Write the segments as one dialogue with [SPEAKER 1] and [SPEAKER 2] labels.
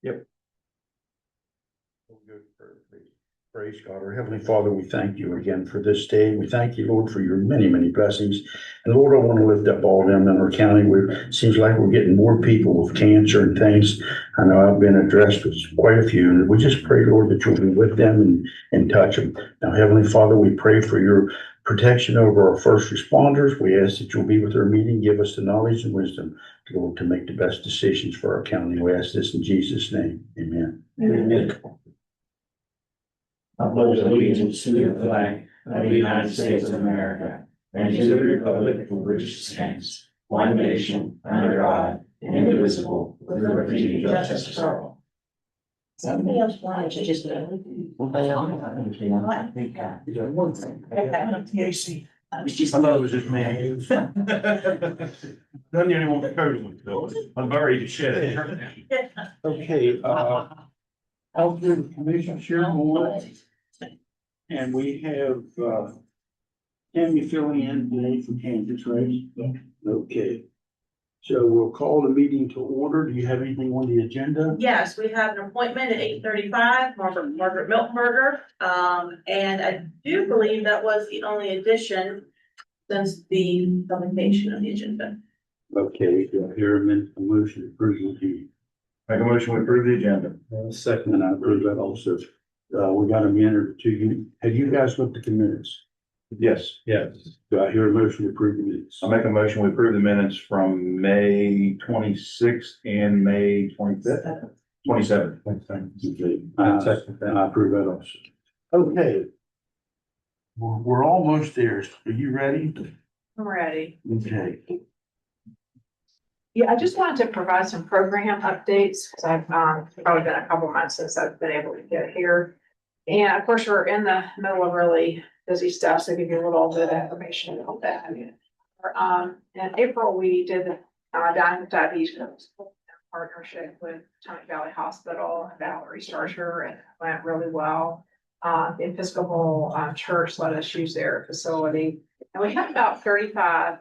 [SPEAKER 1] Yep. Praise God. Our Heavenly Father, we thank you again for this day. We thank you, Lord, for your many, many blessings. And Lord, I want to lift up all of them in our county. It seems like we're getting more people with cancer and things. I know I've been addressed with quite a few. And we just pray, Lord, that you'll be with them and touch them. Now, Heavenly Father, we pray for your protection over our first responders. We ask that you'll be with our meeting. Give us the knowledge and wisdom, Lord, to make the best decisions for our county. We ask this in Jesus' name. Amen.
[SPEAKER 2] Amen. I pledge allegiance to the flag of the United States of America and to the republic for which it stands, one nation, under God, indivisible, with liberty and justice for all.
[SPEAKER 3] Somebody else wanted to just. I was just.
[SPEAKER 1] I thought it was just me. Not the only one that coded with Bill. I'm very shit. Okay, Health and Commission Chairman, and we have, Tammy filling in today for Kansas, right? Okay. So we'll call the meeting to order. Do you have anything on the agenda?
[SPEAKER 4] Yes, we have an appointment at 8:35, Margaret Miltenberger. And I do believe that was the only addition since the publication of the agenda.
[SPEAKER 1] Okay, do I hear a motion to approve the
[SPEAKER 5] Make a motion to approve the agenda.
[SPEAKER 1] second, and I approve that also. We got a minute or two. Have you guys looked at the minutes?
[SPEAKER 5] Yes. Yes.
[SPEAKER 1] Do I hear a motion to approve the minutes?
[SPEAKER 5] I'll make a motion to approve the minutes from May 26th and May 25th, 27th.
[SPEAKER 1] Okay, I approve that also. Okay. We're almost there. Are you ready?
[SPEAKER 4] I'm ready.
[SPEAKER 1] Okay.
[SPEAKER 6] Yeah, I just wanted to provide some program updates, because I've probably been a couple months since I've been able to get here. And of course, we're in the middle of really busy stuff, so I'll give you a little bit of information about that. I mean, in April, we did the Dining with Diabetes partnership with Tony Valley Hospital and Valerie Starcher, and it went really well. The Episcopal Church let us use their facility, and we had about 35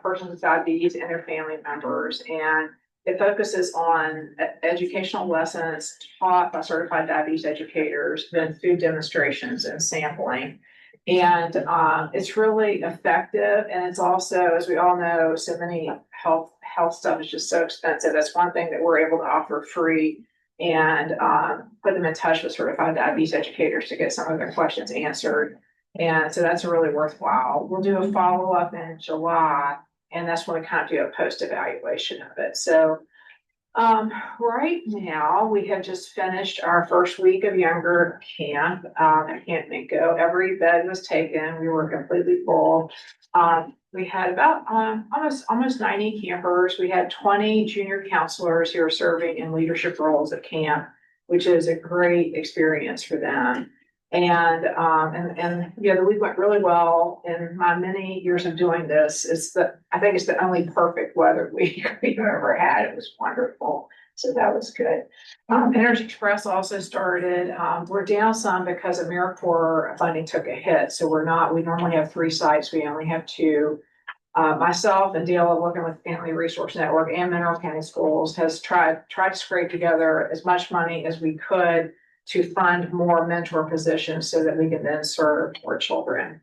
[SPEAKER 6] persons with diabetes and their family members, and it focuses on educational lessons taught by certified diabetes educators, then food demonstrations and sampling. And it's really effective, and it's also, as we all know, so many health stuff is just so expensive. That's one thing that we're able to offer free, and put them in touch with certified diabetes educators to get some of their questions answered. And so that's really worthwhile. We'll do a follow-up in July, and that's when we kind of do a post-evaluation of it. So right now, we have just finished our first week of younger camp at Camp Minko. Every bed was taken. We were completely full. We had about almost 90 campers. We had 20 junior counselors who are serving in leadership roles at camp, which is a great experience for them. And yeah, the week went really well. In my many years of doing this, I think it's the only perfect weather week we've ever had. It was wonderful. So that was good. Energy Express also started. We're down some because AmeriCorps funding took a hit. So we normally have 3 sites. We only have 2. Myself and Dale, working with Family Resource Network and Mineral County Schools, has tried to scrape together as much money as we could to fund more mentor positions so that we can then serve more children.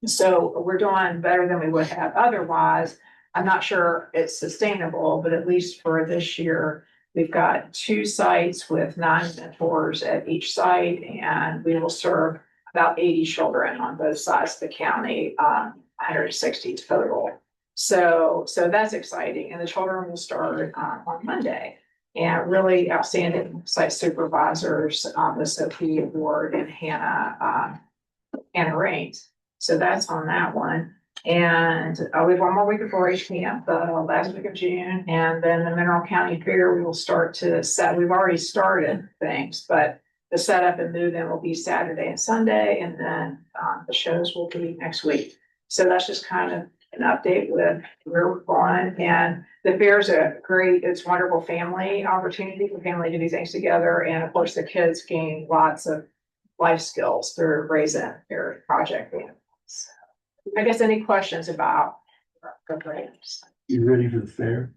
[SPEAKER 6] So we're doing better than we would have otherwise. I'm not sure it's sustainable, but at least for this year, we've got 2 sites with 9 mentors at each site, and we will serve about 80 children on both sides of the county, 160 total. So that's exciting. And the children will start on Monday. And really outstanding site supervisors, the Sophie Ward and Hannah Raines. So that's on that one. And we have one more week of 4-H camp, the last week of June. And then the Mineral County Fair, we will start to set. We've already started things, but the setup and move in will be Saturday and Sunday. And then the shows will be next week. So that's just kind of an update with where we're going. And the fair is it's wonderful family opportunity for family to do things together. And of course, the kids gain lots of life skills through raising their project. So, I guess any questions about our programs?
[SPEAKER 1] You ready for the fair?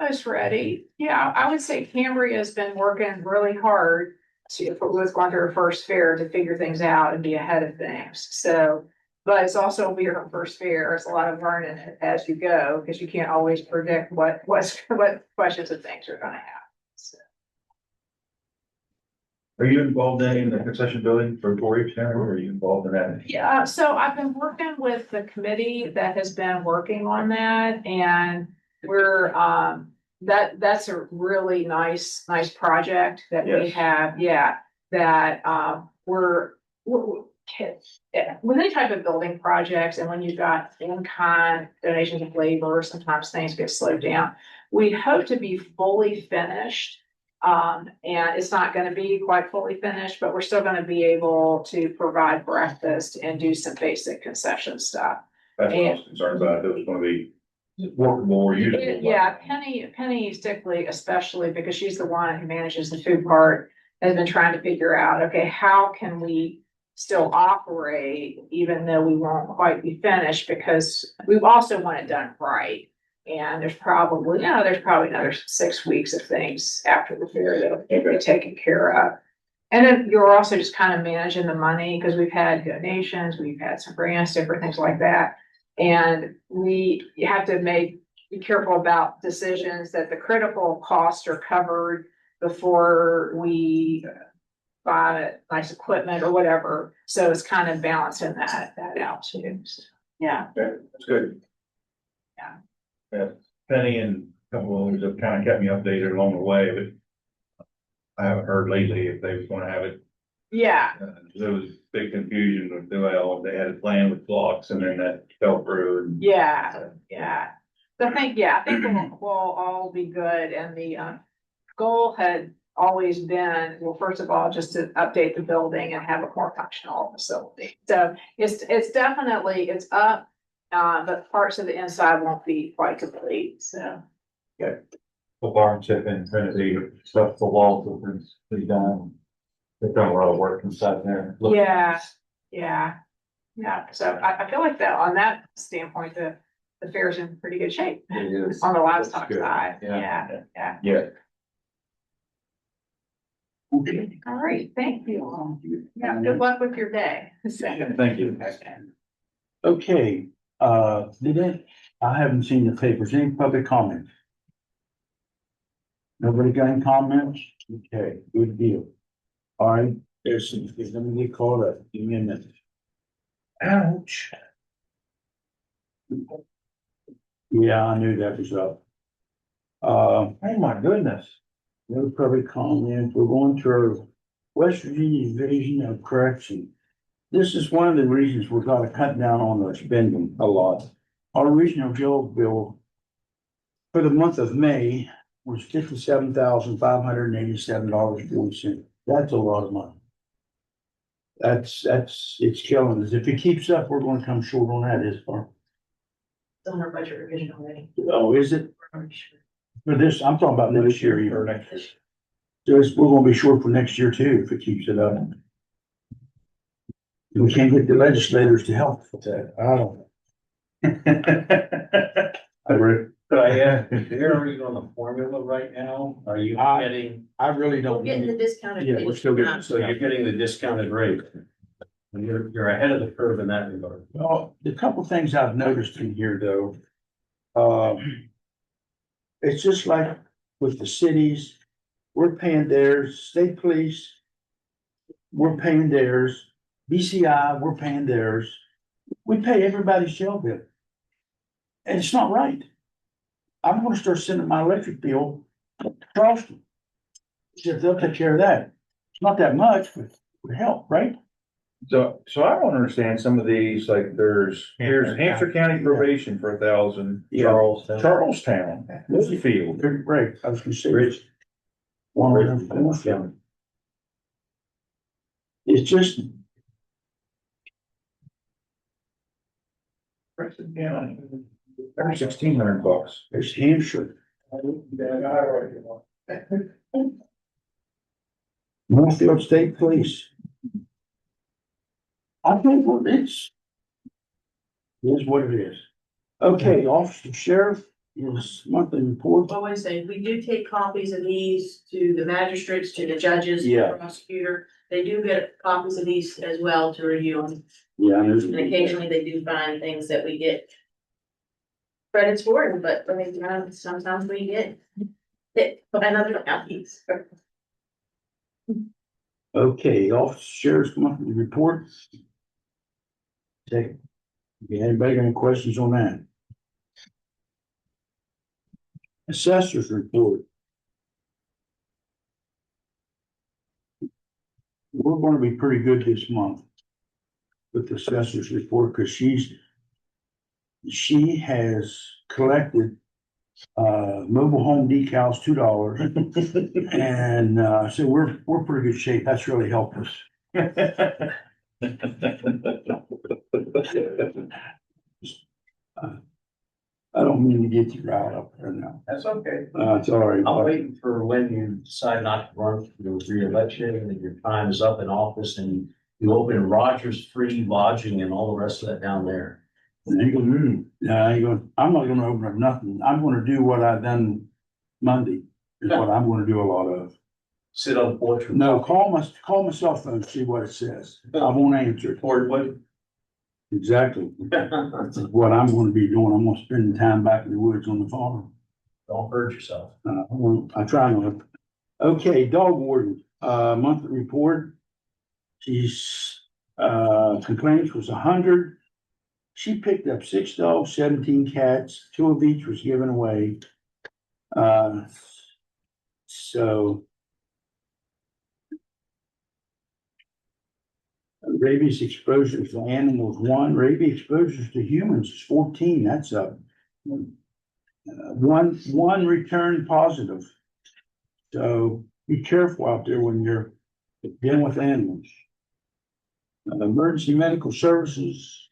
[SPEAKER 6] Almost ready. Yeah, I would say Cambria has been working really hard to, if it was going to her first fair, to figure things out and be ahead of things. So, but it's also will be her first fair. It's a lot of learning as you go, because you can't always predict what questions and things you're gonna have. So,
[SPEAKER 5] Are you involved in the concession building for 4-H now, or are you involved in that?
[SPEAKER 6] yeah, so I've been working with the committee that has been working on that, and we're, that's a really nice project that we
[SPEAKER 5] Yes.
[SPEAKER 6] have, yeah, that, with any type of building projects, and when you've got in-kind donations of labor, sometimes things get slowed down. We hope to be fully finished. And it's not gonna be quite fully finished, but we're still gonna be able to provide breakfast and do some basic concession stuff.
[SPEAKER 5] That's what I was concerned about, if it was gonna be workable or usable.
[SPEAKER 6] Yeah, Penny Stickley especially, because she's the one who manages the food part, has been trying to figure out, okay, how can we still operate even though we won't quite be finished, because we also want it done right. And there's probably another 6 weeks of things after the fair that'll be taken care of. And then you're also just kind of managing the money, because we've had donations, we've had some grants, different things like that. And you have to be careful about decisions that the critical costs are covered before we buy nice equipment or whatever. So it's kind of balancing that out too. So, yeah.
[SPEAKER 5] Okay, that's good.
[SPEAKER 6] Yeah.
[SPEAKER 5] Yeah, Penny and a couple others have kind of kept me updated along the way, but I haven't heard lately if they was gonna have it.
[SPEAKER 6] Yeah.
[SPEAKER 5] There was big confusion with, well, they had a plan with blocks and then that fell through and.
[SPEAKER 6] Yeah. So I think we'll all be good, and the goal had always been, well, first of all, just to update the building and have a more functional facility. So it's definitely, it's up, but parts of the inside won't be quite complete, so.
[SPEAKER 5] The barn chip in Trinity, stuff, the walls have been pretty done. They've done a lot of work inside there.
[SPEAKER 6] Yeah. So I feel like that on that standpoint, the fair's in pretty good shape
[SPEAKER 5] It is.
[SPEAKER 6] on the livestock
[SPEAKER 5] That's good.
[SPEAKER 6] side.
[SPEAKER 5] Yeah.
[SPEAKER 6] Yeah.
[SPEAKER 5] Yeah.
[SPEAKER 6] All right, thank you. Yeah, good luck with your day.
[SPEAKER 5] Thank you.
[SPEAKER 1] Okay, I haven't seen the papers. Any public comment? Nobody got any comments? Okay, good deal. All right, let me get called up. Give me a minute. Ouch. Yeah, I knew that was up.
[SPEAKER 5] Oh, my goodness.
[SPEAKER 1] No public comment. We're going to our West Virginia Division of Correction. This is one of the reasons we've got to cut down on our spending a lot. Our original jail bill for the month of May was $57,587.40. That's a lot of money. It's killing us. If it keeps up, we're gonna come short on that as far.
[SPEAKER 3] It's on our budget revision already.
[SPEAKER 1] Oh, is it? For this, I'm talking about next year.
[SPEAKER 5] Or next year.
[SPEAKER 1] We're gonna be short for next year too, if it keeps it up. We can't get the legislators to help with that. I don't. I re-
[SPEAKER 2] Where are you on the formula right now? Are you getting,
[SPEAKER 1] I really
[SPEAKER 4] We're
[SPEAKER 1] don't.
[SPEAKER 4] getting the discounted.
[SPEAKER 1] Yeah,
[SPEAKER 4] rate.
[SPEAKER 1] we're still getting.
[SPEAKER 2] so you're getting the discounted rate? And you're ahead of the curve in that regard.
[SPEAKER 1] Well, the couple things I've noticed in here though. It's just like with the cities, we're paying theirs, state police. We're paying theirs, BCI, we're paying theirs. We pay everybody's jail bill. And it's not right. I'm gonna start sending my electric bill to Charleston. See if they'll take care of that. It's not that much, but it would help, right?
[SPEAKER 5] So I don't understand some of these, like here's Hampshire County probation for 1,000.
[SPEAKER 1] Yeah.
[SPEAKER 5] Charlestown, Littlefield.
[SPEAKER 1] They're right, I was gonna say.
[SPEAKER 2] Rich.
[SPEAKER 1] One of them. It's just,
[SPEAKER 5] Preston County. Every $1,600.
[SPEAKER 1] it's Hampshire. Northfield State Police. I think it's. It is what it is. Okay, Officer Sheriff, is monthly report.
[SPEAKER 4] Well, I say, we do take copies of these to the magistrates, to the judges, to
[SPEAKER 1] Yeah.
[SPEAKER 4] the prosecutor. They do get copies of these as well to review them.
[SPEAKER 1] Yeah,
[SPEAKER 4] And occasionally they do find things that we get credits for, but I mean, sometimes we get hit by another counties.
[SPEAKER 1] Okay, office sheriff's monthly report. Second. Anybody got any questions on that? Assessor's report. We're gonna be pretty good this month with the assessor's report, because she has collected mobile home decals, $2. And so we're pretty good shape. That's really helped us. I don't mean to get you riled up there now.
[SPEAKER 2] That's okay.
[SPEAKER 1] It's all right.
[SPEAKER 2] I'm waiting for when you decide not to run for the re-election and your time is up in office and you open Rogers Free Lodging and all the rest of that down there.
[SPEAKER 1] And they go, I'm not gonna open up nothing. I'm gonna do what I done Monday, is what I'm gonna do a lot of.
[SPEAKER 2] Sit on the porch. with-
[SPEAKER 1] No, call my cell phone, see what it says. I won't answer it.
[SPEAKER 2] Or what?
[SPEAKER 1] Exactly. That's what I'm gonna be doing. I'm gonna spend time back in the woods on the farm.
[SPEAKER 2] Don't hurt yourself.
[SPEAKER 1] I try not. Okay, dog warden, monthly report. She's, complaints was 100. She picked up 6 dogs, 17 cats, 2 of each was given away. So. Rabies exposures to animals, 1, rabies exposures to humans is 14, that's up. One returned positive. So be careful out there when you're dealing with animals. Emergency medical services.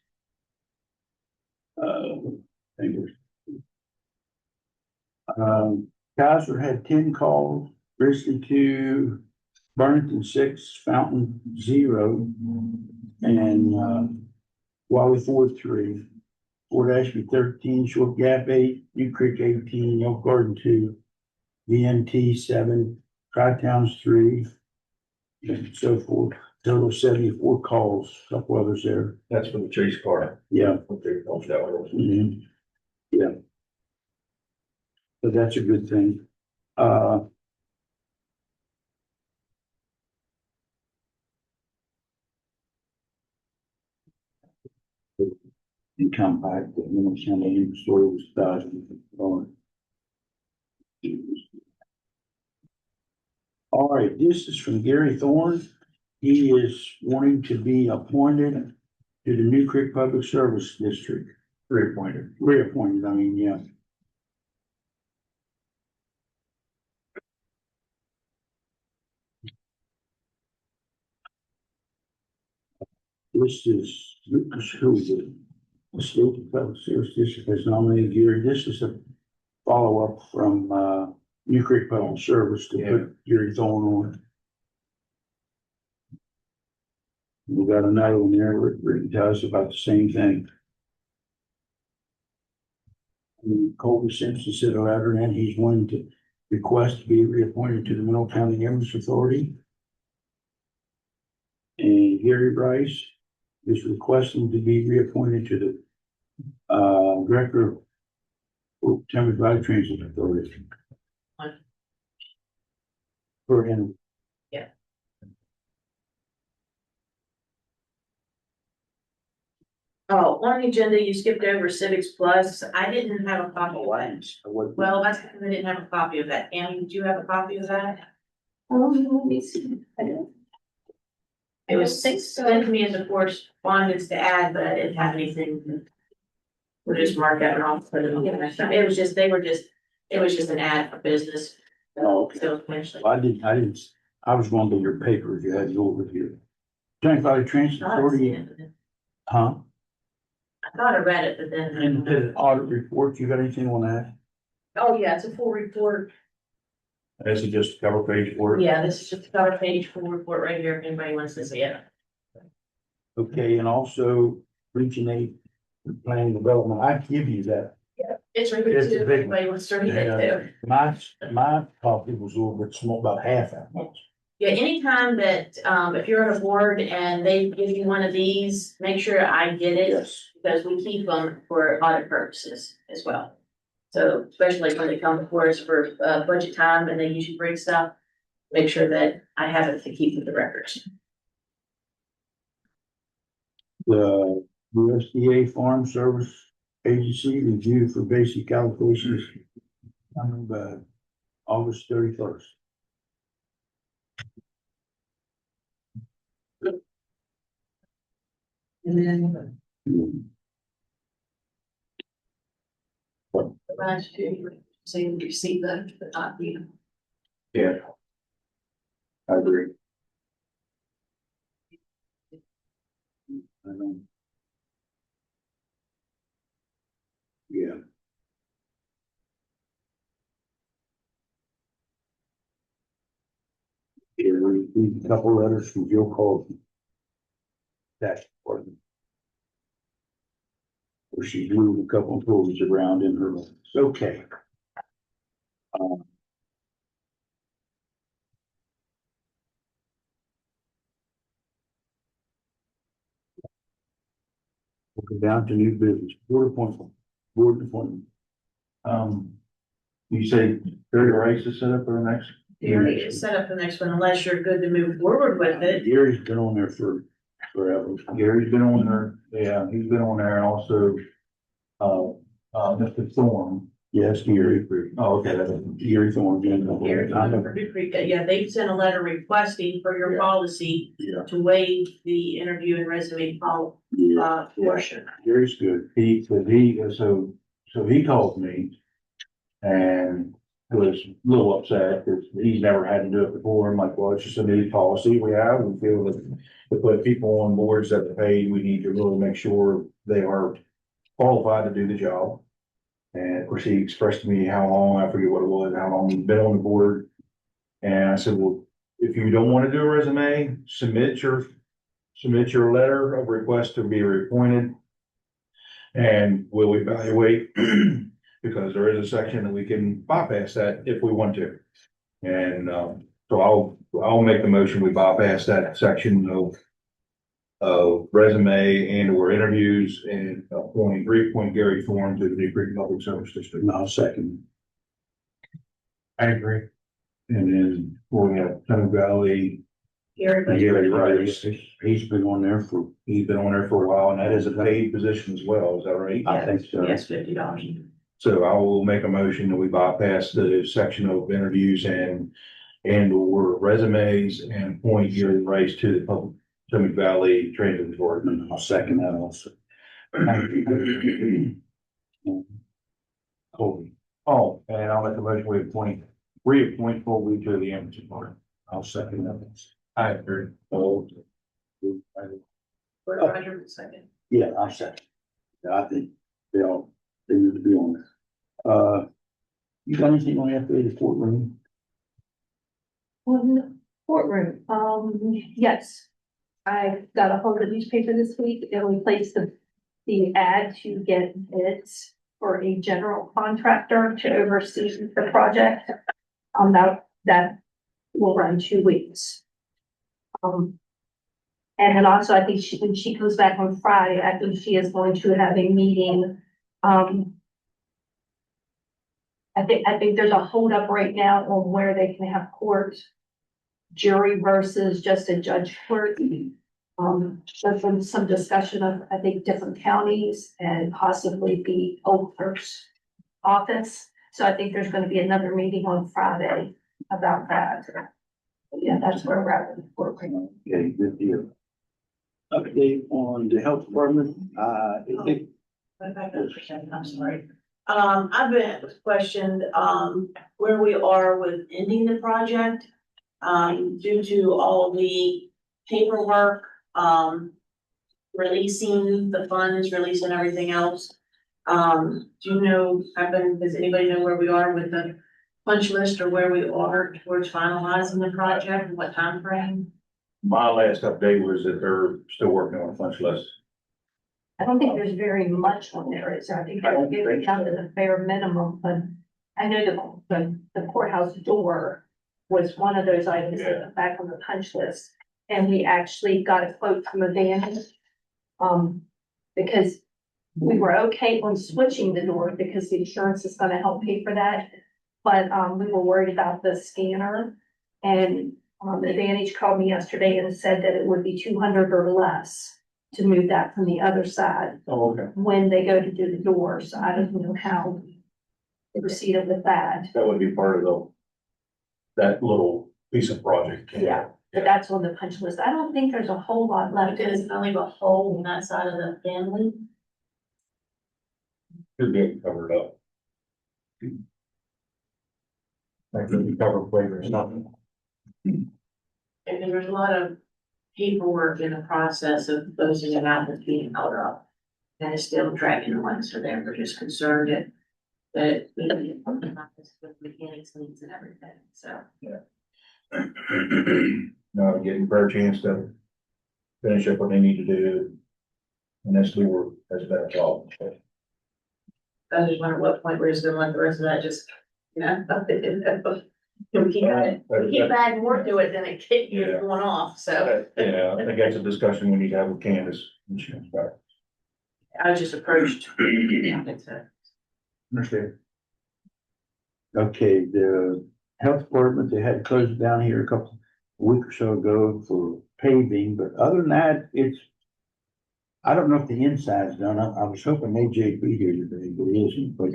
[SPEAKER 1] Kaiser had 10 calls, Grizzly 2, Burlington 6, Fountain 0, and Wally Ford 3, Fort Ashby 13, Short Gap 8, New Creek 18, Elk Garden 2, VMT 7, Tri-Towns 3, and so forth. Total 74 calls, a couple others there.
[SPEAKER 5] That's for the chase car.
[SPEAKER 1] Yeah.
[SPEAKER 5] What they call that one.
[SPEAKER 1] Mhm. Yeah. So that's a good thing. Come back, but then I'm saying the story was $1,000. All right, this is from Gary Thorne. He is wanting to be appointed to the New Creek Public Service District. Reappointed, I mean, yeah. This is Lucas Hoover. The State Public Service District has nominated Gary. This is a follow-up from New Creek Public Service to put Gary Thorne on. We got another one there written to us about the same thing. Colby Simpson sent a letter in, he's wanting to request to be reappointed to the Mineral County Ambulance Authority. And Gary Bryce is requesting to be reappointed to the Director of Thames Valley Transit Authority. For him.
[SPEAKER 4] Oh, on the agenda, you skipped over Civics Plus. I didn't have a copy of that. Well, that's because I didn't have a copy of that. Annie, did you have a copy of that?
[SPEAKER 3] Let me see. I don't.
[SPEAKER 4] It was sent to me as a correspondence to add, but I didn't have anything. We'll just mark that and I'll put it on the next time. It was just an ad for business.
[SPEAKER 1] Oh, okay.
[SPEAKER 4] So eventually.
[SPEAKER 1] I was going to your paper if you had it over here. Thames Valley Transit
[SPEAKER 4] I thought I'd seen
[SPEAKER 1] Authority,
[SPEAKER 4] it, but then-
[SPEAKER 1] huh?
[SPEAKER 4] I thought I read it, but then.
[SPEAKER 1] Independent audit report, you got anything on that?
[SPEAKER 4] Oh, yeah, it's a full report.
[SPEAKER 5] This is just a cover page for it.
[SPEAKER 4] Yeah, this is just a cover page full report right here if anybody wants to see it.
[SPEAKER 1] Okay, and also Region 8 Planning Development, I give you that.
[SPEAKER 4] It's right
[SPEAKER 1] It's a
[SPEAKER 4] here too,
[SPEAKER 1] big
[SPEAKER 4] anybody wants to read it too.
[SPEAKER 1] My copy was a little bit small, about half that much.
[SPEAKER 4] Yeah, anytime that, if you're on a board and they give you one of these, make sure I get it.
[SPEAKER 1] Yes.
[SPEAKER 4] Because we keep them for audit purposes as well. So especially when they come before us for, budget time and they usually bring stuff, make sure that I have it to keep with the records.
[SPEAKER 1] The USDA Farm Service Agency review for basic allocations coming by August 31st.
[SPEAKER 4] And then the last two, so you receive them, but not read them.
[SPEAKER 5] Yeah. I agree.
[SPEAKER 1] I don't. Yeah. Here, we received a couple letters from Jill Colton. That's important. Where she moved a couple employees around in her office. Okay. We'll go down to new business, board appointment.
[SPEAKER 5] You say Gary Rice is set up for the next?
[SPEAKER 4] Gary is set up for the next one unless you're good to move forward with it.
[SPEAKER 1] Gary's been on there for forever.
[SPEAKER 5] Gary's been on there, yeah, he's been on there and also, Mr. Thorne.
[SPEAKER 1] Yes, Gary.
[SPEAKER 5] Oh, okay, that's.
[SPEAKER 1] Gary Thorne.
[SPEAKER 4] Gary, yeah, they sent a letter requesting for your policy
[SPEAKER 1] Yeah,
[SPEAKER 4] to waive the interview and resume portion.
[SPEAKER 1] Gary's good.
[SPEAKER 5] So he called me and was a little upset because he's never had to do it before. I'm like, well, it's just a new policy we have. We feel that to put people on boards that are paid, we need to really make sure they are qualified to do the job. And of course, he expressed to me how long, I forget what it was, how long he's been on the board. And I said, well, if you don't want to do a resume, submit your letter of request to be reappointed. And we'll evaluate, because there is a section that we can bypass that if we want to. And, so I'll make the motion, we bypass that section of resume and or interviews and reappoint Gary Thorne to the New Creek Public Service District.
[SPEAKER 1] And I'll second.
[SPEAKER 5] I agree. And then we have Tony Valley.
[SPEAKER 4] Gary,
[SPEAKER 5] Rice.
[SPEAKER 1] He's been on there for,
[SPEAKER 5] He's been on there for a while and that is a paid position as well. Is that right?
[SPEAKER 1] I think so.
[SPEAKER 4] yes, $50.
[SPEAKER 5] So I will make a motion that we bypass the section of interviews and or resumes and appoint Gary Rice to the public, Tony Valley Transit Authority.
[SPEAKER 1] And I'll second that also. Colby,
[SPEAKER 5] Oh, and I'll make a motion, we reappoint Colby to the Ambulance Board.
[SPEAKER 1] I'll second that.
[SPEAKER 5] I agree.
[SPEAKER 1] Oh.
[SPEAKER 4] Roger, second.
[SPEAKER 1] Yeah, I'll second. Yeah, I think they need to be on there. You got anything on the courtroom?
[SPEAKER 3] Courtroom, yes. I got a hold of the newspaper this week, and we placed the ad to get bids for a general contractor to oversee the project. That will run 2 weeks. And then also, I think when she comes back on Friday, I think she is going to have a meeting. I think there's a holdup right now on where they can have court, jury versus just a judge court. There's been some discussion of, I think, different counties and possibly the Old Clerk's office. So I think there's gonna be another meeting on Friday about that. Yeah, that's where we're at with the courtroom.
[SPEAKER 1] Okay, good deal. Update on the health department,
[SPEAKER 4] I'm sorry. I've been questioned, where we are with ending the project. Due to all the paperwork, releasing the funds, releasing everything else. Do you know, does anybody know where we are with the punch list or where we are towards finalizing the project and what time frame?
[SPEAKER 5] My last update was that they're still working on a punch list.
[SPEAKER 3] I don't think there's very much on there, is there? I think they're getting down to the bare minimum, but I know the courthouse door was one of those items at the back on the punch list. And we actually got a quote from Evangelist. Because we were okay on switching the door because the insurance is gonna help pay for that. But, we were worried about the scanner and, Advantage called me yesterday and said that it would be 200 or less to move that from the other side
[SPEAKER 5] Oh, okay.
[SPEAKER 3] when they go to do the doors. I don't know how they proceeded with that.
[SPEAKER 5] That would be part of that little piece of project.
[SPEAKER 3] Yeah, but that's on the punch list. I don't think there's a whole lot left.
[SPEAKER 4] Because it's only a hole in that side of the family.
[SPEAKER 5] Could be covered up. That could be covered flavor or something.
[SPEAKER 4] And there's a lot of paperwork in the process of closing it out that's being held up. And it's still dragging on, so they're just concerned that we need to get something about this with mechanics needs and everything, so.
[SPEAKER 5] No, getting fair chance to finish up what they need to do. And that's door has been a problem.
[SPEAKER 4] I just wonder what point we're just gonna let the rest of that just, you know. We keep adding more to it than it keeps
[SPEAKER 5] Yeah.
[SPEAKER 4] going off, so.
[SPEAKER 5] Yeah, I think that's a discussion we need to have with Candace when she comes back.
[SPEAKER 4] I was just approached. So,
[SPEAKER 5] Understand.
[SPEAKER 1] Okay, the health department, they had closed down here a week or so ago for paving, but other than that, I don't know if the inside's done. I was hoping AJ would be here today, but he isn't, but,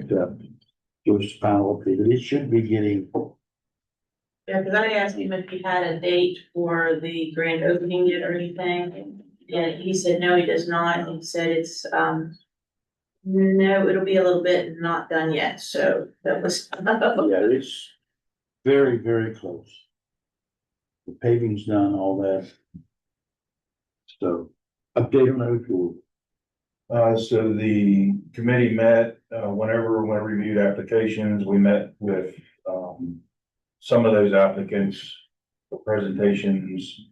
[SPEAKER 1] it was final update, but it should be getting,
[SPEAKER 4] yeah, cause I asked him if he had a date for the grand opening yet or anything. And he said, no, he does not. He said it's, no, it'll be a little bit not done yet, so that was.
[SPEAKER 1] yeah, it's very, very close. The paving's done, all that. So, update on those,
[SPEAKER 5] So the committee met, whenever we reviewed applications, we met with, some of those applicants for presentations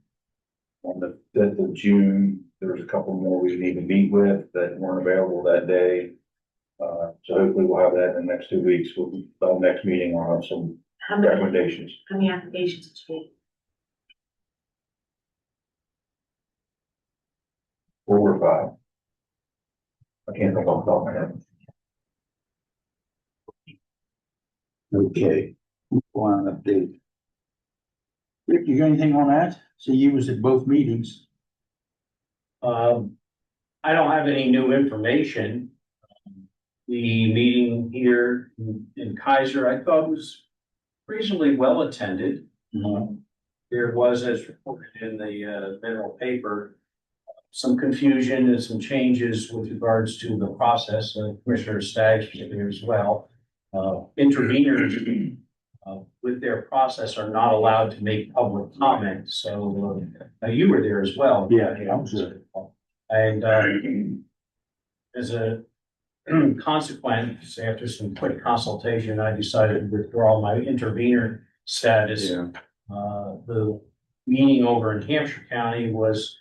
[SPEAKER 5] on the 5th of June. There's a couple more we need to meet with that weren't available that day. So hopefully we'll have that in the next 2 weeks. By next meeting, I'll have some
[SPEAKER 4] How many
[SPEAKER 5] recommendations.
[SPEAKER 4] applications did you get?
[SPEAKER 5] 4 or 5. I can't think off the top of my head.
[SPEAKER 1] okay, one update. Rick, you got anything on that? See, you was at both meetings.
[SPEAKER 2] I don't have any new information. The meeting here in Kaiser, I thought was reasonably well attended. There was, as reported in the federal paper, some confusion and some changes with regards to the process. Commissioner Staggs was there as well. Interveners with their process are not allowed to make public comment. So you were there as well.
[SPEAKER 1] Yeah, I was there.
[SPEAKER 2] And as a consequence, after some quick consultation, I decided to withdraw my intervener status.
[SPEAKER 1] Yeah.
[SPEAKER 2] The meeting over in Hampshire County was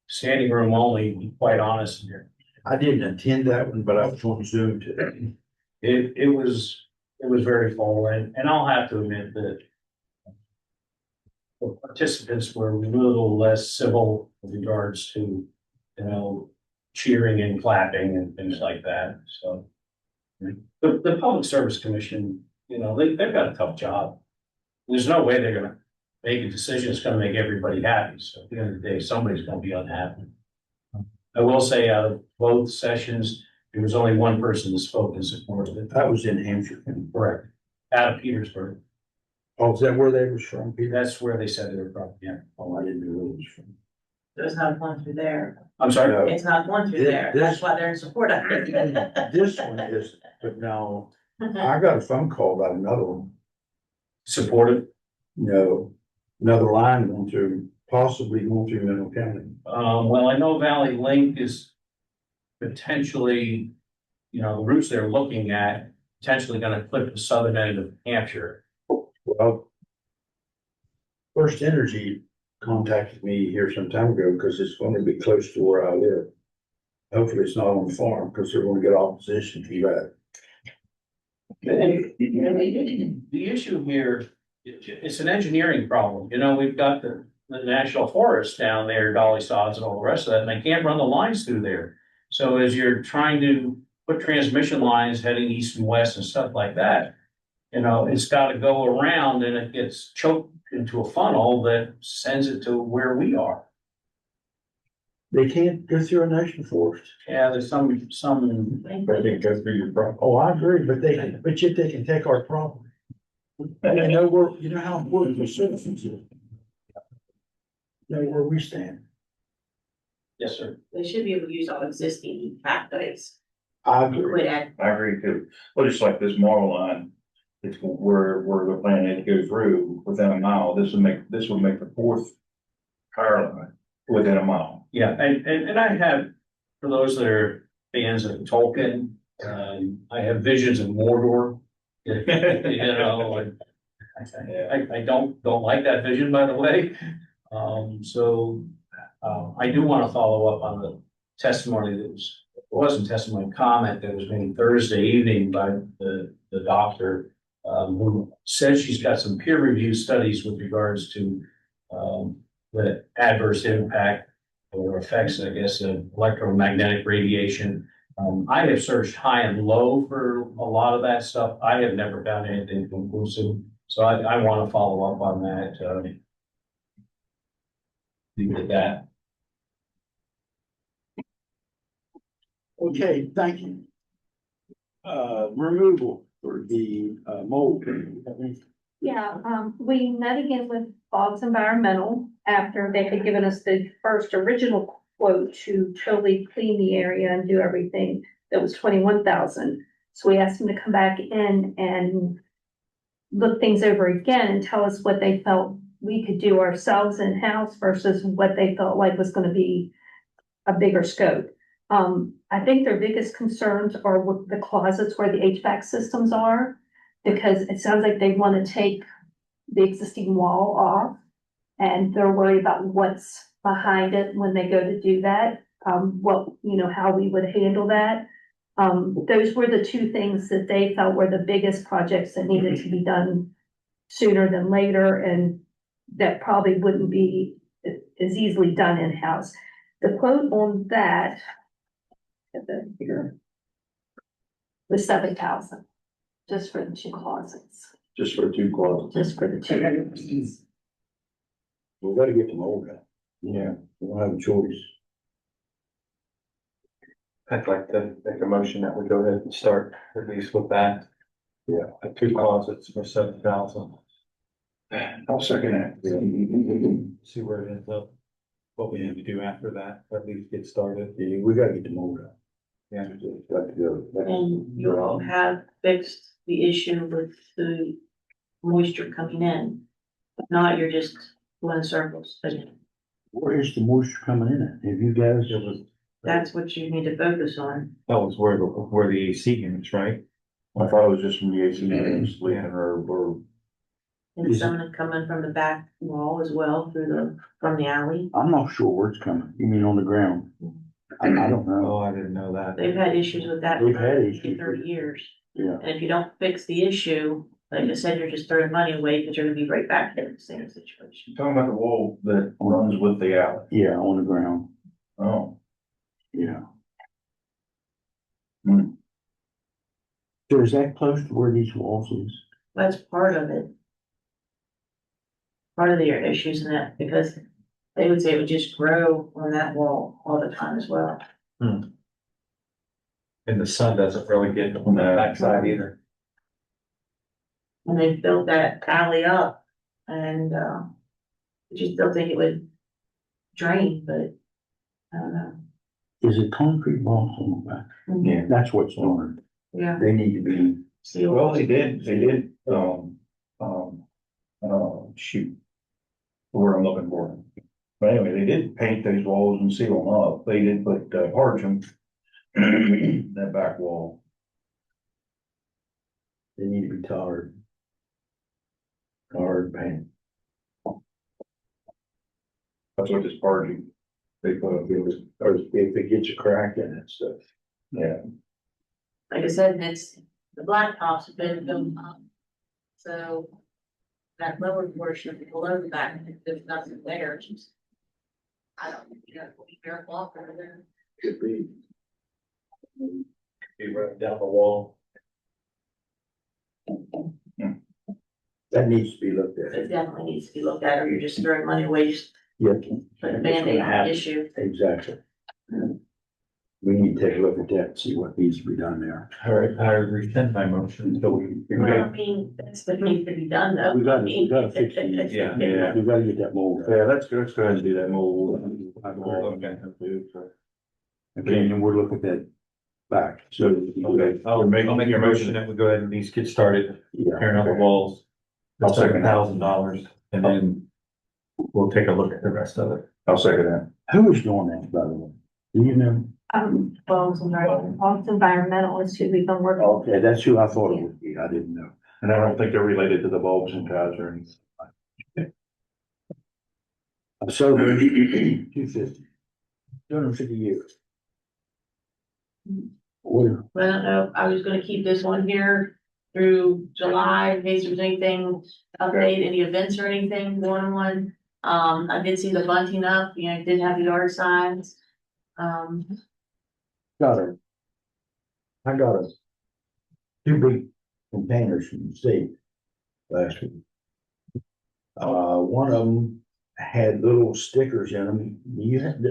[SPEAKER 2] standing room only, to be quite honest here.
[SPEAKER 1] I didn't attend that one, but I was on Zoom today.
[SPEAKER 2] It was very full, and I'll have to admit that the participants were a little less civil with regards to, cheering and clapping and things like that, so. The Public Service Commission, they've got a tough job. There's no way they're gonna make a decision that's gonna make everybody happy, so at the end of the day, somebody's gonna be unhappy. I will say out of both sessions, there was only one person that spoke in support of it.
[SPEAKER 1] That was in Hampshire.
[SPEAKER 2] Correct. Out of Petersburg.
[SPEAKER 1] Oh, is that where they was from, Peter?
[SPEAKER 2] That's where they said they were from, yeah.
[SPEAKER 1] Oh, I didn't know where it was from.
[SPEAKER 4] There's not one through there.
[SPEAKER 2] I'm sorry.
[SPEAKER 4] It's not one through there. That's why they're in support of it.
[SPEAKER 1] This one is, but no, I got a phone call about another one.
[SPEAKER 2] Supportive.
[SPEAKER 1] No, another line going through, possibly going through Mineral County.
[SPEAKER 2] Well, I know Valley Link is potentially, the routes they're looking at, potentially gonna clip the southern end of Hampshire.
[SPEAKER 1] Well, First Energy contacted me here some time ago because it's going to be close to where I live. Hopefully it's not on the farm, because they're gonna get opposition to that.
[SPEAKER 2] And the issue here, it's an engineering problem, you know, we've got the national forest down there, Dolly Sods and all the rest of that, and they can't run the lines through there. So as you're trying to put transmission lines heading east and west and stuff like that, you know, it's gotta go around and it gets choked into a funnel that sends it to where we are.
[SPEAKER 1] They can't go through a national forest.
[SPEAKER 2] Yeah, there's some,
[SPEAKER 5] But they go through your property.
[SPEAKER 1] Oh, I agree, but but yet they can take our property. And they know where, you know how important the citizens is. Know where we stand.
[SPEAKER 2] yes, sir.
[SPEAKER 4] They should be able to use all existing pathways.
[SPEAKER 1] I agree.
[SPEAKER 4] Would add,
[SPEAKER 5] I agree too. Well, just like this Marl line, it's where they're planning to go through within a mile. This would make the fourth power line within a mile.
[SPEAKER 2] Yeah, and I have, for those that are fans of Tolkien, I have visions of Mordor. You know, and I don't like that vision, by the way. I do want to follow up on the testimony that wasn't testimony, comment that was made Thursday evening by the doctor, who says she's got some peer review studies with regards to, the adverse impact or effects, I guess, of electromagnetic radiation. I have searched high and low for a lot of that stuff. I have never found anything conclusive. So I want to follow up on that. Leave it at that.
[SPEAKER 1] Okay, thank you. Removal for the mold.
[SPEAKER 3] Yeah, we met again with Bob's Environmental after they had given us the first original quote to totally clean the area and do everything. That was 21,000. So we asked them to come back in and look things over again and tell us what they felt we could do ourselves in-house versus what they felt like was gonna be a bigger scope. I think their biggest concerns are with the closets where the HVAC systems are, because it sounds like they want to take the existing wall off, and they're worried about what's behind it when they go to do that. How we would handle that. Those were the two things that they felt were the biggest projects that needed to be done sooner than later, and that probably wouldn't be as easily done in-house. The quote on that was 7,000, just for the two closets,
[SPEAKER 5] Just for 2 closets.
[SPEAKER 3] just for the two rooms.
[SPEAKER 1] We gotta get the mold out.
[SPEAKER 5] Yeah.
[SPEAKER 1] We don't have a choice.
[SPEAKER 7] I'd like to make a motion that we go ahead and start at least with that.
[SPEAKER 1] Yeah.
[SPEAKER 7] 2 closets for 7,000.
[SPEAKER 5] I'll second that.
[SPEAKER 7] See where it ends up. What we need to do after that, at least get started.
[SPEAKER 1] Yeah, we gotta get the mold out.
[SPEAKER 7] Yeah.
[SPEAKER 1] It's got to go.
[SPEAKER 4] and you all have fixed the issue with the moisture coming in. If not, you're just going in circles, but
[SPEAKER 1] Where is the moisture coming in at? Have you guys?
[SPEAKER 7] It was,
[SPEAKER 4] that's what you need to focus on.
[SPEAKER 7] that was where the AC units, right?
[SPEAKER 5] I thought it was just from the AC units leaking or
[SPEAKER 4] And some of it coming from the back wall as well from the alley.
[SPEAKER 1] I'm not sure where it's coming. You mean on the ground? I don't know.
[SPEAKER 7] Oh, I didn't know that.
[SPEAKER 4] They've had issues with that
[SPEAKER 1] They've had
[SPEAKER 4] for
[SPEAKER 1] issues.
[SPEAKER 4] 30 years.
[SPEAKER 1] Yeah.
[SPEAKER 4] And if you don't fix the issue, like I said, you're just throwing money away because you're gonna be right back in the same situation.
[SPEAKER 5] talking about the wall that runs with the alley.
[SPEAKER 1] Yeah, on the ground.
[SPEAKER 5] Oh,
[SPEAKER 1] Yeah.
[SPEAKER 5] Hmm.
[SPEAKER 1] So is that close to where these walls is?
[SPEAKER 4] That's part of it. Part of their issues in that, because they would say it would just grow on that wall all the time as well.
[SPEAKER 7] And the sun doesn't really get on the backside either.
[SPEAKER 4] And they built that alley up and, you still think it would drain, but I don't know.
[SPEAKER 1] Is it concrete walls on the back?
[SPEAKER 5] yeah.
[SPEAKER 1] That's what's doing
[SPEAKER 4] Yeah.
[SPEAKER 1] it. They need to be.
[SPEAKER 4] See,
[SPEAKER 5] Well, they did, shoot. Where I'm looking for. But anyway, they did paint those walls and seal them up. They did put, Hargem, that back wall.
[SPEAKER 1] They need to be tarred. Tarred paint.
[SPEAKER 5] That's what this Hargem They put up, or if it gets a crack in it, stuff. Yeah.
[SPEAKER 4] Like I said, it's, the blacktops have been built up. So that lower portion below the back, there's nothing there, it's just. I don't, be careful off over there.
[SPEAKER 5] Could be.
[SPEAKER 7] Be running down the wall.
[SPEAKER 5] That needs to be looked at.
[SPEAKER 4] It definitely needs to be looked at, or you're just throwing money away, just
[SPEAKER 5] Yeah.
[SPEAKER 4] put a Band-Aid on the issue.
[SPEAKER 5] Exactly. We need to take a look at that and see what needs to be done there.
[SPEAKER 7] All right, I rescind my motion until we.
[SPEAKER 4] Well, I mean, that's what needs to be done though.
[SPEAKER 5] We gotta fix these.
[SPEAKER 7] Yeah.
[SPEAKER 5] We gotta get that mold. Yeah, let's go ahead and do that mold.
[SPEAKER 7] Okay.
[SPEAKER 5] Okay, and then we'll look at that back, so.
[SPEAKER 7] Okay, I'll make your motion that we go ahead and these get started,
[SPEAKER 5] Yeah.
[SPEAKER 7] tearing out the walls.
[SPEAKER 5] I'll second that.
[SPEAKER 7] $7,000, and then we'll take a look at the rest of it.
[SPEAKER 5] I'll second that. Who is doing that, by the way? Do you know?
[SPEAKER 3] Ball's environmentalist who we've been working.
[SPEAKER 5] Okay, that's who I thought it would be. I didn't know. And I don't think they're related to the bulbs and guys or anything. So, 250. 250 years. Well,
[SPEAKER 4] But I don't know, I was gonna keep this one here through July, in case there's anything update, any events or anything going on. I did see the bunting up, I did have the yard signs.
[SPEAKER 5] got it. I got it. Two big containers from the state last week. One of them had little stickers in them.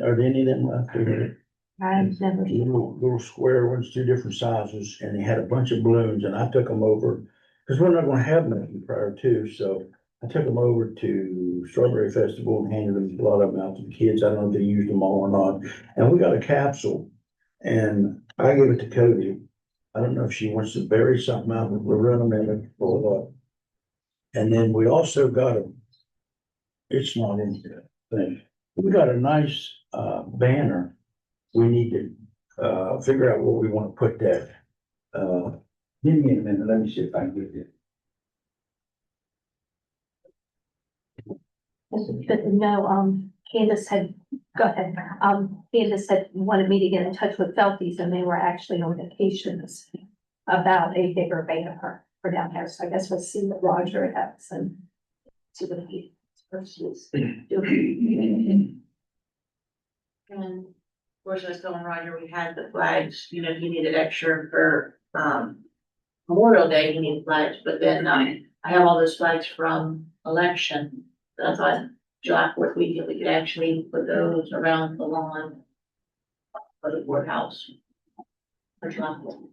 [SPEAKER 5] Are there any of them left there?
[SPEAKER 3] I've never.
[SPEAKER 5] Little square ones, two different sizes, and they had a bunch of balloons, and I took them over, because we're not gonna have nothing prior to, so I took them over to Strawberry Festival and handed them, a lot of them out to the kids. I don't know if they used them all or not. And we got a capsule, and I gave it to Cody. I don't know if she wants to bury something out, but we'll run them in it for what. And then we also got a, it's not in the thing, we got a nice, banner. We need to, figure out where we wanna put that. Give me a minute, let me see if I can get it.
[SPEAKER 3] No, Candace had, go ahead, Candace had wanted me to get in touch with Felties and they were actually on vacations about a bigger banner for down there, so I guess we'll see what Roger has and see what he is doing.
[SPEAKER 4] And of course, I was telling Roger, we had the flags, he needed extra for, Memorial Day, he needed flags, but then, I have all those flags from election. So I thought July 4th weekend, we could actually put those around the lawn for the courthouse. For July 4th.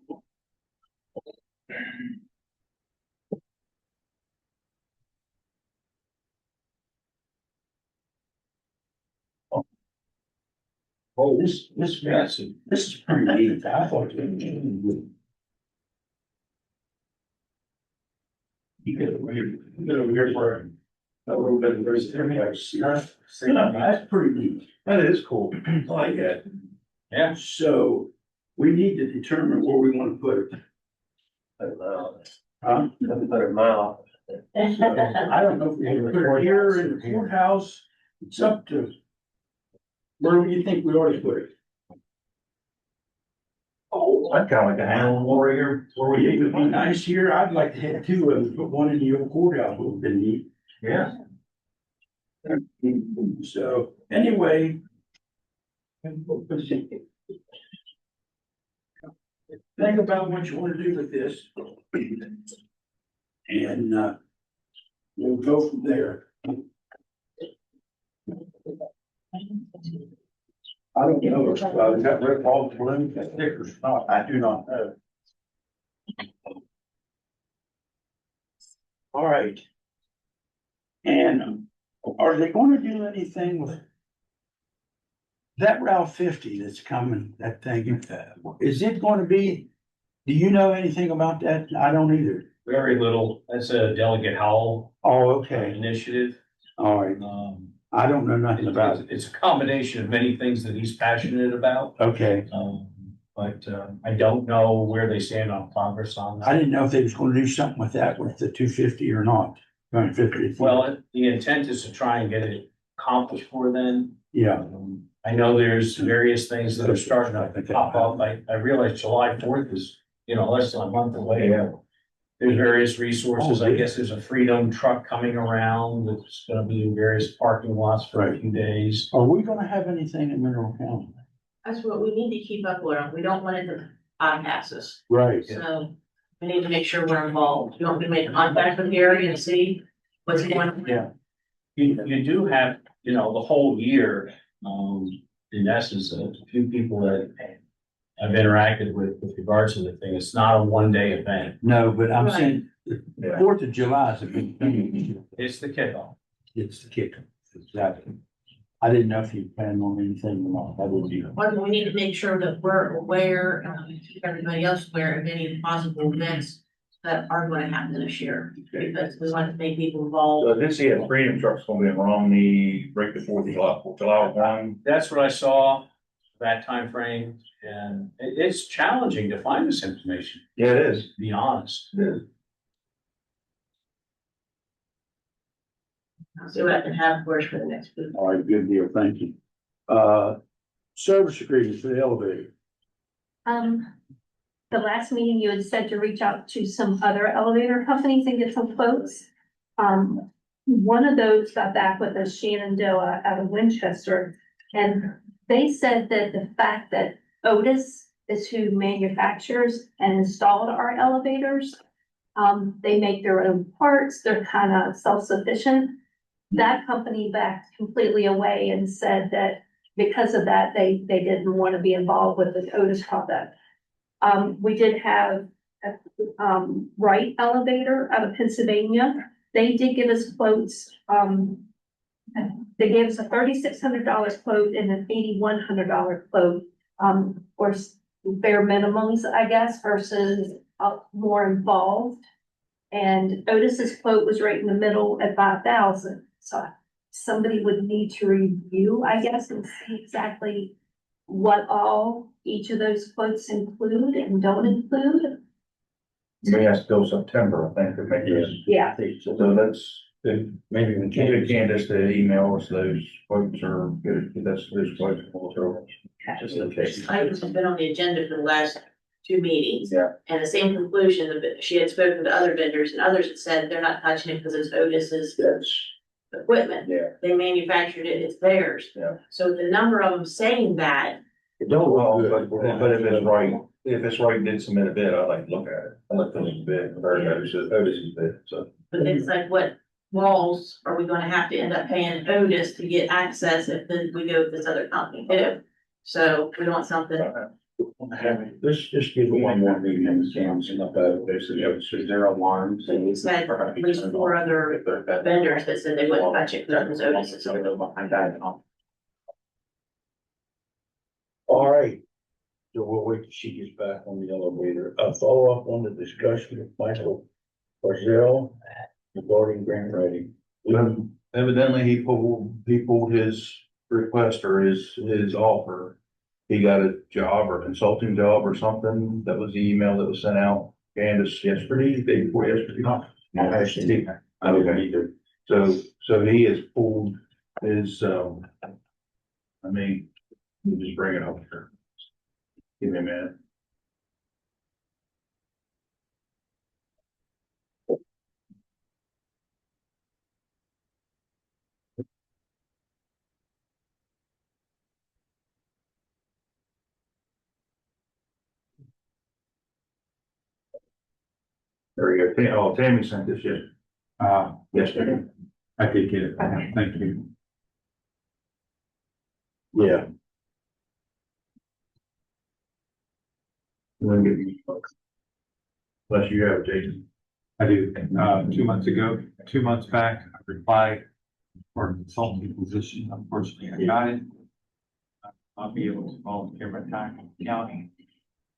[SPEAKER 5] Oh, this is pretty neat. I thought it was. You get over here for a little bit of that's pretty neat.
[SPEAKER 7] That is cool.
[SPEAKER 5] I like that.
[SPEAKER 7] Yeah.
[SPEAKER 5] So we need to determine where we want to put it. Huh?
[SPEAKER 2] Put a mile.
[SPEAKER 5] I don't know if we want to put it here in the courthouse. It's up to. Where do you think we ought to put it? Oh,
[SPEAKER 7] I'd kind of like to hang on warrior.
[SPEAKER 5] it would be nice here. I'd like to have two of them, put one in the old courthouse, would have been neat.
[SPEAKER 7] Yeah.
[SPEAKER 5] So, anyway. Think about what you wanna do with this. And, we'll go from there. I don't know if, got red ball balloons, got stickers, no, I do not know. All right. And are they gonna do anything with that Route 50 that's coming, that thing, is it gonna be, do you know anything about that? I don't either.
[SPEAKER 8] Very little. That's a Delegate Howell
[SPEAKER 5] Oh, okay,
[SPEAKER 8] initiative.
[SPEAKER 5] all right. I don't know nothing about it.
[SPEAKER 8] It's a combination of many things that he's passionate about.
[SPEAKER 5] Okay,
[SPEAKER 8] But I don't know where they stand on progress on
[SPEAKER 5] I
[SPEAKER 8] that.
[SPEAKER 5] didn't know if they was gonna do something with that, with the 250 or not. 250.
[SPEAKER 8] Well, the intent is to try and get it accomplished for then.
[SPEAKER 5] Yeah,
[SPEAKER 8] I know there's various things that are starting to pop up. I realize July 4th is, less than a month away. There's various resources. I guess there's a Freedom truck coming around that's gonna be in various parking lots for a few days.
[SPEAKER 1] Are we gonna have anything in Mineral County?
[SPEAKER 4] That's what we need to keep up with. We don't want it to bypass us.
[SPEAKER 1] Right.
[SPEAKER 4] So we need to make sure we're involved. You want me to make contact with Gary and see what's going on?
[SPEAKER 8] Yeah. You do have, the whole year, in essence, a few people that I've interacted with regards to the thing. It's not a one-day event.
[SPEAKER 1] No, but I'm
[SPEAKER 4] Right.
[SPEAKER 1] saying, the 4th of July is a big thing.
[SPEAKER 8] It's the kickoff.
[SPEAKER 1] It's the kicker. Exactly. I didn't know if you planned on anything or not. That would be.
[SPEAKER 4] Well, we need to make sure that we're aware, and keep everybody else aware of any possible events that are going to happen this year. Because we want to make people involved.
[SPEAKER 5] So this year, Freedom Truck's gonna be in Romney right before July 1.
[SPEAKER 8] That's what I saw, that time frame, and it's challenging to find this information,
[SPEAKER 5] Yeah, it is.
[SPEAKER 8] to be honest.
[SPEAKER 5] It is.
[SPEAKER 4] I'll see what I can have for us for the next week.
[SPEAKER 1] All right, good deal. Thank you. Service agreement for the elevator.
[SPEAKER 3] The last meeting you had said to reach out to some other elevator companies and get some quotes. One of those got back with us, Shenandoah out of Winchester, and they said that the fact that Otis is who manufactures and installed our elevators, they make their own parts, they're kind of self-sufficient. That company backed completely away and said that because of that, they didn't want to be involved with the Otis product. We did have a Wright Elevator out of Pennsylvania. They did give us quotes. They gave us a $3,600 quote and an $8,100 quote, for bare minimums, I guess, versus more involved. And Otis's quote was right in the middle at 5,000. So somebody would need to review, I guess, and see exactly what all each of those quotes include and don't include.
[SPEAKER 5] Maybe that's still September, I think, to make this.
[SPEAKER 3] Yeah.
[SPEAKER 5] So that's,
[SPEAKER 1] Maybe we
[SPEAKER 5] maybe Candace to email us those quotes or get us those quotes. Just in case.
[SPEAKER 4] Items have been on the agenda for the last 2 meetings.
[SPEAKER 5] Yeah.
[SPEAKER 4] And the same conclusion, that she had spoken to other vendors and others had said they're not touching it because it's Otis's
[SPEAKER 5] That's,
[SPEAKER 4] equipment.
[SPEAKER 5] yeah.
[SPEAKER 4] They manufactured it, it's theirs.
[SPEAKER 5] Yeah.
[SPEAKER 4] So the number of them saying that,
[SPEAKER 5] It don't look good, but if it's right, did submit a bid, I'd like to look at it. I'd like to look at the bid, or Otis's bid, so.
[SPEAKER 4] but it's like, what walls are we gonna have to end up paying Otis to get access if then we go with this other company too? So we want something.
[SPEAKER 1] Let's just give it one more meeting and cancel up basically, so their alarms.
[SPEAKER 4] So we've had at least 4 other vendors that said they wouldn't touch it because it was Otis's.
[SPEAKER 1] All right. So we'll wait till she gets back on the elevator. A follow up on the discussion with Michael Barzell regarding grant writing.
[SPEAKER 5] Evidently, he pulled his request or his offer. He got a job or consulting job or something. That was the email that was sent out. Candace yesterday, day before yesterday.
[SPEAKER 1] No, actually, I don't either.
[SPEAKER 5] So he has pulled his, let me just bring it up here. Give me a minute. There we go. Tammy sent this yesterday.
[SPEAKER 7] I did get it. Thank you.
[SPEAKER 1] Yeah.
[SPEAKER 5] Let me give you. Unless you have it, Jason.
[SPEAKER 7] I do. 2 months ago, 2 months back, I replied for a consulting position. Unfortunately, I got it. I'll be able to volunteer my time in the county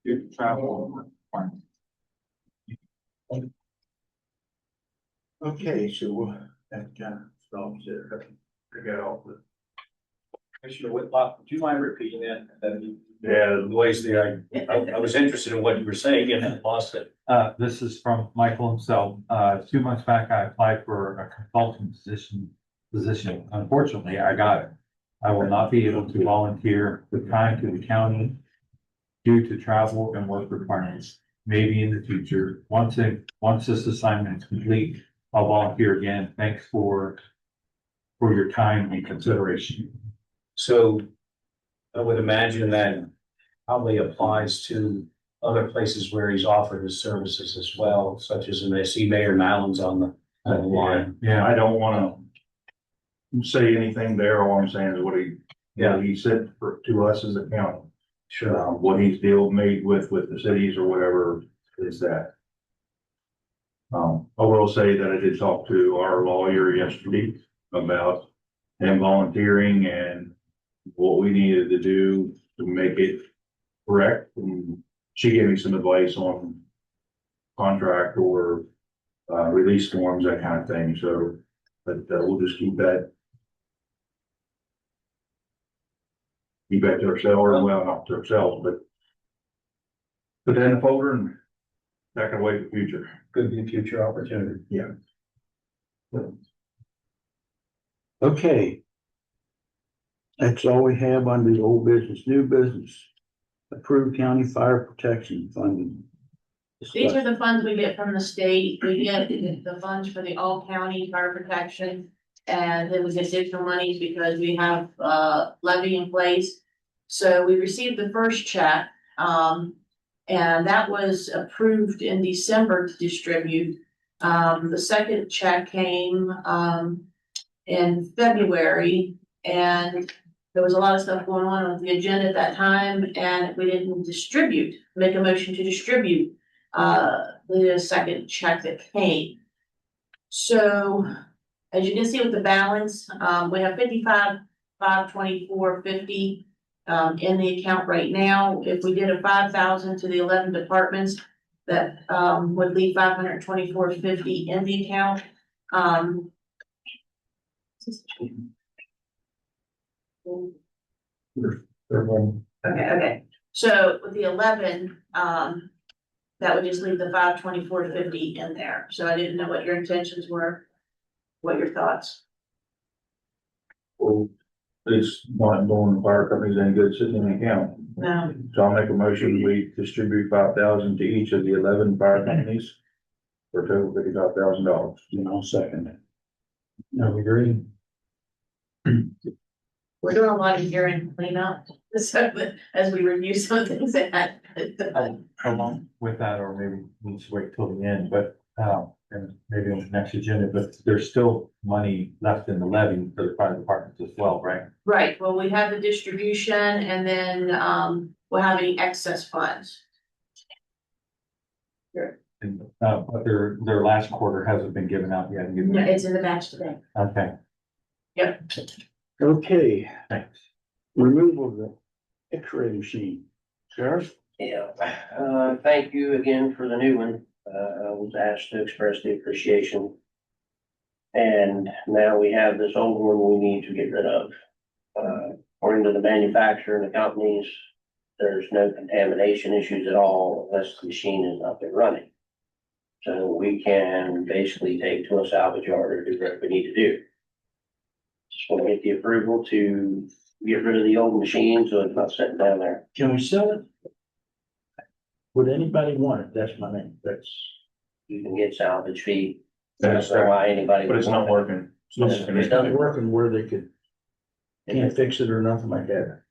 [SPEAKER 7] to travel.
[SPEAKER 1] Okay, so that kind of stops there.
[SPEAKER 5] Forget all the.
[SPEAKER 8] Commissioner Whitlock, would you mind repeating that?
[SPEAKER 5] Yeah.
[SPEAKER 8] Louise, I was interested in what you were saying and I lost it.
[SPEAKER 7] This is from Michael himself. 2 months back, I applied for a consulting position. Unfortunately, I got it. I will not be able to volunteer the time to the county due to travel and work requirements. Maybe in the future, once this assignment is complete, I'll volunteer again. Thanks for your time and consideration.
[SPEAKER 8] So I would imagine that probably applies to other places where he's offered his services as well, such as, and I see Mayor Mallon's on the line.
[SPEAKER 7] Yeah,
[SPEAKER 5] I don't wanna say anything there. All I'm saying is what he said to us as a county.
[SPEAKER 8] Sure.
[SPEAKER 5] What he's made with the cities or whatever is that. I will say that I did talk to our lawyer yesterday about him volunteering and what we needed to do to make it correct. And she gave me some advice on contract or release forms, that kind of thing. So, but we'll just keep that to ourselves, or well, not to ourselves, but put that in the folder and that can wait for the future.
[SPEAKER 8] Could be a future opportunity.
[SPEAKER 5] Yeah.
[SPEAKER 1] Okay. That's all we have under the old business. New business. Approved county fire protection funding.
[SPEAKER 4] These are the funds we get from the state. We get the funds for the all county fire protection. And then we get additional monies because we have levy in place. So we received the first check, and that was approved in December to distribute. The second check came in February, and there was a lot of stuff going on the agenda at that time, and we didn't make a motion to distribute the second check that came. So as you can see with the balance, we have 55,524.50 in the account right now. If we did a 5,000 to the 11 departments, that would leave 524.50 in the account. Okay. So with the 11, that would just leave the 524.50 in there. So I didn't know what your intentions were. What your thoughts?
[SPEAKER 5] Well, it's not doing the fire companies any good sitting in the account.
[SPEAKER 4] No,
[SPEAKER 5] So I'll make a motion, we distribute 5,000 to each of the 11 fire companies for a total of $55,000.
[SPEAKER 1] And I'll second it. No, agree.
[SPEAKER 4] we're doing a lot of hearing cleanup, so as we review some of the things that had.
[SPEAKER 7] along with that, or maybe we'll just wait till the end, but, and maybe on the next agenda, but there's still money left in the levy for the fire departments as well, right?
[SPEAKER 4] Right, well, we have the distribution and then, we'll have any excess funds.
[SPEAKER 7] And, but their last quarter hasn't been given out yet.
[SPEAKER 4] No, it's in the batch today.
[SPEAKER 7] Okay,
[SPEAKER 4] Yep.
[SPEAKER 1] Okay,
[SPEAKER 7] thanks.
[SPEAKER 1] removal of the X-ray machine. Sheriff?
[SPEAKER 2] Yeah, thank you again for the new one. I was asked to express the appreciation. And now we have this old one we need to get rid of. According to the manufacturer and the companies, there's no contamination issues at all unless the machine is up and running. So we can basically take to a salvage yard or do what we need to do. Just want to get the approval to get rid of the old machine so it's not sitting down there.
[SPEAKER 1] Can we sell it? Would anybody want it? That's my name.
[SPEAKER 2] You can get salvage fee.
[SPEAKER 5] That's
[SPEAKER 2] I don't know why anybody.
[SPEAKER 5] But it's not working. It's not
[SPEAKER 2] It's
[SPEAKER 1] It's not working where they can't fix it or nothing like that.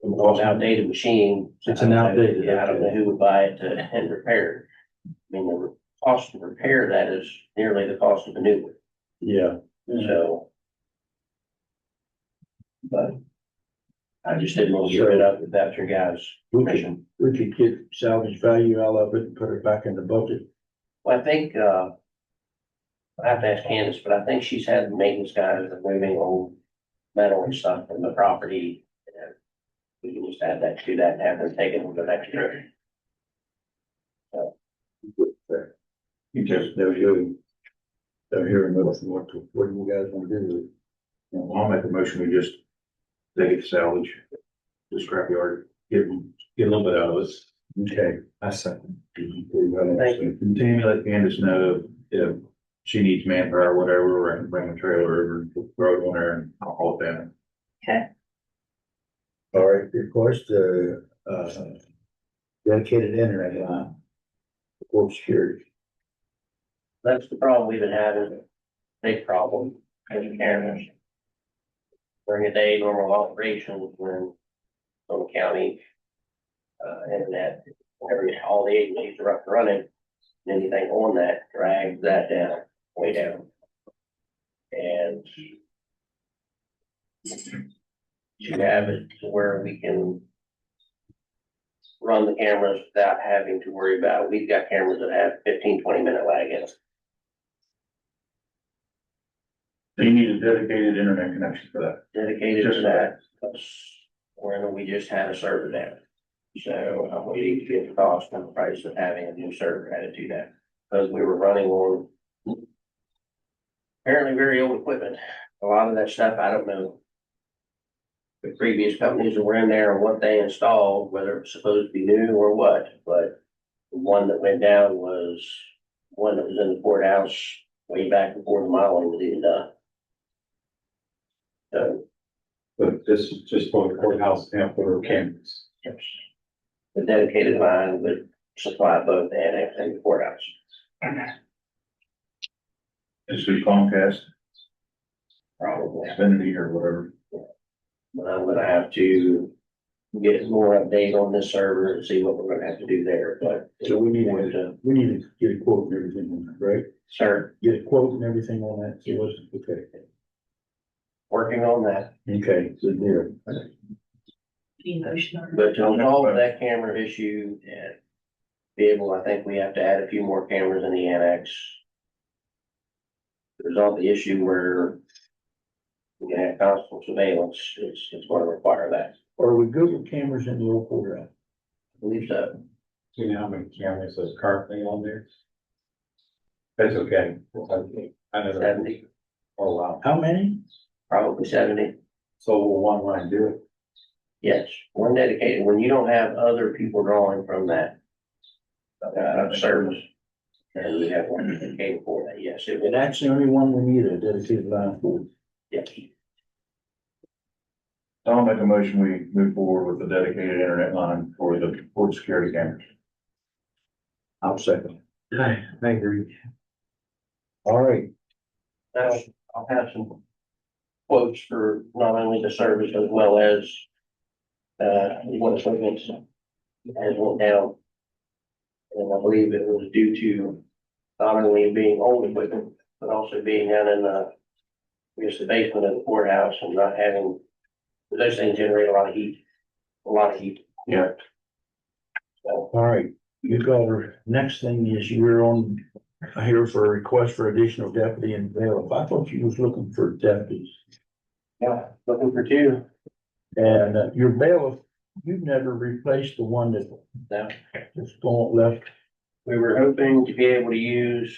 [SPEAKER 2] It's an outdated machine.
[SPEAKER 1] It's an outdated,
[SPEAKER 2] Yeah, I don't know who would buy it and repair it. I mean, the cost to repair that is nearly the cost of a new one,
[SPEAKER 1] Yeah.
[SPEAKER 2] so. But I just didn't want to get rid of it if that's your guys' permission.
[SPEAKER 1] We could get salvage value out of it and put it back in the bucket.
[SPEAKER 2] Well, I think, I have to ask Candace, but I think she's had maintenance guys removing old metal and stuff from the property. We can just add that to that and have them take it with the next trip.
[SPEAKER 5] You just,
[SPEAKER 1] They're hearing us. What do you guys want to do?
[SPEAKER 5] I'll make a motion, we just take it to salvage, the scrapyard, get a little bit out of us.
[SPEAKER 1] Okay.
[SPEAKER 7] That's second.
[SPEAKER 2] Thank you.
[SPEAKER 5] Continue to let Candace know if she needs manpower or whatever, or I can bring a trailer over, throw it on there and I'll haul it down.
[SPEAKER 3] Okay.
[SPEAKER 1] request dedicated internet line for security.
[SPEAKER 2] That's the problem we've been having, big problem, having cameras. During a day, normal operations when on the county, internet, all the agencies are up and running. Anything on that drags that down, way down. And you have it to where we can run the cameras without having to worry about, we've got cameras that have 15-20 minute lag in them.
[SPEAKER 5] So you need a dedicated internet connection for that.
[SPEAKER 2] Dedicated
[SPEAKER 5] Just
[SPEAKER 2] to that, when we just had a server down. So I'm waiting to get the cost and the price of having a new server added to that, because we were running on apparently very old equipment. A lot of that stuff, I don't know. The previous companies that were in there and what they installed, whether it was supposed to be new or what, but the one that went down was one that was in the courthouse way back before the modeling was even done. So,
[SPEAKER 7] But this is just for the courthouse and for cameras.
[SPEAKER 2] yes. The dedicated line would supply both the annex and the courthouse.
[SPEAKER 5] It's through Comcast,
[SPEAKER 2] Probably.
[SPEAKER 5] Xfinity or whatever.
[SPEAKER 2] But I'm gonna have to get more update on this server and see what we're gonna have to do there, but.
[SPEAKER 1] So we need to get a quote and everything on that, right?
[SPEAKER 2] Sir,
[SPEAKER 1] Get a quote and everything on that, so it's, okay.
[SPEAKER 2] working on that,
[SPEAKER 1] Okay, good deal.
[SPEAKER 2] but to resolve that camera issue and be able, I think we have to add a few more cameras in the annex. Resolve the issue where we can have constant surveillance, it's gonna require that.
[SPEAKER 1] Are we good with cameras in the old courthouse?
[SPEAKER 2] I believe so.
[SPEAKER 7] Do you know how many cameras there's currently on there? That's okay. I know.
[SPEAKER 2] 70,
[SPEAKER 7] Oh, wow.
[SPEAKER 1] How many?
[SPEAKER 2] probably 70.
[SPEAKER 7] So will one line do it?
[SPEAKER 2] Yes, one dedicated, when you don't have other people drawing from that service. And we have one dedicated for that, yes, it
[SPEAKER 1] And
[SPEAKER 2] would,
[SPEAKER 1] that's the only one we need a dedicated line for.
[SPEAKER 2] yes.
[SPEAKER 5] I'll make a motion, we move forward with the dedicated internet line for the court security cameras.
[SPEAKER 1] I'll second.
[SPEAKER 7] I agree.
[SPEAKER 1] All right,
[SPEAKER 2] Now, I'll have some quotes for not only the service as well as what equipment has went down. And I believe it was due to not only being old equipment, but also being down in I guess the basement of the courthouse and not having, those things generate a lot of heat.
[SPEAKER 5] Yeah.
[SPEAKER 2] So,
[SPEAKER 1] all right. You got our next thing is you're on here for a request for additional deputy and bailiff. I thought you was looking for deputies.
[SPEAKER 2] yeah, looking for two.
[SPEAKER 1] And your bailiff, you've never replaced the one that
[SPEAKER 2] Now,
[SPEAKER 1] that's gone left.
[SPEAKER 2] we were hoping to be able to use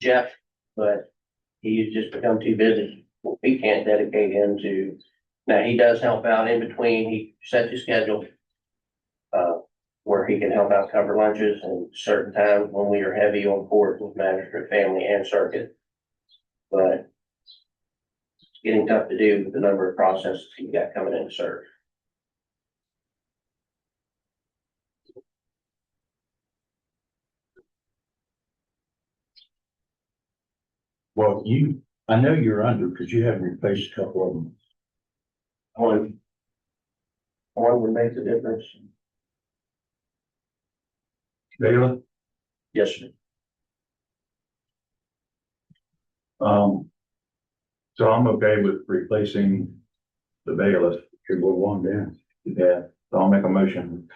[SPEAKER 2] Jeff, but he's just become too busy. We can't dedicate him to, now he does help out in between, he sets his schedule. Where he can help out cover lunches and certain times when we are heavy on court with magistrate, family and circuit. But it's getting tough to do with the number of processes he got coming in to serve.
[SPEAKER 1] Well, I know you're under because you haven't replaced a couple of them.
[SPEAKER 2] One would make the difference.
[SPEAKER 5] Bailiff,
[SPEAKER 2] Yes, sir.
[SPEAKER 5] so I'm okay with replacing the bailiff.
[SPEAKER 1] Could go one down.
[SPEAKER 5] Yeah, so I'll make a motion.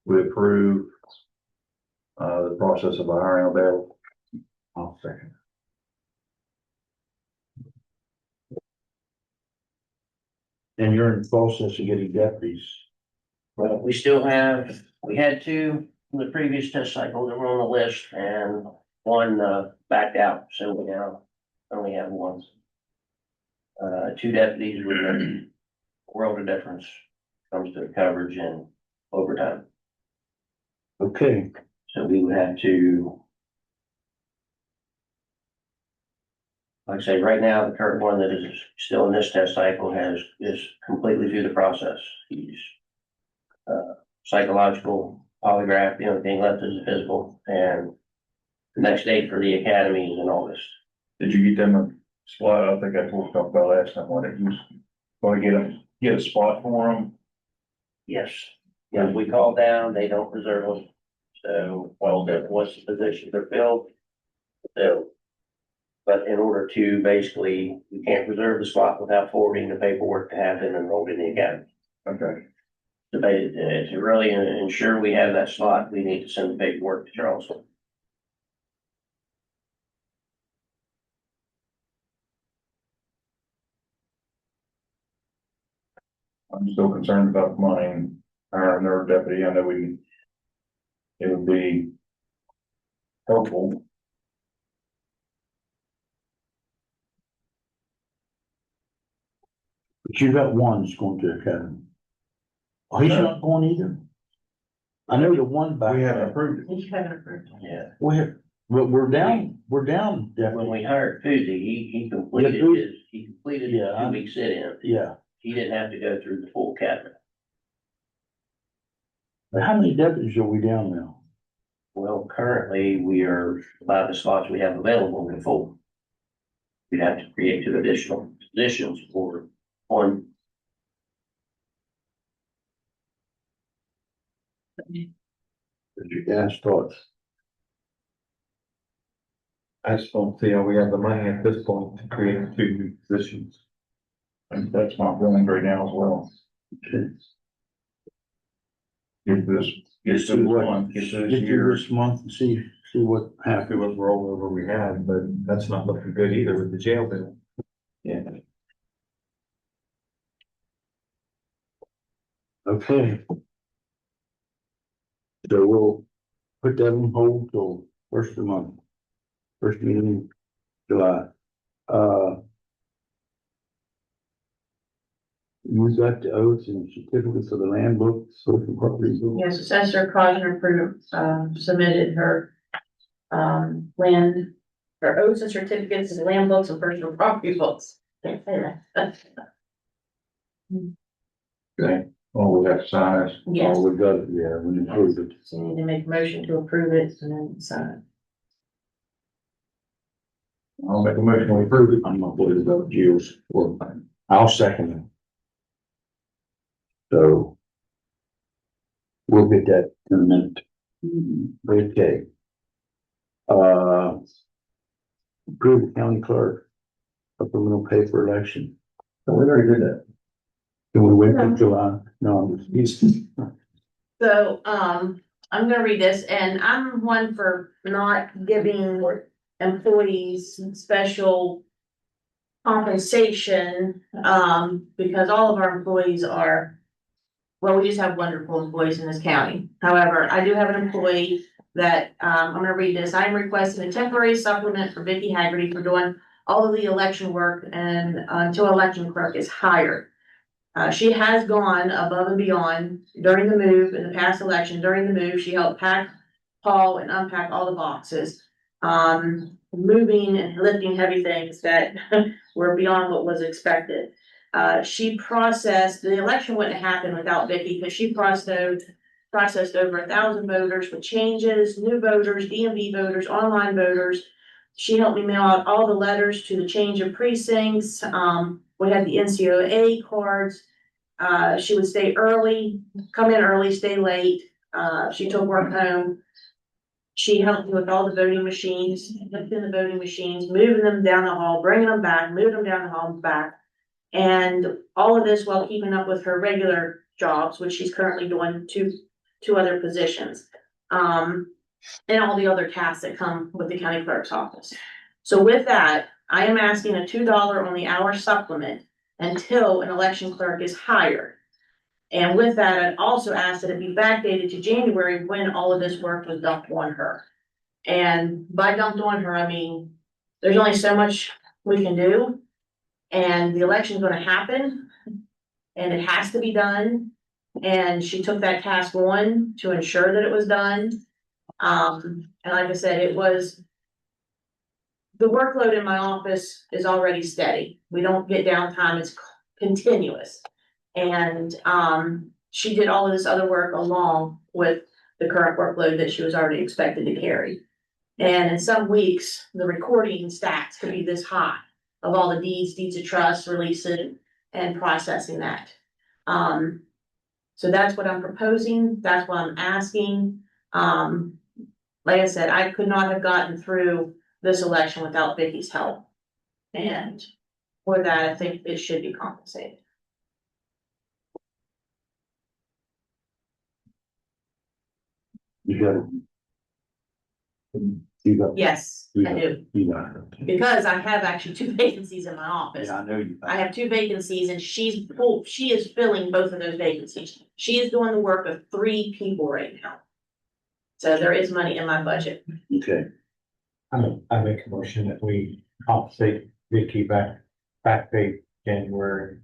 [SPEAKER 5] We approve the process of hiring a bailiff.
[SPEAKER 1] I'll second. And you're in the process of getting deputies.
[SPEAKER 2] Well, we had two from the previous test cycle that were on the list and one backed out, so we now only have one. Two deputies with a world of difference comes to the coverage and overtime.
[SPEAKER 1] Okay,
[SPEAKER 2] So we would have to like I say, right now, the current one that is still in this test cycle is completely through the process. He's psychological, polygraph, the only thing left is the physical, and the next date for the academy is in August.
[SPEAKER 5] Did you get them a spot? I think that's what we talked about last time, when it was going to get a spot for them.
[SPEAKER 2] Yes, yeah, we call down, they don't reserve them. So, well, once the positions are filled, so. But in order to basically, you can't reserve the slot without forwarding the paperwork to have them enrolled in the academy.
[SPEAKER 5] Okay.
[SPEAKER 2] To really ensure we have that slot, we need to send the paperwork to Charleston.
[SPEAKER 5] I'm still concerned about the money and hiring their deputy. I know it would be helpful.
[SPEAKER 1] But you got one that's going to the academy. Oh, he's not going either? I know the one back.
[SPEAKER 5] We haven't approved it.
[SPEAKER 4] You haven't approved it.
[SPEAKER 2] Yeah.
[SPEAKER 1] We're down,
[SPEAKER 2] When
[SPEAKER 1] definitely.
[SPEAKER 2] we hired Tuesday, he completed
[SPEAKER 1] Yeah,
[SPEAKER 2] he completed his
[SPEAKER 1] Yeah,
[SPEAKER 2] 2 week sit-in.
[SPEAKER 1] Yeah,
[SPEAKER 2] He didn't have to go through the full academy.
[SPEAKER 1] but how many deputies are we down now?
[SPEAKER 2] Well, currently, we are, by the slots we have available, we're full. We'd have to create 2 additional positions for one.
[SPEAKER 1] Did you guys thoughts?
[SPEAKER 7] I just don't see how we have the money at this point to create 2 new positions.
[SPEAKER 5] And that's my feeling right now as well. Get this
[SPEAKER 1] See what-
[SPEAKER 5] one, get this
[SPEAKER 1] Get through
[SPEAKER 5] year.
[SPEAKER 1] this month and see what
[SPEAKER 7] If it
[SPEAKER 1] happens.
[SPEAKER 7] was rollover we had, but that's not looking good either with the jail bill.
[SPEAKER 5] Yeah.
[SPEAKER 1] Okay. So we'll put that on hold till first of the month. First meeting in July. You got the oaths and certificates of the land book, social property book?
[SPEAKER 4] Yes, Assessor Cosner submitted her, land, her oaths and certificates, and land books and personal property books. Can't say that.
[SPEAKER 5] Okay, oh, we have to sign this.
[SPEAKER 4] Yes.
[SPEAKER 1] Oh, we got it, yeah, we approved it.
[SPEAKER 4] So you need to make a motion to approve it and then sign.
[SPEAKER 5] I'll make a motion, we approve it.
[SPEAKER 1] I'm not worried about Jill's work. I'll second it. So we'll get that in a minute. Okay. Approve the county clerk supplemental pay for election.
[SPEAKER 5] We already did that.
[SPEAKER 1] Can we wait till July? No, he's,
[SPEAKER 4] So, I'm gonna read this, and I'm one for not giving employees special compensation, because all of our employees are, well, we just have wonderful employees in this county. However, I do have an employee that, I'm gonna read this. I am requesting a temporary supplement for Vicky Haggerty for doing all of the election work and until election clerk is hired. She has gone above and beyond during the move, in the past election, during the move, she helped pack, haul, and unpack all the boxes. Moving and lifting heavy things that were beyond what was expected. She processed, the election wouldn't have happened without Vicky, because she processed over 1,000 voters with changes, new voters, DMV voters, online voters. She helped me mail out all the letters to the change of precincts. We had the NCOA cards. She would stay early, come in early, stay late. She took work home. She helped me with all the voting machines, lifting the voting machines, moving them down the hall, bringing them back, moving them down the hall and back. And all of this while keeping up with her regular jobs, which she's currently doing two other positions. And all the other tasks that come with the county clerk's office. So with that, I am asking a $2 on the hour supplement until an election clerk is hired. And with that, I'd also ask that it be backdated to January when all of this work was dumped on her. And by dumped on her, I mean, there's only so much we can do. And the election's gonna happen. And it has to be done. And she took that task on to ensure that it was done. And like I said, it was the workload in my office is already steady. We don't get downtime, it's continuous. And, she did all of this other work along with the current workload that she was already expected to carry. And in some weeks, the recording stats could be this high of all the deeds of trust, releasing and processing that. So that's what I'm proposing, that's what I'm asking. Like I said, I could not have gotten through this election without Vicky's help. And for that, I think it should be compensated.
[SPEAKER 5] You got it. You got it.
[SPEAKER 4] Yes, I do,
[SPEAKER 5] You got it.
[SPEAKER 4] because I have actually 2 vacancies in my office.
[SPEAKER 1] Yeah, I know you.
[SPEAKER 4] I have 2 vacancies and she is filling both of those vacancies. She is doing the work of 3 people right now. So there is money in my budget.
[SPEAKER 1] Okay,
[SPEAKER 8] I make a motion that we compensate Vicky back pay January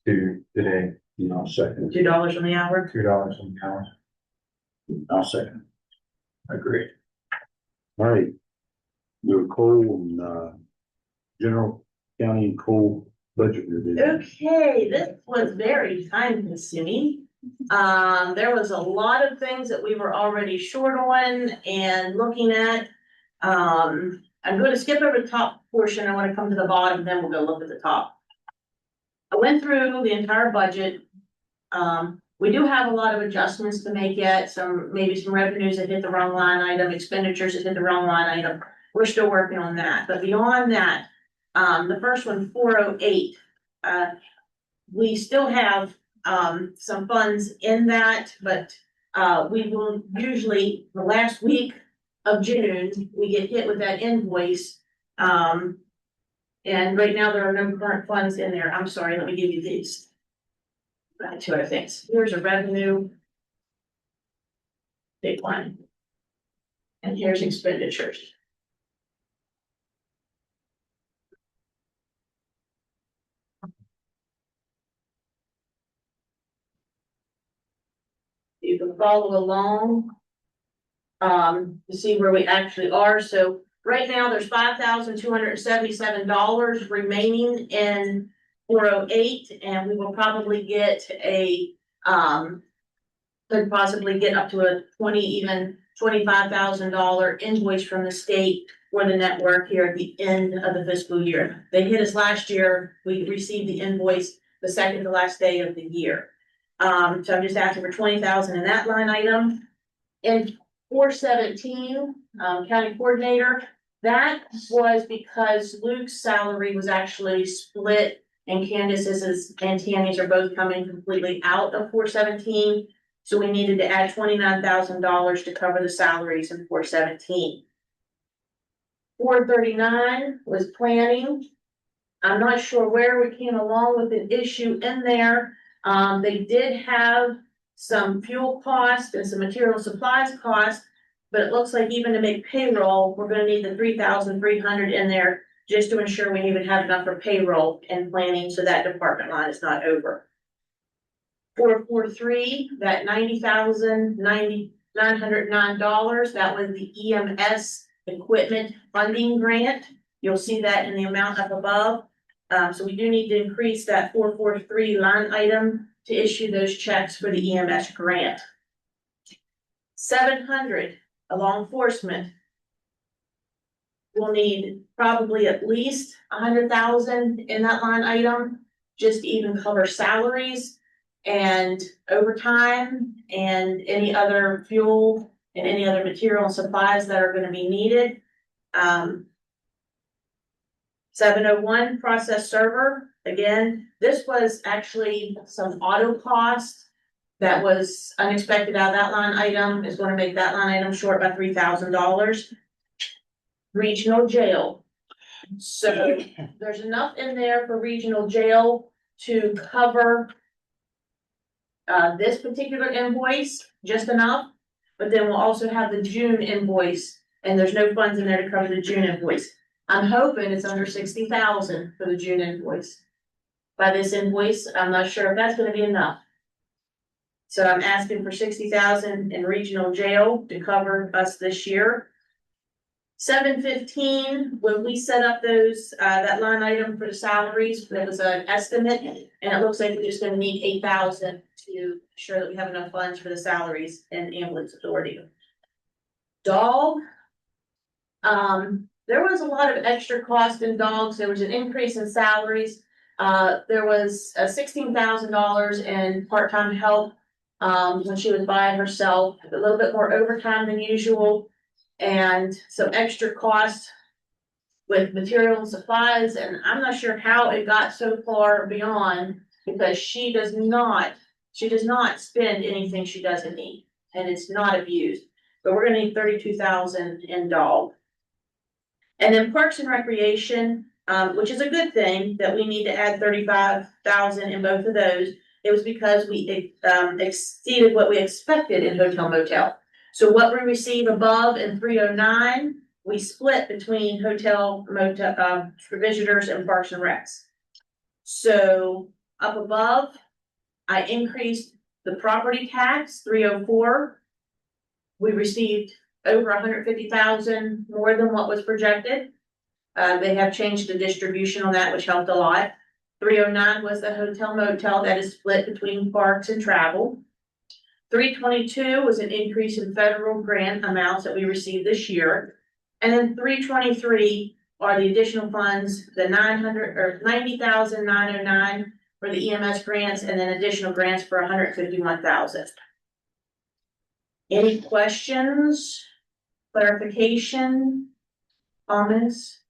[SPEAKER 8] to today,
[SPEAKER 1] I'll second.
[SPEAKER 4] $2 on the hour.
[SPEAKER 8] $2 an hour.
[SPEAKER 1] I'll second. Agreed. All right. Your coal and, general county and coal budget revision.
[SPEAKER 4] Okay, this was very time consuming. There was a lot of things that we were already short on and looking at. I'm gonna skip over the top portion. I wanna come to the bottom, then we'll go look at the top. I went through the entire budget. We do have a lot of adjustments to make yet, maybe some revenues that hit the wrong line item, expenditures that hit the wrong line item. We're still working on that, but beyond that, the first one, 408, we still have, some funds in that, but, we will usually, the last week of June, we get hit with that invoice. And right now there are no current funds in there. I'm sorry, let me give you these. 2 other things. Here's a revenue. Big one. And here's expenditures. You can follow along. To see where we actually are. So right now there's $5,277 remaining in 408, and we will probably get could possibly get up to a even $25,000 invoice from the state for the network here at the end of the fiscal year. They hit us last year. We received the invoice the second to last day of the year. So I'm just asking for 20,000 in that line item. In 417, county coordinator, that was because Luke's salary was actually split and Candace's and Tammy's are both coming completely out of 417. So we needed to add $29,000 to cover the salaries in 417. 439 was planning. I'm not sure where we came along with an issue in there. They did have some fuel costs and some material supplies costs, but it looks like even to make payroll, we're gonna need the 3,300 in there just to ensure we even have enough for payroll and planning, so that department line is not over. 443, that $90,909, that was the EMS equipment funding grant. You'll see that in the amount up above. So we do need to increase that 443 line item to issue those checks for the EMS grant. 700, law enforcement. We'll need probably at least 100,000 in that line item, just to even cover salaries and overtime and any other fuel and any other material and supplies that are gonna be needed. 701 process server, again, this was actually some auto cost that was unexpected out of that line item, is gonna make that line item short by $3,000. Regional jail. So there's enough in there for regional jail to cover this particular invoice, just enough, but then we'll also have the June invoice, and there's no funds in there to cover the June invoice. I'm hoping it's under 60,000 for the June invoice. By this invoice, I'm not sure if that's gonna be enough. So I'm asking for 60,000 in regional jail to cover us this year. 715, when we set up those, that line item for the salaries, that was an estimate, and it looks like we're just gonna need 8,000 to ensure that we have enough funds for the salaries and ambulance authority. Dog. There was a lot of extra cost in dogs, there was an increase in salaries. There was $16,000 in part-time help, when she was by herself, a little bit more overtime than usual. And some extra costs with material and supplies, and I'm not sure how it got so far beyond, because she does not spend anything she doesn't need, and it's not abused. But we're gonna need 32,000 in dog. And then Parks and Recreation, which is a good thing, that we need to add 35,000 in both of those. It was because we exceeded what we expected in hotel motel. So what we receive above in 309, we split between hotel motel, for visitors and Parks and Recs. So up above, I increased the property tax, 304. We received over 150,000 more than what was projected. They have changed the distribution on that, which helped a lot. 309 was the hotel motel that is split between parks and travel. 322 was an increase in federal grant amounts that we received this year. And then 323 are the additional funds, the 90,909 for the EMS grants, and then additional grants for 151,000. Any questions, clarification, comments?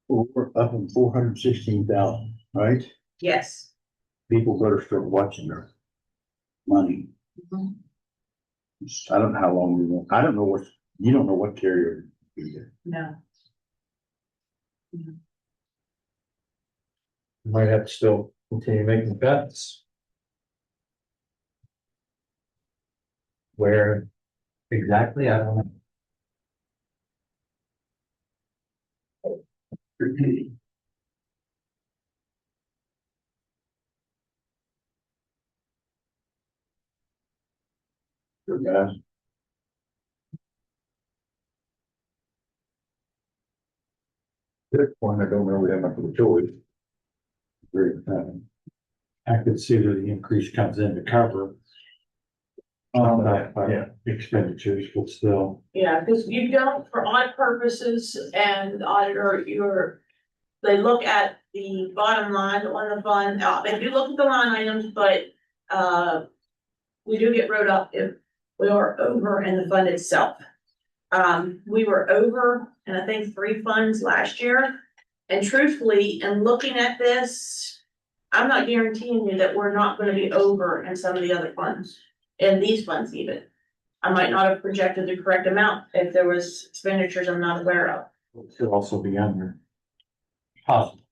[SPEAKER 1] We're up in 416,000, right?
[SPEAKER 4] Yes.
[SPEAKER 1] People better start watching their money.
[SPEAKER 4] Mhm.
[SPEAKER 1] I don't know how long we want, I don't know what, you don't know what carrier. Either.
[SPEAKER 4] No.
[SPEAKER 8] Might have to still continue making bets. Where exactly, I don't know.
[SPEAKER 1] Good guys. This one, I don't know that much of a choice. Very,
[SPEAKER 7] I could see that the increase comes in to cover. Expenditures, but still.
[SPEAKER 4] Yeah, because you don't, for audit purposes and auditor, they look at the bottom line on the fund, they do look at the line items, but, we do get wrote up if we are over in the fund itself. We were over, and I think 3 funds last year, and truthfully, in looking at this, I'm not guaranteeing you that we're not gonna be over in some of the other funds, in these funds even. I might not have projected the correct amount if there was expenditures I'm not aware of.
[SPEAKER 7] It could also be under. Possible.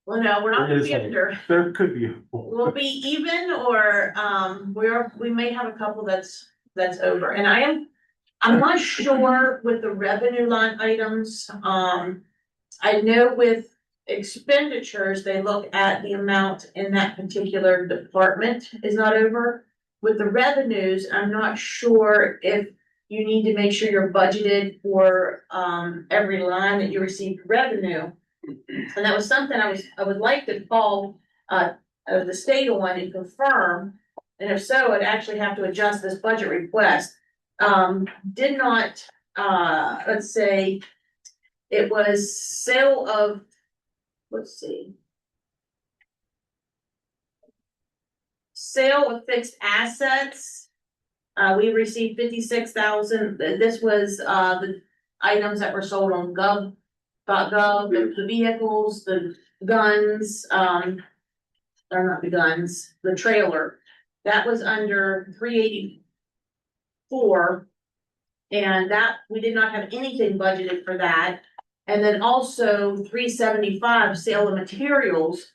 [SPEAKER 4] Well, no, we're not gonna be under.
[SPEAKER 7] There could be.
[SPEAKER 4] We'll be even, or, we may have a couple that's over, and I'm not sure with the revenue line items, I know with expenditures, they look at the amount in that particular department is not over. With the revenues, I'm not sure if you need to make sure you're budgeted for, every line that you receive revenue. And that was something I would like to call, the state on and confirm, and if so, I'd actually have to adjust this budget request. Did not, let's say, it was sale of, let's see. Sale of fixed assets. We received 56,000, this was, the items that were sold on gov.gov, the vehicles, the guns, or not the guns, the trailer. That was under 384. And that, we did not have anything budgeted for that. And then also 375, sale of materials.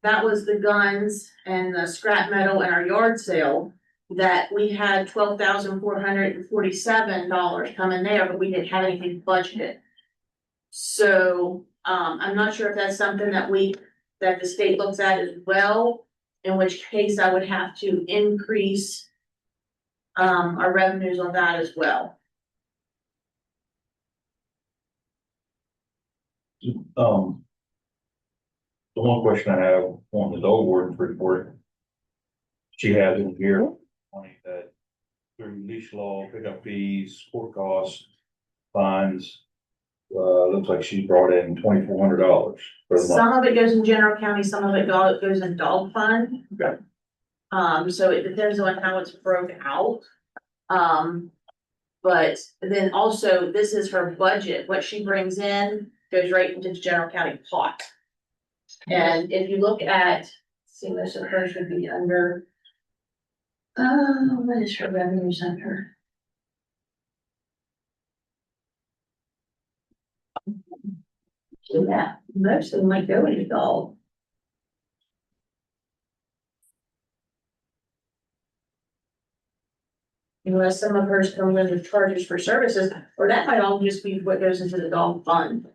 [SPEAKER 4] That was the guns and the scrap metal and our yard sale. That we had $12,447 come in there, but we didn't have anything budgeted. So, I'm not sure if that's something that the state looks at as well, in which case I would have to increase our revenues on that as well.
[SPEAKER 5] The one question I have on the dog warden's report. She has in here, wanting that through leash law, pickup fees, court costs, fines. Looks like she brought in $2,400 for the month.
[SPEAKER 4] Some of it goes in general county, some of it goes in dog fund.
[SPEAKER 5] Okay.
[SPEAKER 4] So it depends on how it's broke out. But then also, this is her budget, what she brings in goes right into the general county pot. And if you look at, see, most of hers would be under. What is her revenue center? Yeah, most of them might go into dog. Unless some of hers come with charges for services, or that might all just be what goes into the dog fund.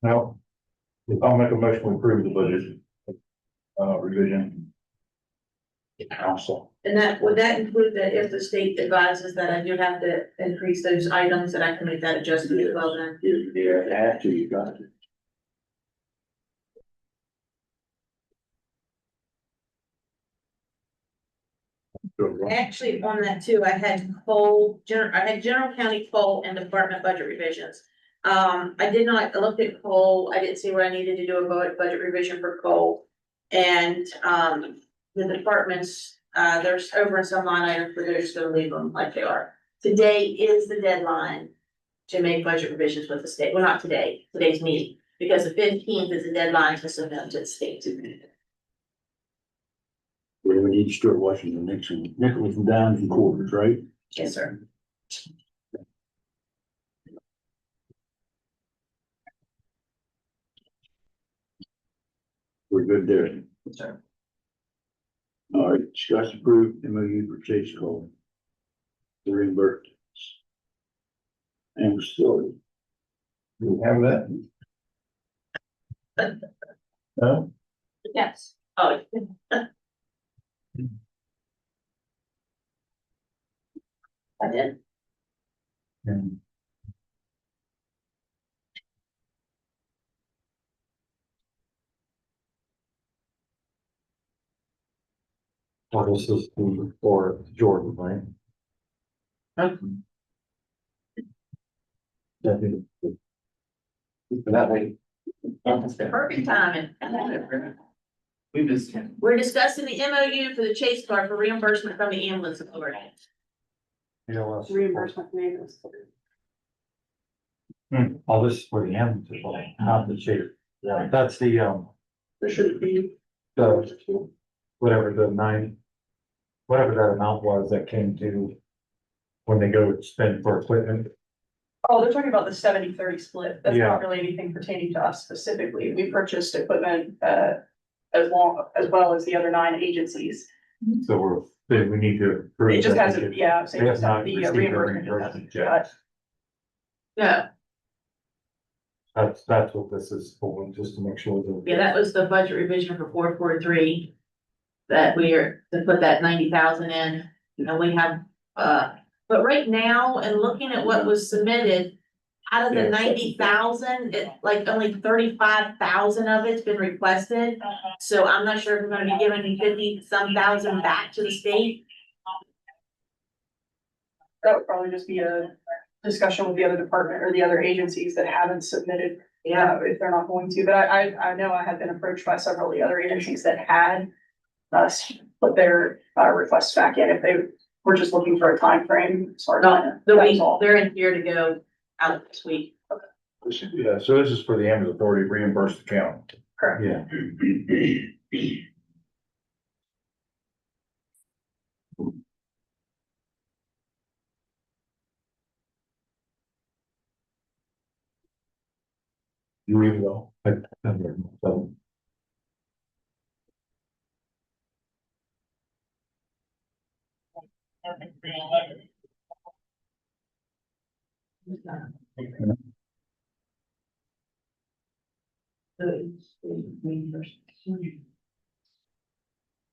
[SPEAKER 5] Now, I'll make a motion to approve the budget, revision. Council.
[SPEAKER 4] And that, would that include that if the state advises that I do have to increase those items, that I can make that adjustment as well then?
[SPEAKER 1] Yeah, after you got it.
[SPEAKER 4] Actually, on that too, I had general county coal and department budget revisions. I did not, I looked at coal, I didn't see where I needed to do a budget revision for coal. And, the departments, there's over in some line items, but they're just gonna leave them like they are. Today is the deadline to make budget revisions with the state. Well, not today, today's meeting, because the 15th is the deadline to submit to the state.
[SPEAKER 1] We need to start watching the next one, nickels and dimes and quarters, right?
[SPEAKER 4] Yes, sir.
[SPEAKER 1] We're good there.
[SPEAKER 4] Yes, sir.
[SPEAKER 1] All right, discuss approved MOU for Chase Cole. The reimbursement. And facility.
[SPEAKER 5] Do we have that? No?
[SPEAKER 3] Yes.
[SPEAKER 4] Oh. I did.
[SPEAKER 8] Well, this is for Jordan, right?
[SPEAKER 2] That way.
[SPEAKER 4] That's the perfect timing.
[SPEAKER 2] We missed.
[SPEAKER 4] We're discussing the MOU for the Chase card for reimbursement from the ambulance authority.
[SPEAKER 6] Reimbursement from ambulance.
[SPEAKER 8] All this is for the ambulance, not the sheriff. Yeah, that's the,
[SPEAKER 6] There should be.
[SPEAKER 8] whatever the whatever that amount was that came to when they go to spend for equipment.
[SPEAKER 6] Oh, they're talking about the 70-30 split. That's
[SPEAKER 8] Yeah.
[SPEAKER 6] not really anything pertaining to us specifically. We purchased equipment, as well as the other 9 agencies.
[SPEAKER 8] So then we need to. approve
[SPEAKER 6] It just
[SPEAKER 8] that.
[SPEAKER 6] hasn't, yeah, so
[SPEAKER 8] They have
[SPEAKER 6] just
[SPEAKER 8] not
[SPEAKER 6] the
[SPEAKER 8] received their
[SPEAKER 6] reimbursement.
[SPEAKER 8] reimbursement yet.
[SPEAKER 6] Got it.
[SPEAKER 4] No,
[SPEAKER 8] That's what this is for, just to make sure that.
[SPEAKER 4] yeah, that was the budget revision for 443. That we are to put that 90,000 in, and we have, but right now, and looking at what was submitted. Out of the
[SPEAKER 8] Yeah.
[SPEAKER 4] 90,000, like only 35,000 of it's been requested, so I'm not sure if we're gonna be giving 50-some thousand back to the state.
[SPEAKER 6] That would probably just be a discussion with the other department or the other agencies that haven't submitted. If they're not going to, but I know I had been approached by several of the other agencies that had. Put their requests back in if they were just looking for a time frame.
[SPEAKER 4] No, they're in here to go out this week.
[SPEAKER 5] Yeah, so this is for the ambulance authority to reimburse the county.
[SPEAKER 6] Correct.
[SPEAKER 8] Yeah.
[SPEAKER 5] You really will.
[SPEAKER 8] So,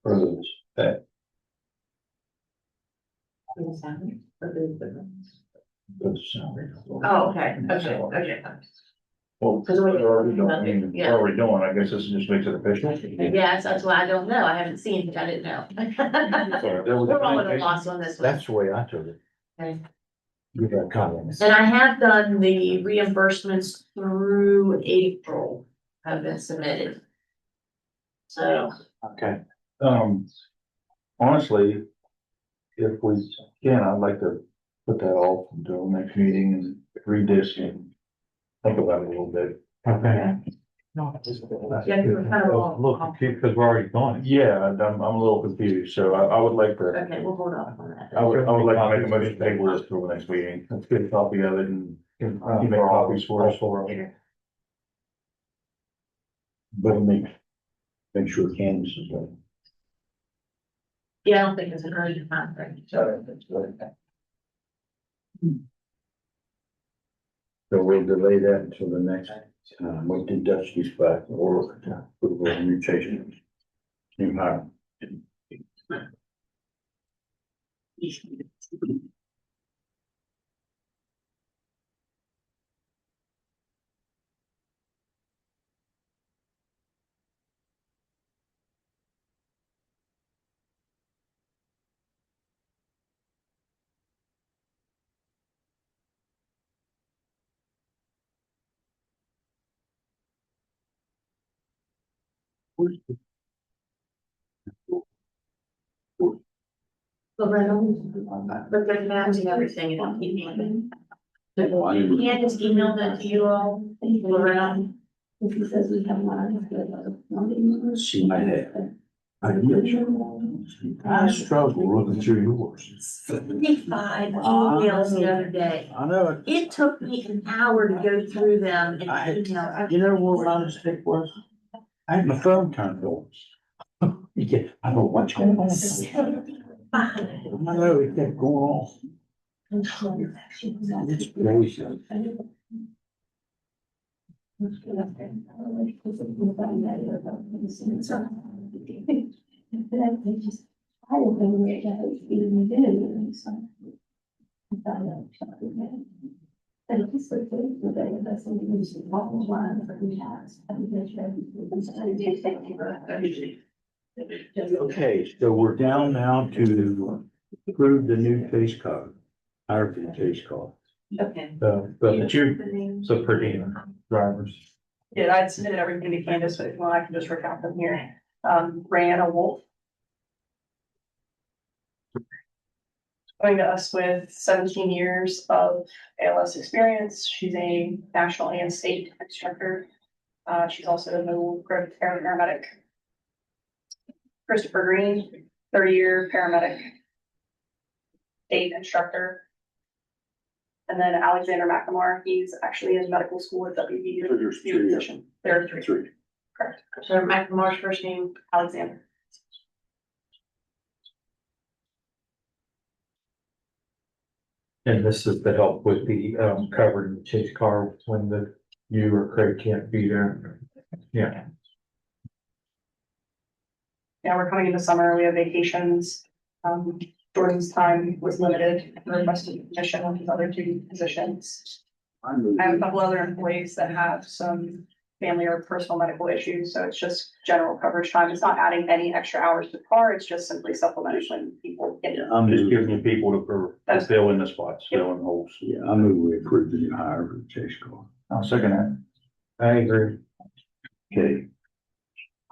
[SPEAKER 5] For those, that, those salary.
[SPEAKER 4] Oh, okay, okay.
[SPEAKER 5] Well,
[SPEAKER 4] Because we-
[SPEAKER 5] we're already doing,
[SPEAKER 4] Yeah.
[SPEAKER 5] we're already doing, I guess this just makes it official.
[SPEAKER 4] Yeah, that's why I don't know. I haven't seen it. I didn't know.
[SPEAKER 5] Sorry, there was a
[SPEAKER 4] We're all at a
[SPEAKER 5] communication.
[SPEAKER 4] loss on this one.
[SPEAKER 5] That's the way I took it.
[SPEAKER 4] Okay.
[SPEAKER 5] Give that comments.
[SPEAKER 4] And I have done the reimbursements through April, have been submitted. So,
[SPEAKER 5] Okay, honestly, if we can, I'd like to put that off until the next meeting and read this and think about it a little bit.
[SPEAKER 8] Okay.
[SPEAKER 4] yeah, we were kind of all.
[SPEAKER 8] A little confused because we're already doing it.
[SPEAKER 5] Yeah, I'm a little confused, so I would like to,
[SPEAKER 4] Okay, we'll hold off on that.
[SPEAKER 5] I would like to make a motion to table this till the next meeting. Let's get a copy of it and you make copies for us.
[SPEAKER 1] But make sure Candace is there.
[SPEAKER 4] Yeah, I don't think it's an urgent time frame.
[SPEAKER 1] So we'll delay that until the next, wait till Dutch gets back or put a new change. New hire.
[SPEAKER 4] But they're matching everything and keeping. Yeah, just email that to you all, around.
[SPEAKER 1] See my head. I struggle looking through yours.
[SPEAKER 4] 75 emails the other day.
[SPEAKER 1] I know it.
[SPEAKER 4] It took me an hour to go through them and
[SPEAKER 1] I
[SPEAKER 4] email.
[SPEAKER 1] had, you know what my mistake was? I had my phone turned on. Yeah, I don't know what's going on. I know it kept going off. It's crazy. Okay, so we're down now to approve the new case code, hire for the case code.
[SPEAKER 4] Okay.
[SPEAKER 8] But you, so per diem drivers.
[SPEAKER 6] Yeah, I'd submitted everything to Candace, but well, I can just recount them here. Brianna Wolf. Going to us with 17 years of ALS experience. She's a national and state instructor. She's also a Middle Growth paramedic. Christopher Green, 30-year paramedic, state instructor. And then Alexander McLemore, he's actually in medical school at WVU.
[SPEAKER 1] So there's three of them.
[SPEAKER 6] There are three,
[SPEAKER 1] Three.
[SPEAKER 6] correct.
[SPEAKER 4] So McLemore's first name,
[SPEAKER 6] Alexander.
[SPEAKER 8] And this is to help with the covering the chase car when you or Craig can't be there. Yeah.
[SPEAKER 6] Yeah, we're coming into summer, we have vacations. Jordan's time was limited, requested position with his other two positions. I have a couple other employees that have some family or personal medical issues, so it's just general coverage time. It's not adding any extra hours to par, it's just simply supplementing when people get it.
[SPEAKER 5] I'm just giving you people to fill in the spots, fill in holes.
[SPEAKER 1] Yeah, I move we approve the new hire for the chase code.
[SPEAKER 5] I'll second that.
[SPEAKER 8] I agree.
[SPEAKER 1] Okay.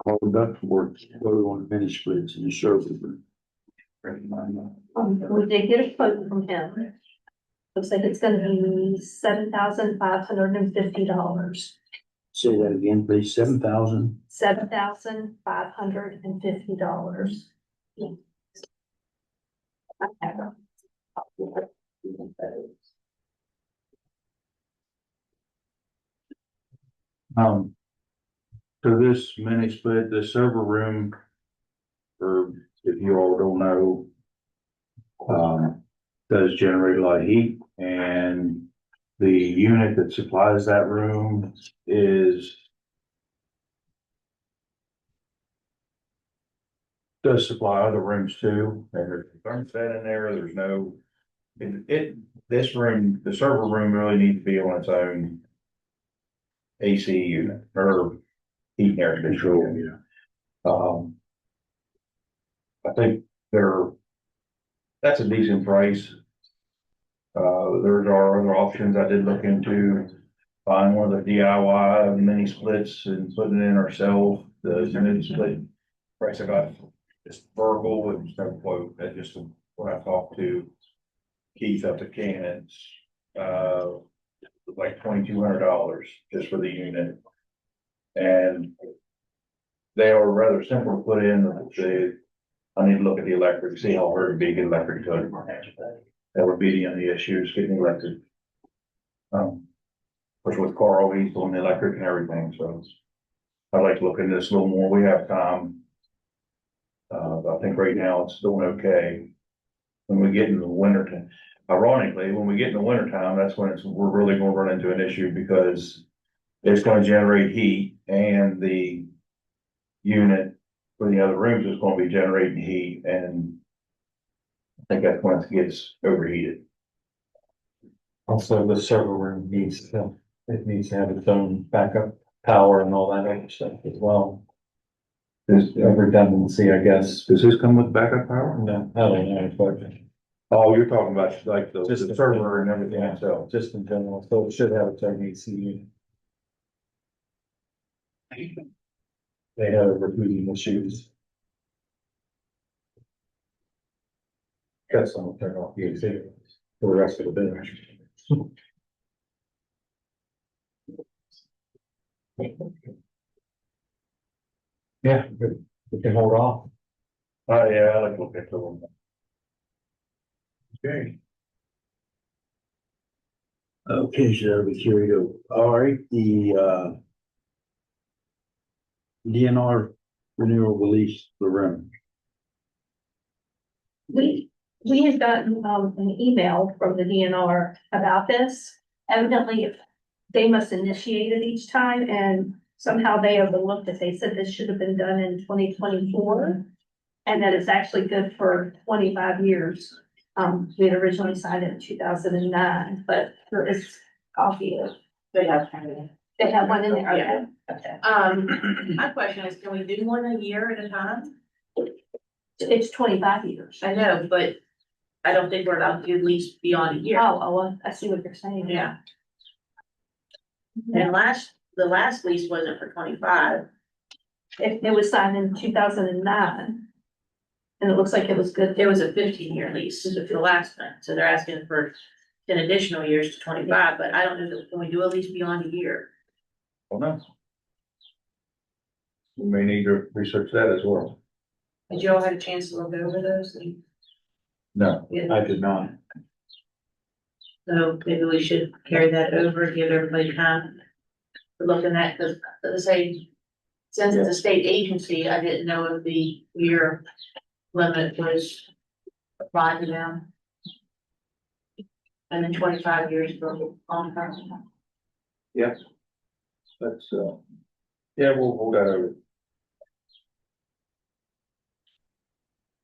[SPEAKER 1] Call the duct work, vote on the mini splits in the server.
[SPEAKER 3] We did get a quote from him. Looks like it's gonna be $7,550.
[SPEAKER 1] Say that again, please, 7,000.
[SPEAKER 3] $7,550.
[SPEAKER 5] To this mini split, the server room, or if you all don't know, does generate a lot of heat and the unit that supplies that room is does supply other rooms too, and there's a thermostat in there, there's no, this room, the server room really needs to be on its own AC unit, or heat and air control. I think that's a decent price. There's our other options I did look into, buying one of the DIY mini splits and putting it in ourselves, the mini split price I got. It's verbal, it was no quote, that just when I talked to Keith up at Cannons, like $2,200 just for the unit. And they are rather simple to put in, I need to look at the electric, see how hard it'd be to get electric to it. That would be the only issue is getting electric. Of course with Carl, he's doing the electric and everything, so I'd like to look into this a little more, we have time. I think right now it's doing okay. When we get in the winter time, ironically, when we get in the winter time, that's when we're really gonna run into an issue because it's gonna generate heat and the unit for the other rooms is gonna be generating heat, and I think that's when it gets overheated.
[SPEAKER 8] Also, the server room needs to have its own backup power and all that other stuff as well. There's a redundancy, I guess.
[SPEAKER 5] Does this come with backup power?
[SPEAKER 8] No, I don't know, but
[SPEAKER 5] Oh, you're talking about like the
[SPEAKER 8] Just the-
[SPEAKER 5] server and everything itself.
[SPEAKER 8] just in general, so it should have its own AC unit. They have overheating issues. Guess I'll turn off the AC for the rest of the day. Yeah, we can hold off.
[SPEAKER 5] Oh, yeah, I like to look at them. Okay.
[SPEAKER 1] Okay, so we carried over. All right, the DNR renewal release the room.
[SPEAKER 3] We had gotten, an email from the DNR about this. Evidently, they must initiate it each time and somehow they overlooked it. They said this should have been done in 2024. And that it's actually good for 25 years. We had originally signed it in 2009, but there is copy of,
[SPEAKER 4] They have.
[SPEAKER 3] they have one in there.
[SPEAKER 4] Yeah.
[SPEAKER 3] Okay.
[SPEAKER 4] My question is, can we do one a year at a time?
[SPEAKER 3] It's 25 years.
[SPEAKER 4] I know, but I don't think we're allowed to do at least beyond a year.
[SPEAKER 3] I see what you're saying.
[SPEAKER 4] Yeah. And the last lease wasn't for 25.
[SPEAKER 3] It was signed in 2009. And it looks like it was good.
[SPEAKER 4] It was a 15-year lease, the last one, so they're asking for 10 additional years to 25, but I don't know, can we do a lease beyond a year?
[SPEAKER 5] Well, no. We may need to research that as well.
[SPEAKER 4] Did you all had a chance to look over those?
[SPEAKER 5] No,
[SPEAKER 4] Yeah.
[SPEAKER 8] I did not.
[SPEAKER 4] So maybe we should carry that over, give everybody time to look in that, because let's say, since it's a state agency, I didn't know if the year limit was applied to them. And then 25 years for long term.
[SPEAKER 5] that's, yeah, we'll hold that over.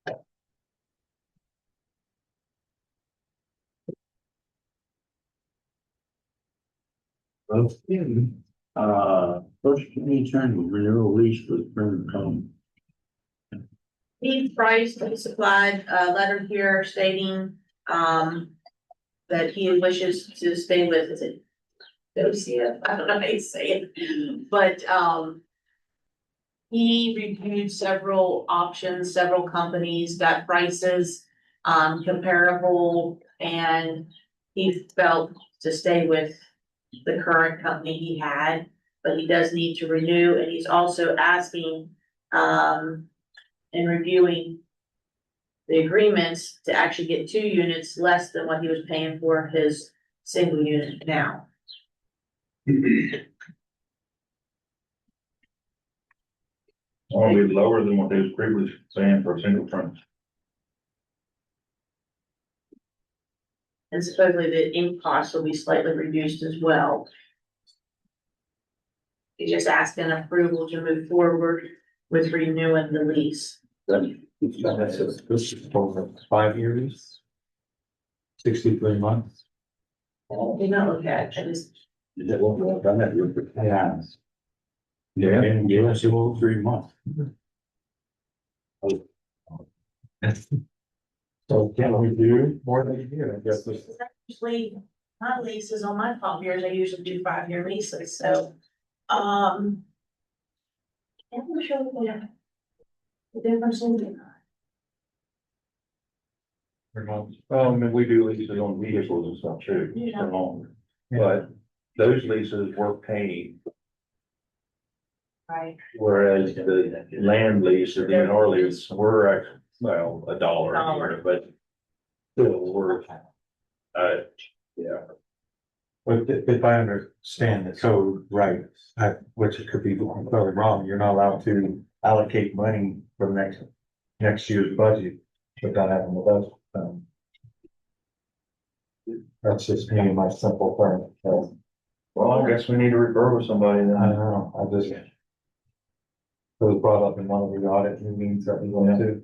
[SPEAKER 1] Okay. First, any turn renewal lease for the current company.
[SPEAKER 4] He Price, he supplied a letter here stating, that he wishes to stay with, is it? OCF, I don't know how you say it, but, he reviewed several options, several companies, got prices, comparable, and he felt to stay with the current company he had, but he does need to renew, and he's also asking, and reviewing the agreements to actually get 2 units less than what he was paying for his single unit now.
[SPEAKER 5] Only lower than what they was previously saying for a single front.
[SPEAKER 4] And supposedly the ink cost will be slightly reduced as well. He's just asking approval to move forward with renewing the lease.
[SPEAKER 7] This is for 5 years. 63 months.
[SPEAKER 4] Did not look at, I just,
[SPEAKER 1] Is that what we've done that with?
[SPEAKER 7] Yeah.
[SPEAKER 1] Yeah, and yes, it will 3 months.
[SPEAKER 7] So can we do more than a year? I guess this.
[SPEAKER 4] usually, my leases on my copiers, I usually do 5-year leases, so, I'm not sure what the difference in it.
[SPEAKER 5] Well, I mean, we do leases on vehicles and stuff too,
[SPEAKER 4] Yeah.
[SPEAKER 5] for longer, but those leases were paid,
[SPEAKER 4] Right.
[SPEAKER 5] whereas the land lease or the DNR lease were actually, well, $1 a year, but still were, yeah.
[SPEAKER 7] But if I understand the code right, which it could be totally wrong, you're not allowed to allocate money for next year's budget without having the budget. That's just me and my simple thing. So,
[SPEAKER 5] Well, I guess we need to refer with somebody
[SPEAKER 7] I
[SPEAKER 5] then.
[SPEAKER 7] don't know, I just. It was brought up in one of the audit meetings that we went to.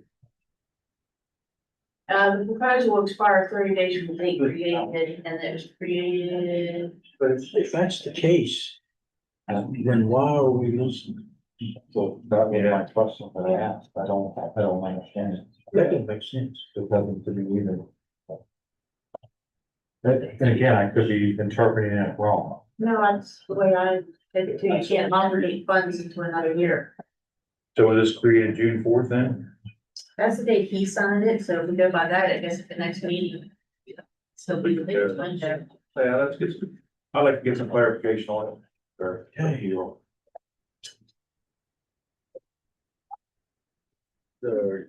[SPEAKER 4] The proposal will expire 30 days from the date created, and it was created,
[SPEAKER 1] But if that's the case, then why are we listening?
[SPEAKER 7] So that was my question that I asked. I don't understand it.
[SPEAKER 1] That doesn't make sense.
[SPEAKER 7] It doesn't to me either. And again, I could be interpreting it wrong.
[SPEAKER 4] no, that's the way I take it too, you can't aggregate funds into another year.
[SPEAKER 5] So was this created June 4th then?
[SPEAKER 4] That's the date he signed it, so if we go by that, I guess at the next meeting. So we can leave it Monday.
[SPEAKER 5] Yeah, let's get some, I'd like to get some clarification on it. Or,
[SPEAKER 1] The,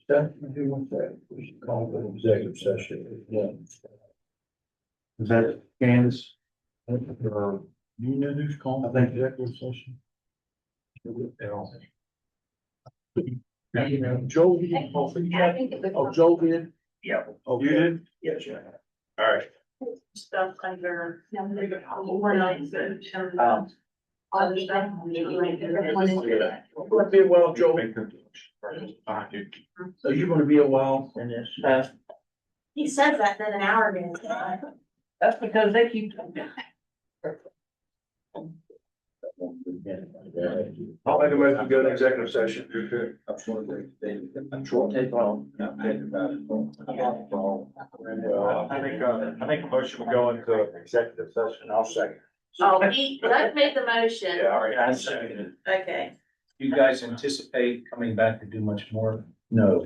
[SPEAKER 1] that, who wants that? We should call it an executive session. Yeah.
[SPEAKER 5] Is that Candace? Or,
[SPEAKER 1] Do you know who's calling?
[SPEAKER 5] I think-
[SPEAKER 1] executive session.
[SPEAKER 6] I
[SPEAKER 1] Joe.
[SPEAKER 6] think it was-
[SPEAKER 1] Oh, Joe did?
[SPEAKER 5] Yeah.
[SPEAKER 1] Okay.
[SPEAKER 5] You did?
[SPEAKER 1] Yes, yeah.
[SPEAKER 5] All right.
[SPEAKER 4] Stuff under.
[SPEAKER 6] We're not good.
[SPEAKER 4] Other stuff.
[SPEAKER 1] Gonna be a while, Joe. So you're gonna be a while in this?
[SPEAKER 4] He said that then an hour ago.
[SPEAKER 6] That's because they keep.
[SPEAKER 5] I'll make a motion to go to executive session.
[SPEAKER 1] I'm sure take long.
[SPEAKER 5] I think a motion will go into executive session. I'll second.
[SPEAKER 4] Oh, he, let's make the motion.
[SPEAKER 5] Yeah, all right. I second it.
[SPEAKER 4] Okay.
[SPEAKER 8] You guys anticipate coming back to do much more?
[SPEAKER 1] No,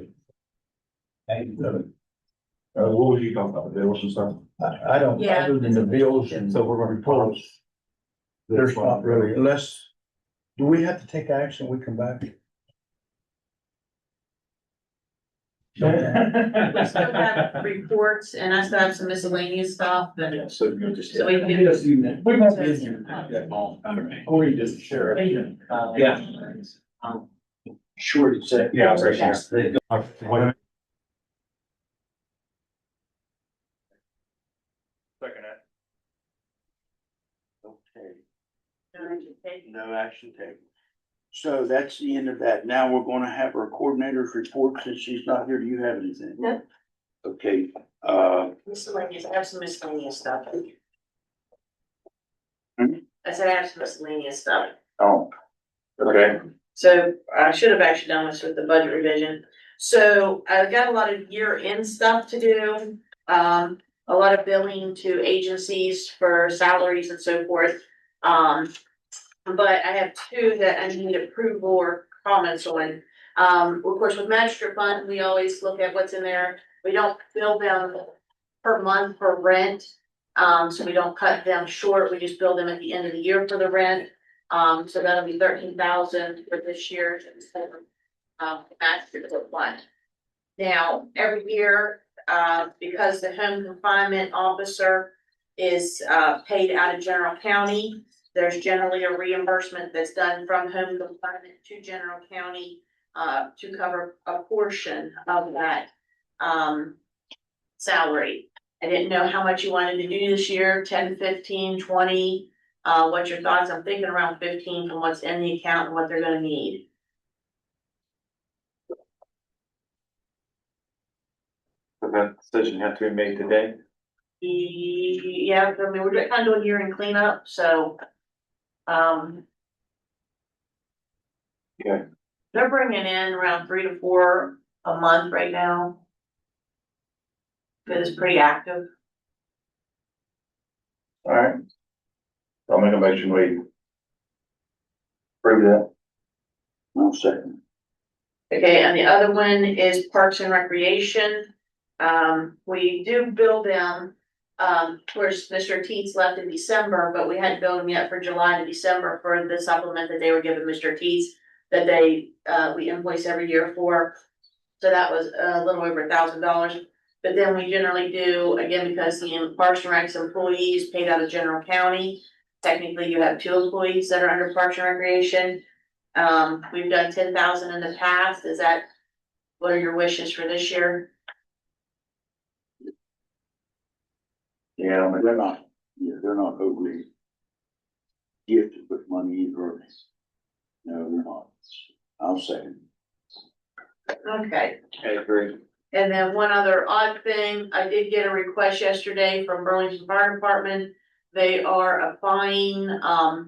[SPEAKER 5] What was you talking about? There was some stuff.
[SPEAKER 1] I don't,
[SPEAKER 4] Yeah.
[SPEAKER 1] other than the bills and
[SPEAKER 5] So we're gonna
[SPEAKER 1] reports, there's not really, unless, do we have to take action, we come back?
[SPEAKER 4] We still have reports and I still have some miscellaneous stuff, but
[SPEAKER 5] So you just.
[SPEAKER 4] so we can do this.
[SPEAKER 1] We won't be in here that long. Or you just share it.
[SPEAKER 8] Yeah.
[SPEAKER 1] Sure, it's.
[SPEAKER 5] Yeah, right here. Second that.
[SPEAKER 1] Okay, no action taken. So that's the end of that. Now we're gonna have our coordinator's report since she's not here. Do you have anything?
[SPEAKER 3] No.
[SPEAKER 1] Okay,
[SPEAKER 4] Miscellaneous, I have some miscellaneous stuff.
[SPEAKER 1] Hmm?
[SPEAKER 4] I said I have some miscellaneous stuff.
[SPEAKER 1] oh, okay.
[SPEAKER 4] So I should have actually done this with the budget revision. So I've got a lot of year-end stuff to do. A lot of billing to agencies for salaries and so forth. But I have two that I need approval or comments on. Of course, with master fund, we always look at what's in there. We don't bill them per month for rent. So we don't cut them short. We just bill them at the end of the year for the rent. So that'll be 13,000 for this year instead of master fund. Now, every year, because the home confinement officer is paid out of general county, there's generally a reimbursement that's done from home confinement to general county to cover a portion of that salary. I didn't know how much you wanted to do this year, 10, 15, 20. What's your thoughts? I'm thinking around 15 from what's in the account and what they're gonna need.
[SPEAKER 7] So that decision had to be made today.
[SPEAKER 4] Yeah, I mean, we're kind of doing year-end cleanup, so.
[SPEAKER 7] Okay.
[SPEAKER 4] They're bringing in around 3 to 4 a month right now. It is pretty active.
[SPEAKER 5] All right. I'll make a motion, we approve that.
[SPEAKER 1] I'll second.
[SPEAKER 4] Okay, and the other one is Parks and Recreation. We do bill them, of course, Mr. Teets left in December, but we hadn't billed him yet for July to December for the supplement that they were giving Mr. Teets that we invoice every year for. So that was a little over $1,000. But then we generally do, again, because the Parks and Recs employees paid out of general county. Technically, you have 2 employees that are under Parks and Recreation. We've done 10,000 in the past. What are your wishes for this year?
[SPEAKER 1] Yeah, but they're not overly gifted with money either. No, they're not. I'll second.
[SPEAKER 4] Okay.
[SPEAKER 7] I agree.
[SPEAKER 4] And then one other odd thing, I did get a request yesterday from Burlington Fire Department. They are applying, I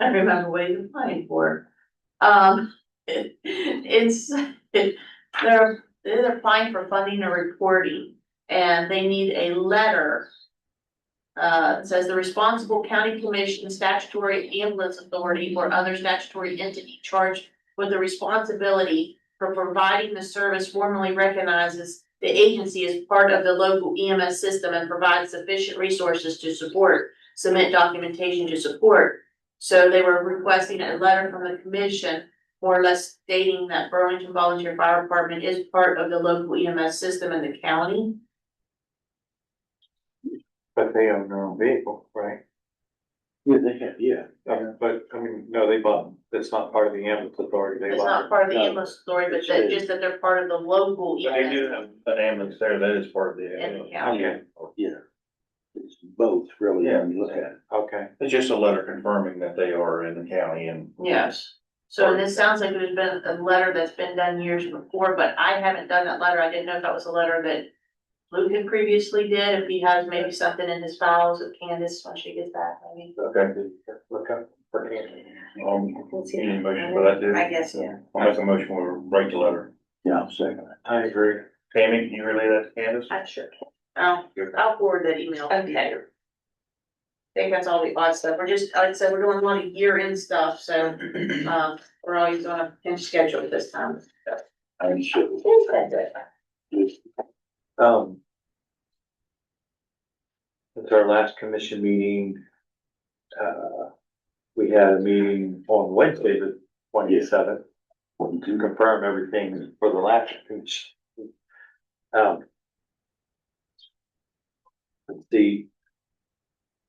[SPEAKER 4] remember what he's applying for. They're applying for funding and reporting, and they need a letter. It says the responsible county commission, statutory ambulance authority, or other statutory entity charged with the responsibility for providing the service formally recognizes the agency as part of the local EMS system and provides sufficient resources to support, submit documentation to support. So they were requesting a letter from the commission, more or less stating that Burlington Volunteer Fire Department is part of the local EMS system in the county.
[SPEAKER 7] But they own their own vehicle, right?
[SPEAKER 1] Yeah, they have, yeah.
[SPEAKER 7] But, I mean, no, they bought, that's not part of the ambulance authority, they
[SPEAKER 4] It's
[SPEAKER 7] bought.
[SPEAKER 4] not part of the
[SPEAKER 1] No.
[SPEAKER 4] ambulance authority, but that, just that they're part of the local
[SPEAKER 5] But they do
[SPEAKER 4] EMS
[SPEAKER 5] have an ambulance there, that is part of the.
[SPEAKER 4] in the county.
[SPEAKER 7] Okay,
[SPEAKER 1] Yeah. It's both, really, when you look at it.
[SPEAKER 7] okay.
[SPEAKER 5] It's just a letter confirming that they are in the county and.
[SPEAKER 4] Yes. So and this sounds like there's been a letter that's been done years before, but I haven't done that letter. I didn't know if that was a letter that Luke had previously did, if he has maybe something in his files with Candace when she gets back, maybe.
[SPEAKER 5] Okay.
[SPEAKER 7] Look up for Candy.
[SPEAKER 5] Any motion for that, dude?
[SPEAKER 4] I guess, yeah.
[SPEAKER 5] I'll make a motion, we'll write the letter.
[SPEAKER 1] Yeah, I'll second it.
[SPEAKER 7] I agree.
[SPEAKER 5] Tammy, can you relay that to Candace?
[SPEAKER 4] I sure can. I'll forward that email. Okay. I think that's all the odd stuff. We're just, like I said, we're doing a lot of year-end stuff, so, we're always on a pinch schedule at this time.
[SPEAKER 1] I'm sure.
[SPEAKER 7] It's our last commission meeting. We had a meeting on Wednesday, the 27th, to confirm everything for the last commission. Let's see.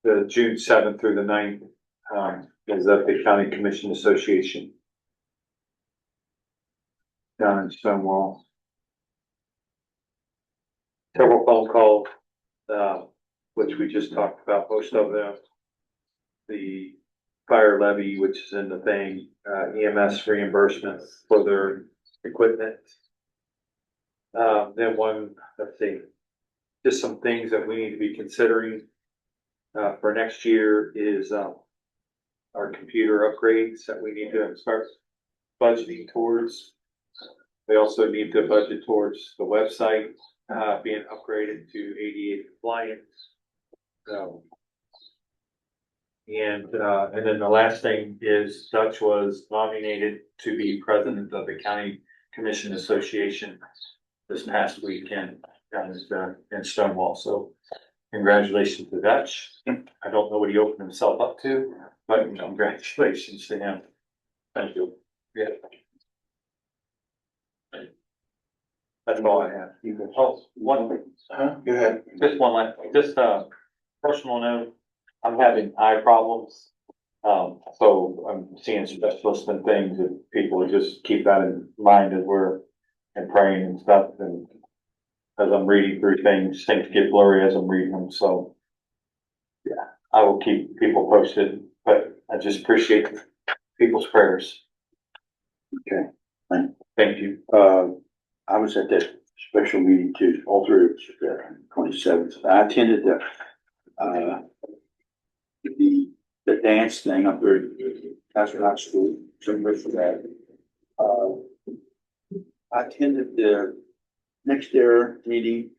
[SPEAKER 7] The June 7th through the 9th, is at the County Commission Association down in Stonewall. Several phone calls, which we just talked about, most of them. The fire levy, which is in the thing, EMS reimbursement for their equipment. Then let's see, just some things that we need to be considering, for next year is, our computer upgrades that we need to start budgeting towards. We also need to budget towards the website, being upgraded to ADA compliant. And then the last thing is Dutch was nominated to be president of the County Commission Association this past weekend down in Stonewall. So congratulations to Dutch. I don't know what he opened himself up to, but congratulations to him. Thank you. Yeah. That's all I have. Oh,
[SPEAKER 5] Go ahead.
[SPEAKER 7] just one last, personal note, I'm having eye problems. So I'm seeing specialists and things, and people just keep that in mind as we're and praying and stuff, and as I'm reading through things get blurry as I'm reading them, so. Yeah, I will keep people posted, but I just appreciate people's prayers.
[SPEAKER 1] Okay.
[SPEAKER 7] Thank you.
[SPEAKER 1] I was at that special meeting too, all three of us were there on 27th. I attended the dance thing up there at Pastor High School, somewhere for that. I attended the next year meeting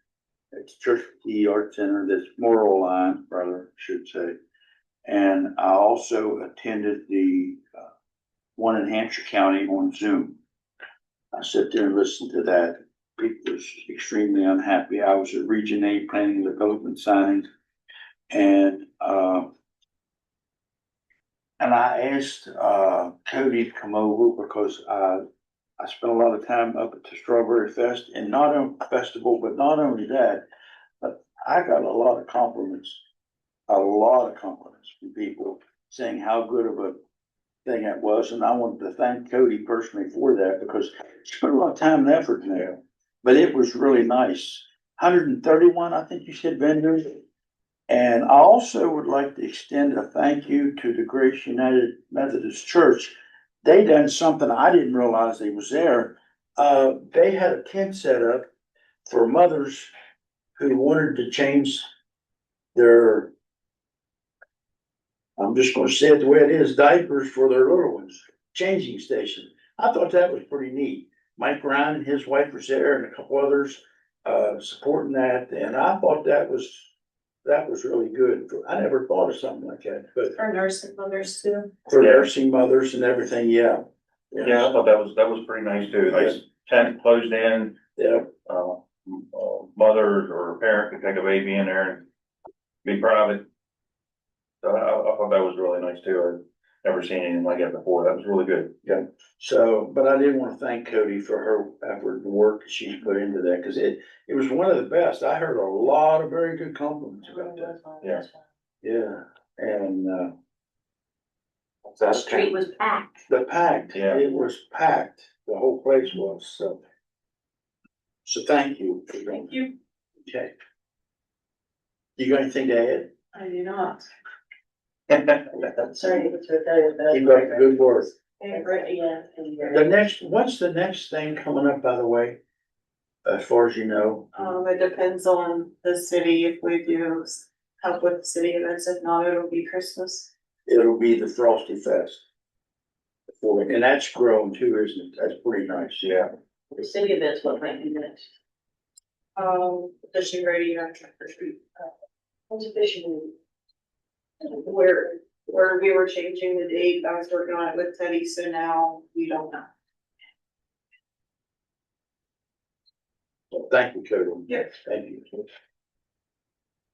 [SPEAKER 1] at the Church of the Art Center, this Moral Line, rather, I should say. And I also attended the one in Hampshire County on Zoom. I sat there and listened to that. People was extremely unhappy. I was at Region 8 Planning and Development signings. And I asked Cody to come over because I spent a lot of time up at the Strawberry Fest, and not only festival, but not only that, but I got a lot of compliments from people saying how good of a thing it was. And I wanted to thank Cody personally for that, because I spent a lot of time and effort in there, but it was really nice. 131, I think you said, vendors. And I also would like to extend a thank you to the Grace United Methodist Church. They done something I didn't realize they was there. They had a tent set up for mothers who wanted to change their, I'm just gonna say it the way it is, diapers for their little ones, changing station. I thought that was pretty neat. Mike Ryan and his wife was there, and a couple others supporting that, and I thought that was really good. I never thought of something like that, but
[SPEAKER 4] For nursing mothers too.
[SPEAKER 1] for nursing mothers and everything, yeah.
[SPEAKER 5] Yeah, I thought that was pretty nice too. Nice tent closed in,
[SPEAKER 1] Yeah,
[SPEAKER 5] mother or parent could take a baby in there and be private. So I thought that was really nice too. I've never seen anything like that before. That was really good. Yeah.
[SPEAKER 1] so, but I did want to thank Cody for her effort and work she's put into that, because it was one of the best. I heard a lot of very good compliments about that.
[SPEAKER 5] Yeah.
[SPEAKER 1] Yeah, and
[SPEAKER 4] The street was packed.
[SPEAKER 1] the packed,
[SPEAKER 5] Yeah.
[SPEAKER 1] it was packed, the whole place was, so. So thank you.
[SPEAKER 4] Thank you.
[SPEAKER 1] Okay. You got anything to add?
[SPEAKER 4] I do not.
[SPEAKER 1] Sorry,
[SPEAKER 4] it's right there.
[SPEAKER 1] you got good work.
[SPEAKER 4] Yeah.
[SPEAKER 1] The next, what's the next thing coming up, by the way? As far as you know?
[SPEAKER 9] It depends on the city, if we do help with the city events, if not, it'll be Christmas.
[SPEAKER 1] It'll be the Frosty Fest. And that's grown too, isn't it? That's pretty nice.
[SPEAKER 5] Yeah.
[SPEAKER 4] The city events, what might be next?
[SPEAKER 9] Fishing radio and Trick or Treat.
[SPEAKER 4] What's a fishing?
[SPEAKER 9] Where we were changing the date, I was working on it with Teddy, so now we don't know.
[SPEAKER 1] Thank you, Cody.
[SPEAKER 9] Yep.
[SPEAKER 1] Thank you.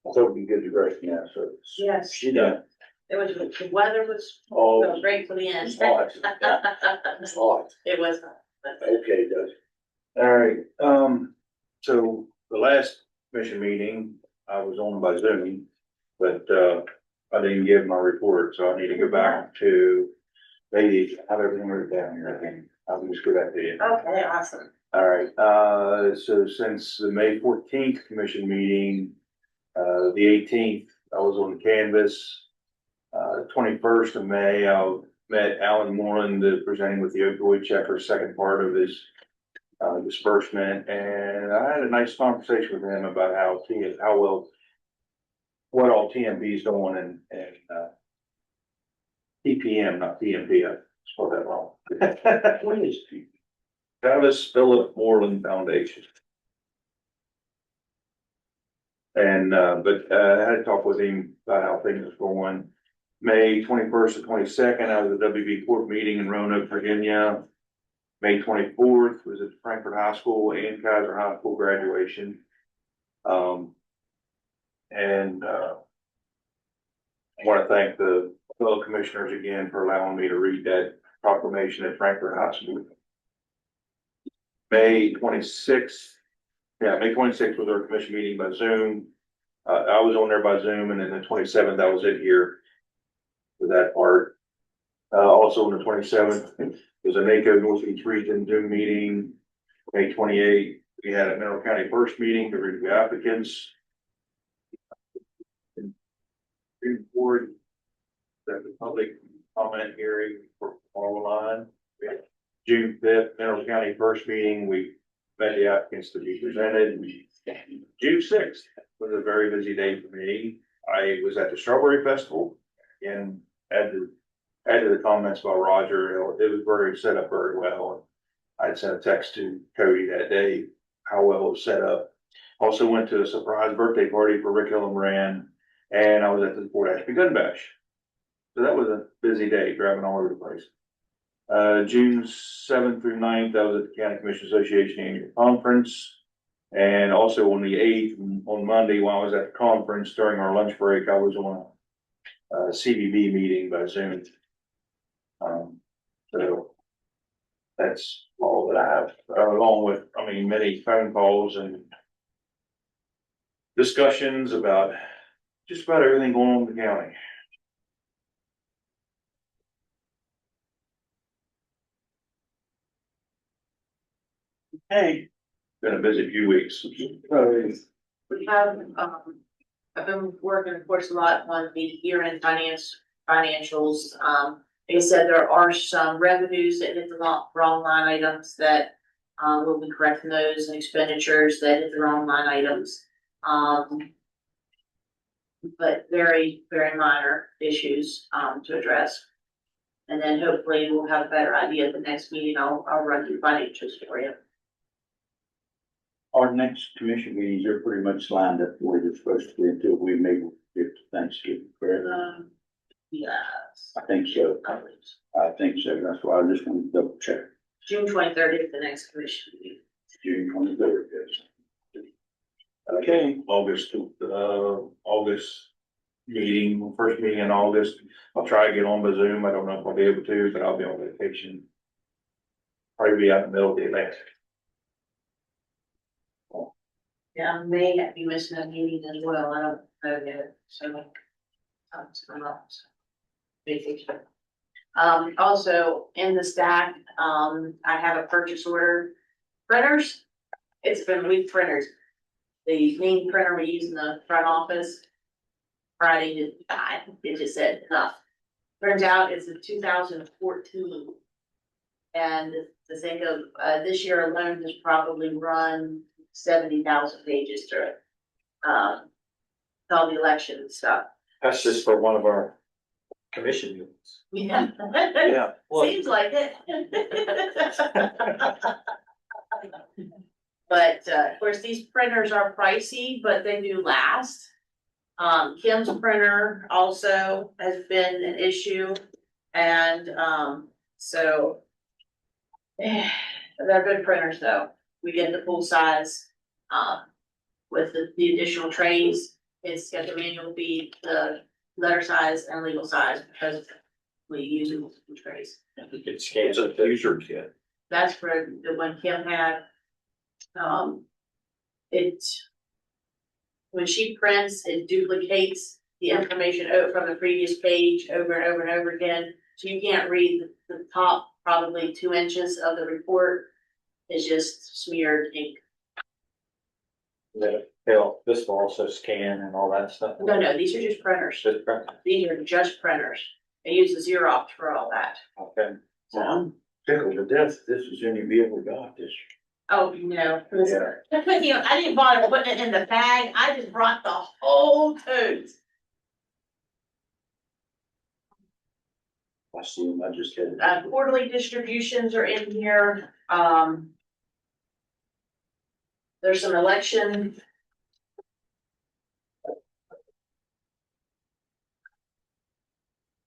[SPEAKER 1] I thought it'd be good to Grace now, so.
[SPEAKER 4] Yes.
[SPEAKER 1] She done.
[SPEAKER 4] It was, the weather was
[SPEAKER 1] Oh,
[SPEAKER 4] great for the end.
[SPEAKER 1] it's hot. It's hot.
[SPEAKER 4] It was hot, but
[SPEAKER 1] Okay, Doug.
[SPEAKER 5] All right, so the last commission meeting, I was on by Zoom, but, I didn't give my report, so I need to go back to, maybe, I have everything written down here, I think, I'll just go back to you.
[SPEAKER 4] okay, awesome.
[SPEAKER 5] All right, so since the May 14th commission meeting, the 18th, I was on canvas. 21st of May, I met Alan Moreland, presenting with the opioid check for second part of his disbursement, and I had a nice conversation with him about how well, what all TMP is doing, and TPM, not TMP, I spelled that wrong.
[SPEAKER 1] What is
[SPEAKER 5] Travis Philip Moreland Foundation. And, but, I had to talk with him about how things was going. May 21st to 22nd, I was at the WB Court meeting in Roanoke, Virginia. May 24th was at Frankfurt High School and Kaiser High School graduation. I want to thank the fellow commissioners again for allowing me to read that proclamation at Frankfurt High School. May 26th was our commission meeting by Zoom. I was on there by Zoom, and then the 27th, I was in here for that part. Also on the 27th, there's a NACO Northeast Region Zoom meeting. May 28th, we had a Mineral County First meeting to review applicants. Report that the public comment hearing for online. June 5th, Mineral County First meeting, we met the applicants to be presented. June 6th was a very busy day for me. I was at the Strawberry Festival and added the comments about Roger. It was very set up very well. I'd sent a text to Cody that day, how well it was set up. Also went to a surprise birthday party for Rick Hillenbrand, and I was at the Fort Ashby Gun Bash. So that was a busy day, driving all over the place. June 7th through 9th, I was at the County Commission Association Annual Conference. And also on the 8th, on Monday, while I was at the conference during our lunch break, I was on a CBB meeting by Zoom. So that's all that I have, along with, many phone calls and discussions about just about everything going on in the county. Hey, been a busy few weeks.
[SPEAKER 4] We have, I've been working, of course, a lot on the year-end financials. Like I said, there are some revenues that hit the wrong line items that, we'll be correcting those, and expenditures that hit the wrong line items. But very, very minor issues, to address. And then hopefully we'll have a better idea at the next meeting. I'll run through financials for you.
[SPEAKER 1] Our next commission meetings are pretty much lined up where they're supposed to be until we maybe get to Thanksgiving, correct?
[SPEAKER 4] Yes.
[SPEAKER 1] I think so. I think so. That's why I just want to double check.
[SPEAKER 4] June 23rd is the next commission meeting.
[SPEAKER 1] June 23rd, yes.
[SPEAKER 5] Okay, August meeting, first meeting in August. I'll try to get on by Zoom. I don't know if I'll be able to, but I'll be on vacation. Probably be out in the middle of the Atlantic.
[SPEAKER 4] Yeah, I may be missing a meeting as well. I don't know yet, so. Vacation. Also in the stack, I have a purchase order. Printers, it's been weak printers. The main printer we use in the front office, Friday just died. It just said enough. Turns out it's a 2014. And the thing of, this year alone has probably run 70,000 pages through it. All the election and stuff.
[SPEAKER 8] That's just for one of our commission meetings.
[SPEAKER 4] Yeah.
[SPEAKER 8] Yeah.
[SPEAKER 4] Seems like it. But, of course, these printers are pricey, but they do last. Kim's printer also has been an issue, and, so. They're good printers though. We get the full size, with the additional trays. It's got the manual feed, the letter size and legal size, because we use multiple trays.
[SPEAKER 8] It scans up the user kit.
[SPEAKER 4] That's for the one Kim had. When she prints, it duplicates the information from the previous page over and over and over again. So you can't read the top probably 2 inches of the report. It's just smeared ink.
[SPEAKER 8] This will also scan and all that stuff.
[SPEAKER 4] No, these are just printers.
[SPEAKER 8] Just print.
[SPEAKER 4] These are just printers. They use the Xerox for all that.
[SPEAKER 8] Okay.
[SPEAKER 1] Well, I'm tickled to death. This is any vehicle got this.
[SPEAKER 4] Oh, no.
[SPEAKER 1] Yeah.
[SPEAKER 4] I didn't bother putting it in the bag. I just brought the whole tote.
[SPEAKER 1] I see them. I just had.
[SPEAKER 4] Quarterly distributions are in here. There's some election.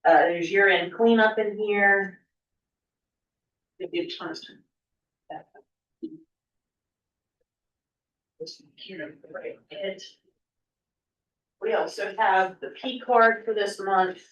[SPEAKER 4] There's year-end cleanup in here. We also have the P card for this month.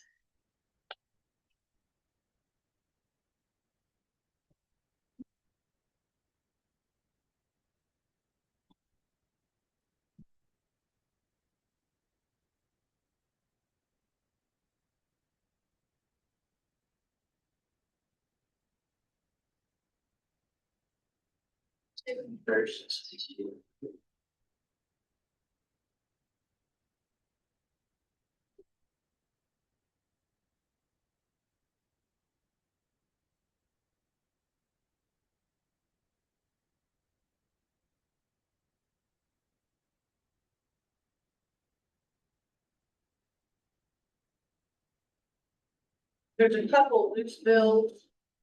[SPEAKER 4] There's a couple loose bills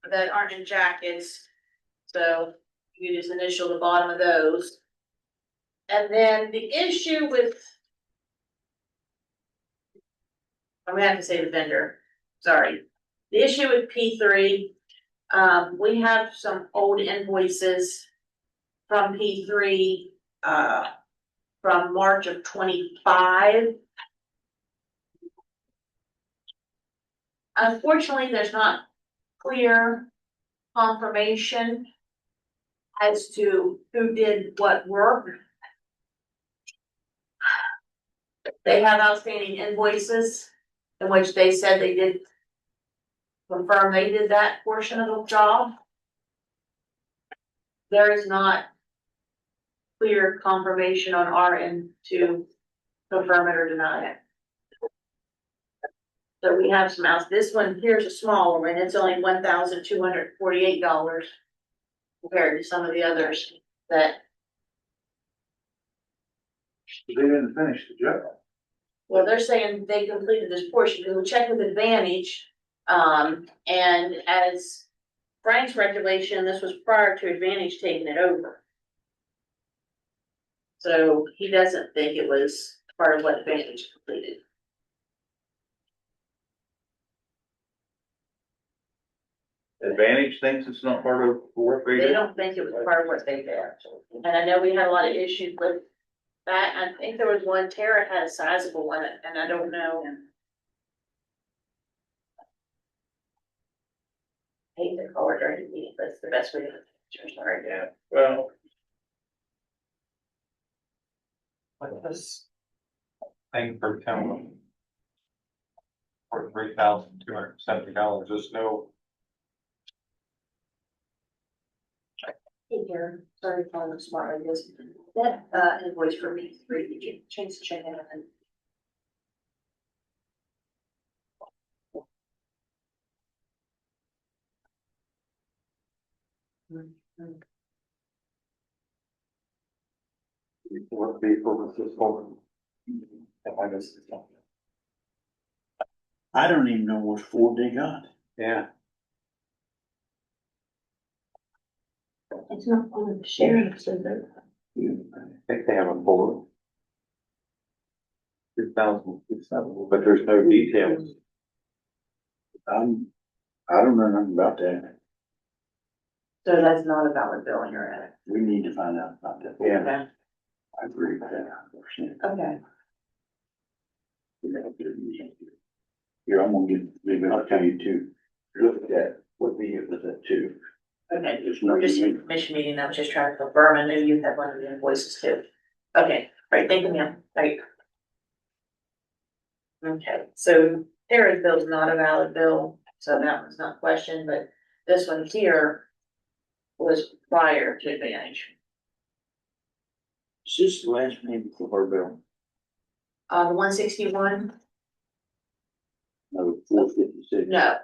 [SPEAKER 4] that aren't in jackets, so you just initial the bottom of those. And then the issue with. I'm gonna have to say the vendor, sorry. The issue with P3, we have some old invoices from P3, from March of 25. Unfortunately, there's not clear confirmation as to who did what work. They have outstanding invoices in which they said they did confirm they did that portion of the job. There is not clear confirmation on our end to confirm it or deny it. So we have some else. This one here's a small one, it's only $1,248 compared to some of the others that,
[SPEAKER 5] They didn't finish the job.
[SPEAKER 4] well, they're saying they completed this portion. We will check with Advantage. And as Frank's regulation, this was prior to Advantage taking it over. So he doesn't think it was part of what Advantage completed.
[SPEAKER 5] Advantage thinks it's not part of work they
[SPEAKER 4] They
[SPEAKER 5] did?
[SPEAKER 4] don't think it was part of what they did. And I know we had a lot of issues with that. I think there was one, Tara had a sizable one, and I don't know. I hate to call it during the meeting, but it's the best way to picture, sorry.
[SPEAKER 5] Yeah, well,
[SPEAKER 7] Like this. Thing for town. For $3,270, there's no.
[SPEAKER 4] Hey, Karen, sorry for calling smart like this. That invoice for me, three, did you change the check in and?
[SPEAKER 5] what vehicle was this for?
[SPEAKER 1] I don't even know what Ford they got.
[SPEAKER 5] Yeah.
[SPEAKER 3] It's not one of the sheriffs, is it?
[SPEAKER 5] I think they have a Ford. 2007, but there's no details.
[SPEAKER 1] I don't know nothing about that.
[SPEAKER 4] So that's not a valid bill on your end.
[SPEAKER 1] We need to find out about that.
[SPEAKER 5] Yeah.
[SPEAKER 4] Okay.
[SPEAKER 1] I agree with that 100%.
[SPEAKER 4] Okay.
[SPEAKER 1] Here, I'm gonna give, maybe I'll tell you too. Look at that, what vehicle is that too?
[SPEAKER 4] Okay,
[SPEAKER 1] There's
[SPEAKER 4] we're just in
[SPEAKER 1] nothing-
[SPEAKER 4] a commission meeting, I was just trying to confirm, I knew you had one of the invoices too. Okay, right, thank you, ma'am, right. Okay, so Tara's bill is not a valid bill, so that one's not questioned, but this one here was prior to Advantage.
[SPEAKER 1] Is this the last payment for her bill?
[SPEAKER 4] The 161,
[SPEAKER 1] No, 456.
[SPEAKER 4] no,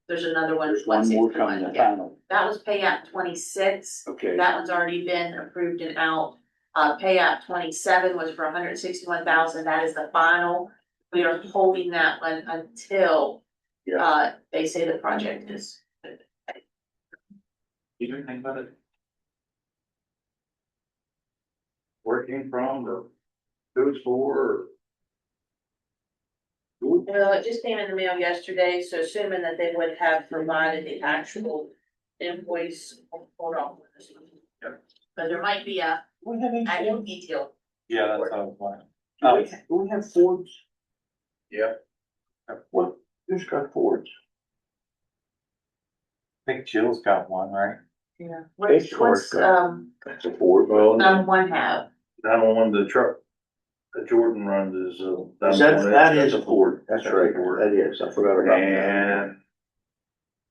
[SPEAKER 4] there's another one,
[SPEAKER 1] There's one more coming,
[SPEAKER 4] 161,
[SPEAKER 1] the
[SPEAKER 4] yeah.
[SPEAKER 1] final.
[SPEAKER 4] That was payout 26.
[SPEAKER 1] Okay.
[SPEAKER 4] That one's already been approved and out. Payout 27 was for 161,000. That is the final. We are holding that one until they say the project is.
[SPEAKER 5] You do think about it? Where it came from, or who it's for, or?
[SPEAKER 4] Well, it just came in the mail yesterday, so assuming that they would have provided the actual invoice, hold on. But there might be a
[SPEAKER 1] We have any
[SPEAKER 4] actual
[SPEAKER 1] Fords?
[SPEAKER 4] detail.
[SPEAKER 7] Yeah, that's how it's like.
[SPEAKER 1] Do we have Fords?
[SPEAKER 5] Yeah.
[SPEAKER 1] What, who's got Fords?
[SPEAKER 7] I think Jill's got one, right?
[SPEAKER 4] Yeah.
[SPEAKER 1] It's
[SPEAKER 4] What's,
[SPEAKER 1] hard, That's a Ford.
[SPEAKER 5] Well,
[SPEAKER 4] one have?
[SPEAKER 5] that one, the truck that Jordan runs is,
[SPEAKER 1] That is a Ford, that's right, that is, I forgot about that.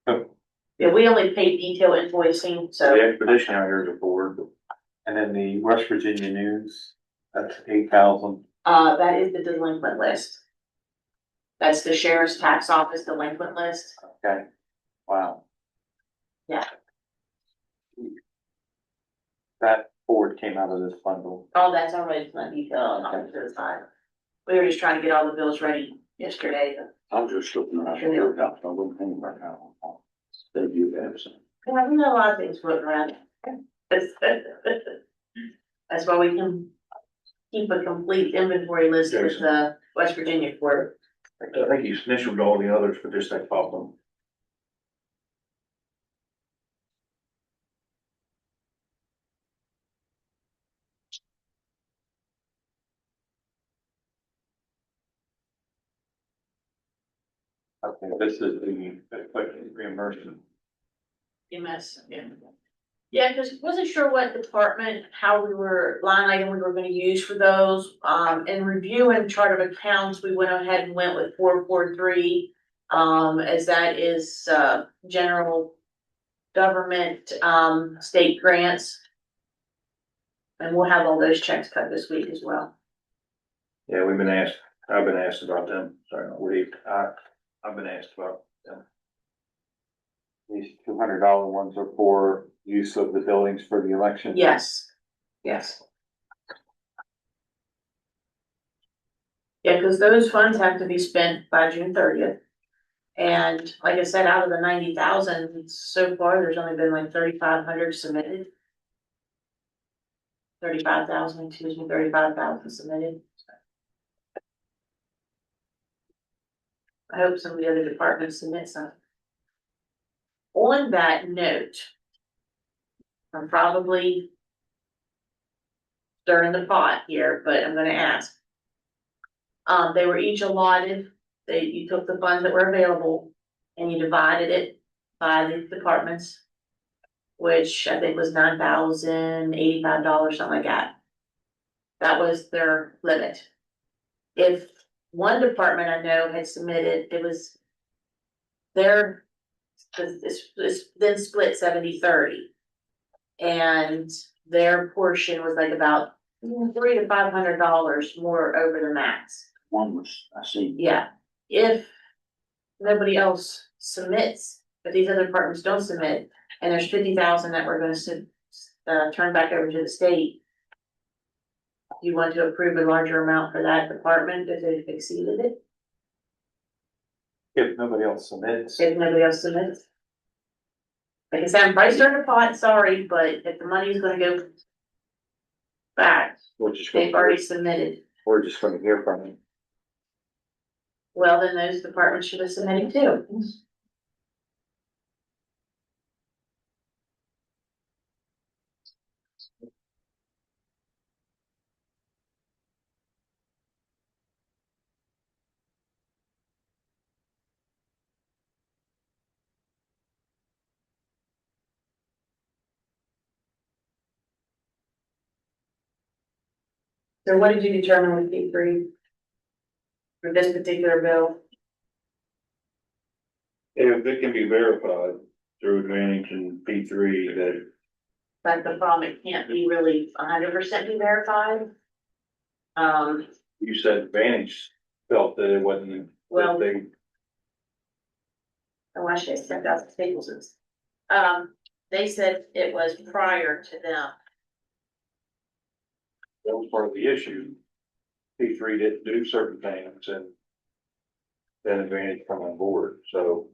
[SPEAKER 5] And
[SPEAKER 4] Yeah, we only pay detail invoicing,
[SPEAKER 5] the
[SPEAKER 4] so.
[SPEAKER 5] Expedition out here is a Ford.
[SPEAKER 7] And then the West Virginia News, that's 8,000.
[SPEAKER 4] That is the delinquent list. That's the sheriff's tax office delinquent list.
[SPEAKER 7] Okay, wow.
[SPEAKER 4] Yeah.
[SPEAKER 7] That forward came out of this bundle.
[SPEAKER 4] All that's already in detail and to the side. We were just trying to get all the bills ready yesterday.
[SPEAKER 1] I'm just looking around for your house. I wouldn't think right now. They do that.
[SPEAKER 4] Yeah, we got a lot of things floating around. That's why we can keep a complete inventory list with the West Virginia court.
[SPEAKER 5] I think he's initialed all the others for just that problem.
[SPEAKER 7] Okay, this is the equipment reimbursement.
[SPEAKER 4] EMS, yeah. Yeah, cause wasn't sure what department, how we were, line item we were gonna use for those. In reviewing chart of accounts, we went ahead and went with 443. As that is, general government, state grants. And we'll have all those checks cut this week as well.
[SPEAKER 5] Yeah, I've been asked about them, sorry, I've been asked about them.
[SPEAKER 7] These $200 ones are for use of the buildings for the election.
[SPEAKER 4] Yes, yes. Yeah, cause those funds have to be spent by June 30th. And like I said, out of the 90,000, so far, there's only been like 3,500 submitted. 35,000, 35,000 submitted. I hope some of the other departments submit some. On that note, I'm probably stirring the pot here, but I'm gonna ask. They were each allotted, you took the funds that were available and you divided it by the departments, which I think was $9,085, something like that. That was their limit. If one department I know had submitted, it was their, it's then split 70-30. And their portion was like about $300 to $500 more over the max.
[SPEAKER 1] One was, I see.
[SPEAKER 4] Yeah, if nobody else submits, if these other departments don't submit, and there's 50,000 that we're gonna turn back over to the state. Do you want to approve a larger amount for that department if it exceeded it?
[SPEAKER 7] If nobody else submits.
[SPEAKER 4] If nobody else submits? Like I said, I'm probably stirring the pot, sorry, but if the money's gonna go back,
[SPEAKER 7] We're just
[SPEAKER 4] they've already submitted.
[SPEAKER 7] we're just gonna hear from you.
[SPEAKER 4] Well, then those departments should have submitted too. So what did you determine with P3? For this particular bill?
[SPEAKER 5] If it can be verified through Advantage and P3 that
[SPEAKER 4] That's the problem, it can't be really 100% be verified.
[SPEAKER 5] you said Advantage felt that it wasn't,
[SPEAKER 4] Well-
[SPEAKER 5] that they,
[SPEAKER 4] Oh, I should have sent out the tables. They said it was prior to them.
[SPEAKER 5] that was part of the issue. P3 didn't do certain things and then Advantage come on board, so.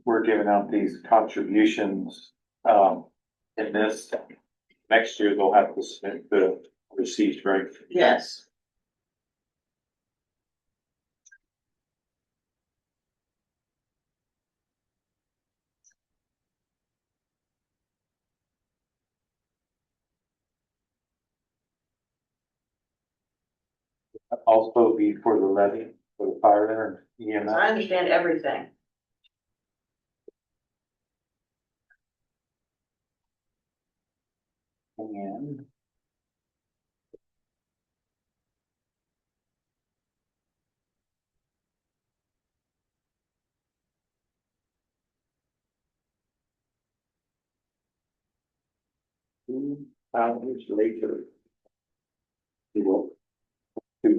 [SPEAKER 7] We're giving out these contributions, in this. Next year, they'll have to submit the receipts, right?
[SPEAKER 4] Yes.
[SPEAKER 7] Also be for the levy, for the fire and
[SPEAKER 4] I
[SPEAKER 7] EMS.
[SPEAKER 4] understand everything.
[SPEAKER 5] Hours later. 2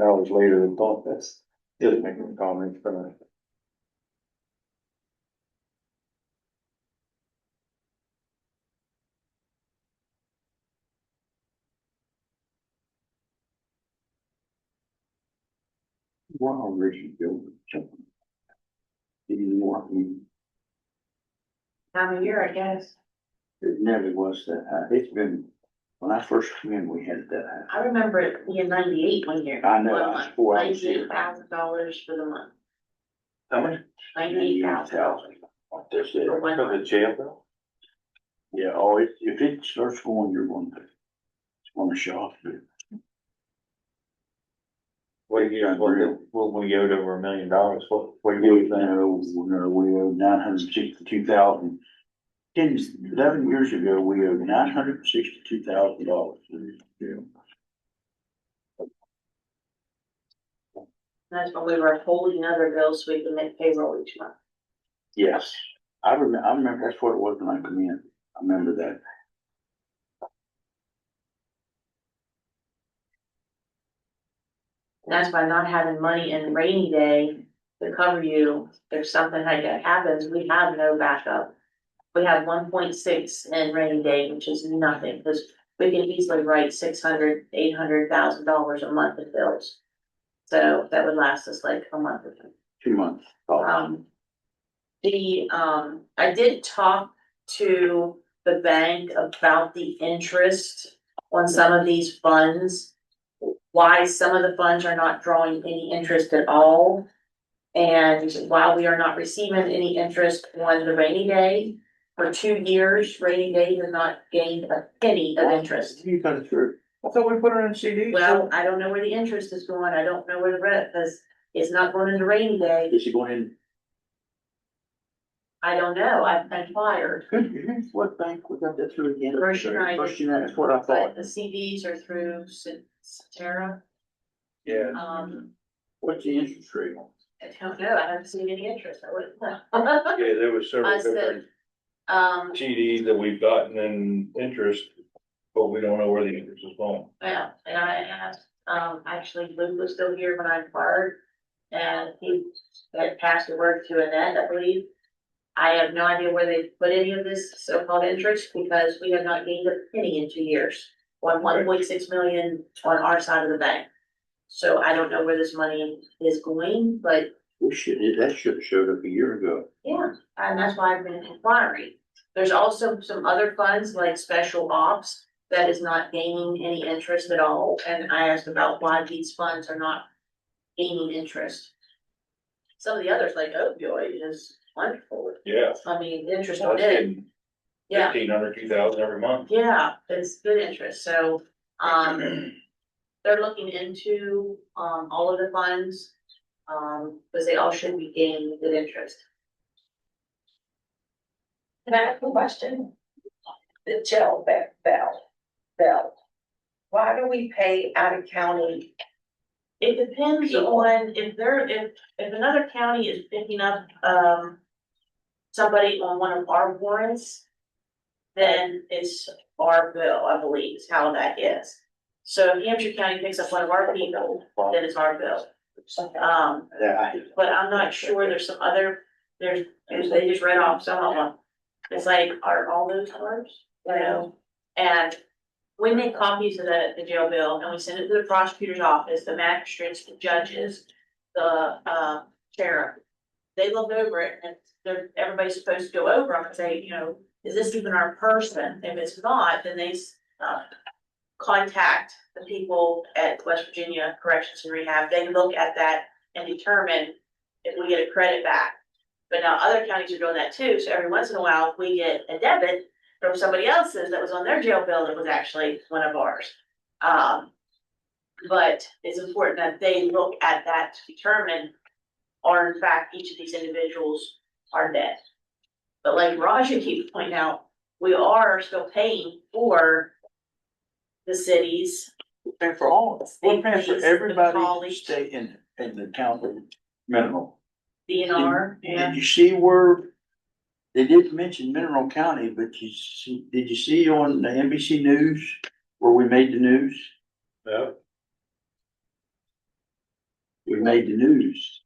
[SPEAKER 5] hours later than thought, that's, doesn't make any comments, but. 1 hour you go. Didn't want me,
[SPEAKER 4] Time of year, I guess.
[SPEAKER 5] it never was that high, it's been, when I first came in, we had that high.
[SPEAKER 4] I remember it being 98 one year.
[SPEAKER 5] I know, I was 4 hours here.
[SPEAKER 4] $98,000 for the month.
[SPEAKER 5] How much?
[SPEAKER 4] 98,000.
[SPEAKER 5] What they said,
[SPEAKER 4] For one month.
[SPEAKER 5] the jail bill? Yeah, oh, if it starts going, you're going to, it's gonna shock you.
[SPEAKER 7] What do you, when we owed over $1 million, what do
[SPEAKER 5] We
[SPEAKER 7] you
[SPEAKER 5] owe,
[SPEAKER 7] think?
[SPEAKER 5] we owe 962,000. 11 years ago, we owed $962,000.
[SPEAKER 4] That's when we were holding other bills so we could make payroll each month.
[SPEAKER 5] Yes, I remember, that's what it was when I come in, I remember that.
[SPEAKER 4] And that's by not having money in rainy day to cover you, if something like that happens, we have no backup. We have 1.6 in rainy day, which is nothing, because we can easily write $600,000, $800,000 a month in bills. So that would last us like a month or two.
[SPEAKER 5] 2 months.
[SPEAKER 4] I did talk to the bank about the interest on some of these funds. Why some of the funds are not drawing any interest at all. And while we are not receiving any interest on the rainy day, for 2 years, rainy day has not gained a penny of interest.
[SPEAKER 5] You got it through. I thought we put it in CD.
[SPEAKER 4] Well, I don't know where the interest is going, I don't know where the rent, because it's not going into rainy day,
[SPEAKER 5] Is he going in?
[SPEAKER 4] I don't know, I've inquired.
[SPEAKER 5] What bank we got that through again?
[SPEAKER 4] First United.
[SPEAKER 5] First United, that's what I thought.
[SPEAKER 4] But the CDs are through Cetera.
[SPEAKER 5] Yeah. What's the interest rate?
[SPEAKER 4] I don't know, I haven't seen any interest, I wouldn't know.
[SPEAKER 10] Yeah, there was several
[SPEAKER 4] I said,
[SPEAKER 10] different
[SPEAKER 4] Um,
[SPEAKER 10] CDs that we've gotten in interest, but we don't know where the interest is going.
[SPEAKER 4] well, and I asked, actually Luke was still here when I inquired. And he had passed the word to Annette, I believe. I have no idea where they put any of this so-called interest because we have not gained a penny in 2 years. 1.6 million on our side of the bank. So I don't know where this money is going, but
[SPEAKER 5] We should, that should have showed up a year ago.
[SPEAKER 4] yeah, and that's why I've been inquiring. There's also some other funds like special ops that is not gaining any interest at all. And I asked about why these funds are not gaining interest. Some of the others like opioid is wonderful.
[SPEAKER 10] Yeah.
[SPEAKER 4] I mean, the interest on it, yeah,
[SPEAKER 10] 1,500, 2,000 every month.
[SPEAKER 4] yeah, it's good interest. So, they're looking into, all of the funds. Because they all should be gaining good interest.
[SPEAKER 11] Can I ask a question? The jail bell. Why do we pay out of county?
[SPEAKER 4] It depends on if another county is picking up, somebody on one of our warrants, then it's our bill, I believe, is how that is. So if Hampshire County picks up one of our people, then it's our bill. But I'm not sure, there's some other, they just read off some of them. It's like, are all those ours, you know? And we make copies of the jail bill and we send it to the prosecutor's office, the magistrates, the judges, the, sheriff. They look over it and everybody's supposed to go over them and say, you know, is this even our person? If it's not, then they, contact the people at West Virginia Corrections and Rehab. They look at that and determine if we get a credit back. But now other counties are doing that too, so every once in a while, we get a debit from somebody else's that was on their jail bill that was actually one of ours. But it's important that they look at that to determine, are in fact, each of these individuals are dead. But like Raja keeps pointing out, we are still paying for the cities.
[SPEAKER 5] We're paying for all, we're paying for
[SPEAKER 4] State,
[SPEAKER 5] everybody to
[SPEAKER 4] college.
[SPEAKER 5] stay in the county mineral.
[SPEAKER 4] DNR, yeah.
[SPEAKER 1] Did you see where, they didn't mention Mineral County, but did you see on the NBC News where we made the news?
[SPEAKER 10] Yeah.
[SPEAKER 1] We made the news.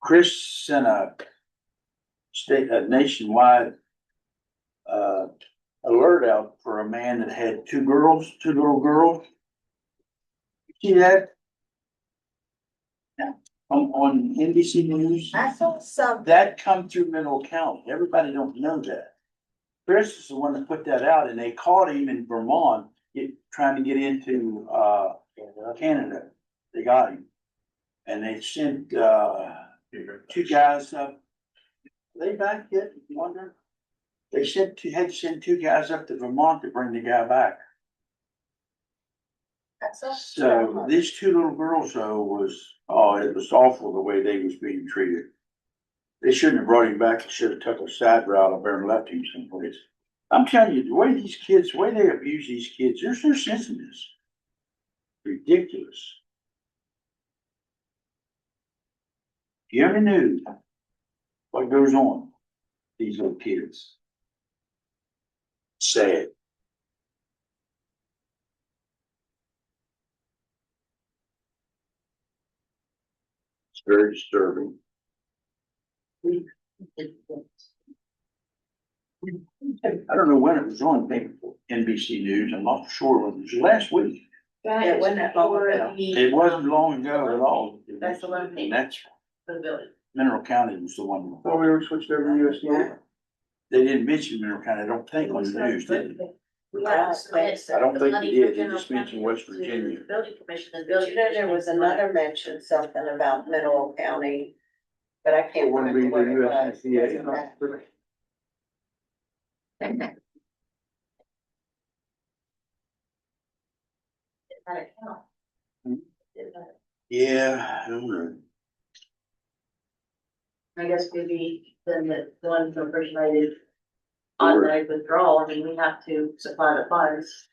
[SPEAKER 1] Chris sent a nationwide, alert out for a man that had two little girls. See that? On NBC News?
[SPEAKER 11] I saw some,
[SPEAKER 1] That come through Mineral County. Everybody don't know that. Chris is the one that put that out and they caught him in Vermont, trying to get into, Canada. They got him. And they sent, two guys up. Are they back yet? You wonder? They had to send two guys up to Vermont to bring the guy back.
[SPEAKER 11] I saw.
[SPEAKER 1] So these two little girls though it was awful the way they was being treated. They shouldn't have brought him back. They should have took a side route up there and left him someplace. I'm telling you, the way they abuse these kids, there's no sense in this. Ridiculous. If you ever knew what goes on, with these little kids. Sad. It's very disturbing. I don't know when it was on NBC News. I'm not sure when it was last week.
[SPEAKER 4] That
[SPEAKER 11] wasn't that long ago.
[SPEAKER 1] It wasn't long ago at all.
[SPEAKER 4] That's the one thing.
[SPEAKER 1] And that's
[SPEAKER 4] For the building.
[SPEAKER 1] Mineral County was the one.
[SPEAKER 5] Well, we were switched over to USDA.
[SPEAKER 1] They didn't mention Mineral County, I don't think, on the news, did they?
[SPEAKER 4] We have to submit
[SPEAKER 1] I don't
[SPEAKER 4] the
[SPEAKER 1] think
[SPEAKER 4] money
[SPEAKER 1] they did.
[SPEAKER 4] for
[SPEAKER 1] They
[SPEAKER 4] general
[SPEAKER 1] just mentioned
[SPEAKER 4] county
[SPEAKER 1] West
[SPEAKER 4] to
[SPEAKER 1] Virginia.
[SPEAKER 4] the Building commission, and the
[SPEAKER 11] But
[SPEAKER 4] building.
[SPEAKER 11] you know, there was
[SPEAKER 4] commission-
[SPEAKER 11] another mention, something about Mineral County, but I can't
[SPEAKER 5] It wouldn't be
[SPEAKER 11] remember
[SPEAKER 5] the
[SPEAKER 11] what it was.
[SPEAKER 5] USDA.
[SPEAKER 4] Had it count.
[SPEAKER 1] Hmm.
[SPEAKER 4] Didn't it?
[SPEAKER 1] Yeah, I don't know.
[SPEAKER 4] I guess maybe then the ones that originated automatic withdrawal, I mean, we have to supply the funds.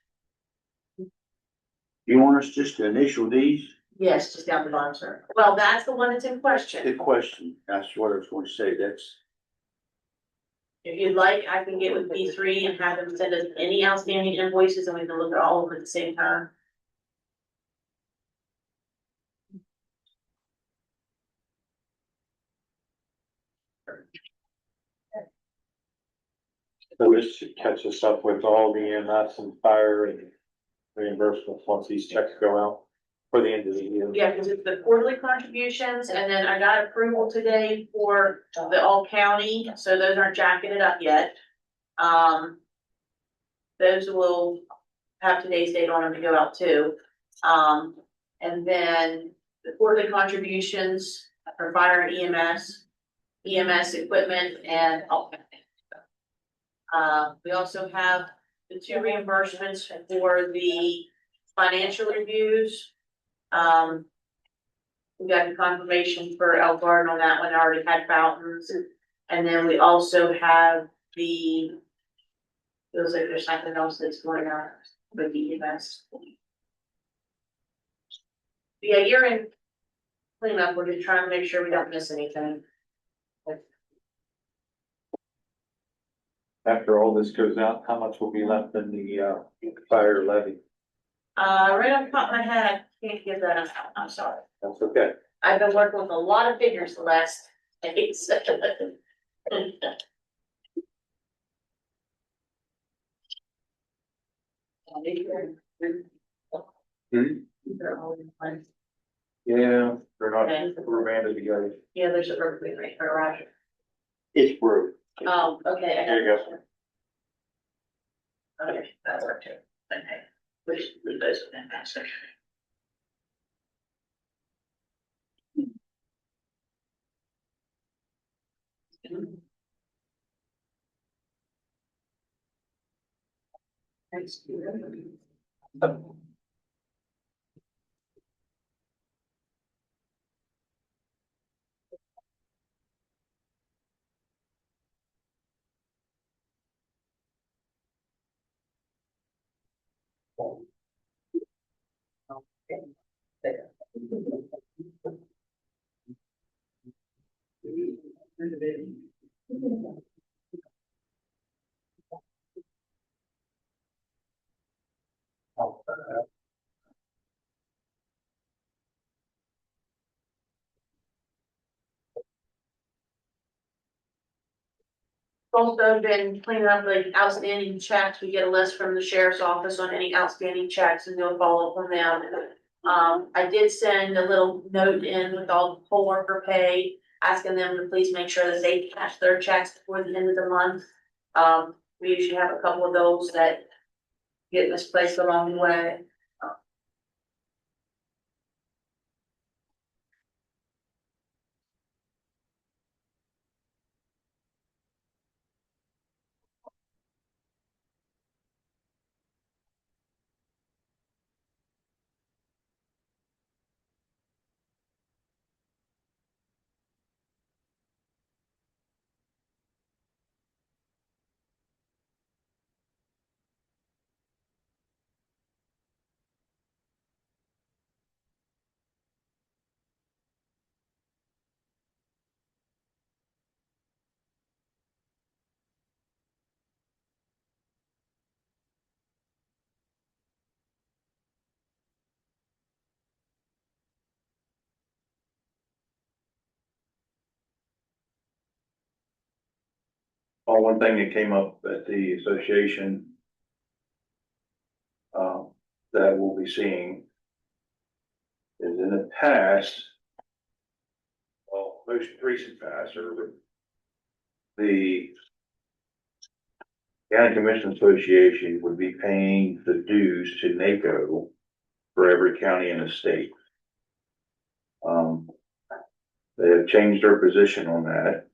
[SPEAKER 1] You want us just to initial these?
[SPEAKER 4] Yes, just down the bottom, sir. Well, that's the one that's in question.
[SPEAKER 1] Good question. That's what I was going to say. That's,
[SPEAKER 4] If you'd like, I can get with B3 and have them send us any outstanding invoices and we can look at all of them at the same time.
[SPEAKER 10] So this should catch us up with all the EMS and fire and reimbursements once these checks go out for the end of the year.
[SPEAKER 4] Yeah, because it's the quarterly contributions, and then I got approval today for the all county, so those aren't jacking up yet. Those will have today's date on them to go out too. And then the quarterly contributions for fire and EMS equipment and all. We also have the 2 reimbursements for the financial reviews. We got the confirmation for El Garden on that one, I already had fountains. And then we also have feels like there's something else that's going on with the EMS. Yeah, year-end cleanup, we're just trying to make sure we don't miss anything.
[SPEAKER 10] After all this goes out, how much will be left in the fire levy?
[SPEAKER 4] Right off the top of my head, I can't give that, I'm sorry.
[SPEAKER 10] That's okay.
[SPEAKER 4] I've been working with a lot of figures the last days. They're all in place.
[SPEAKER 10] Yeah, they're not,
[SPEAKER 4] Okay.
[SPEAKER 10] we're banded together.
[SPEAKER 4] Yeah, there's a perfect right for Roger.
[SPEAKER 1] it's broke.
[SPEAKER 4] Oh, okay. I got
[SPEAKER 10] There you
[SPEAKER 4] it. Okay, that worked too. Okay. Which those are fantastic. Thanks. Also been cleaning up like outstanding checks. We get a list from the sheriff's office on any outstanding checks and they'll follow up on them. I did send a little note in with all the poll worker pay, asking them to please make sure that they cash their checks before the end of the month. We usually have a couple of those that get misplaced along the way.
[SPEAKER 5] One thing that came up at the association that we'll be seeing is in the past, well, most recent past, or the County Commission Association would be paying the dues to NACO for every county in the state. They have changed their position on that.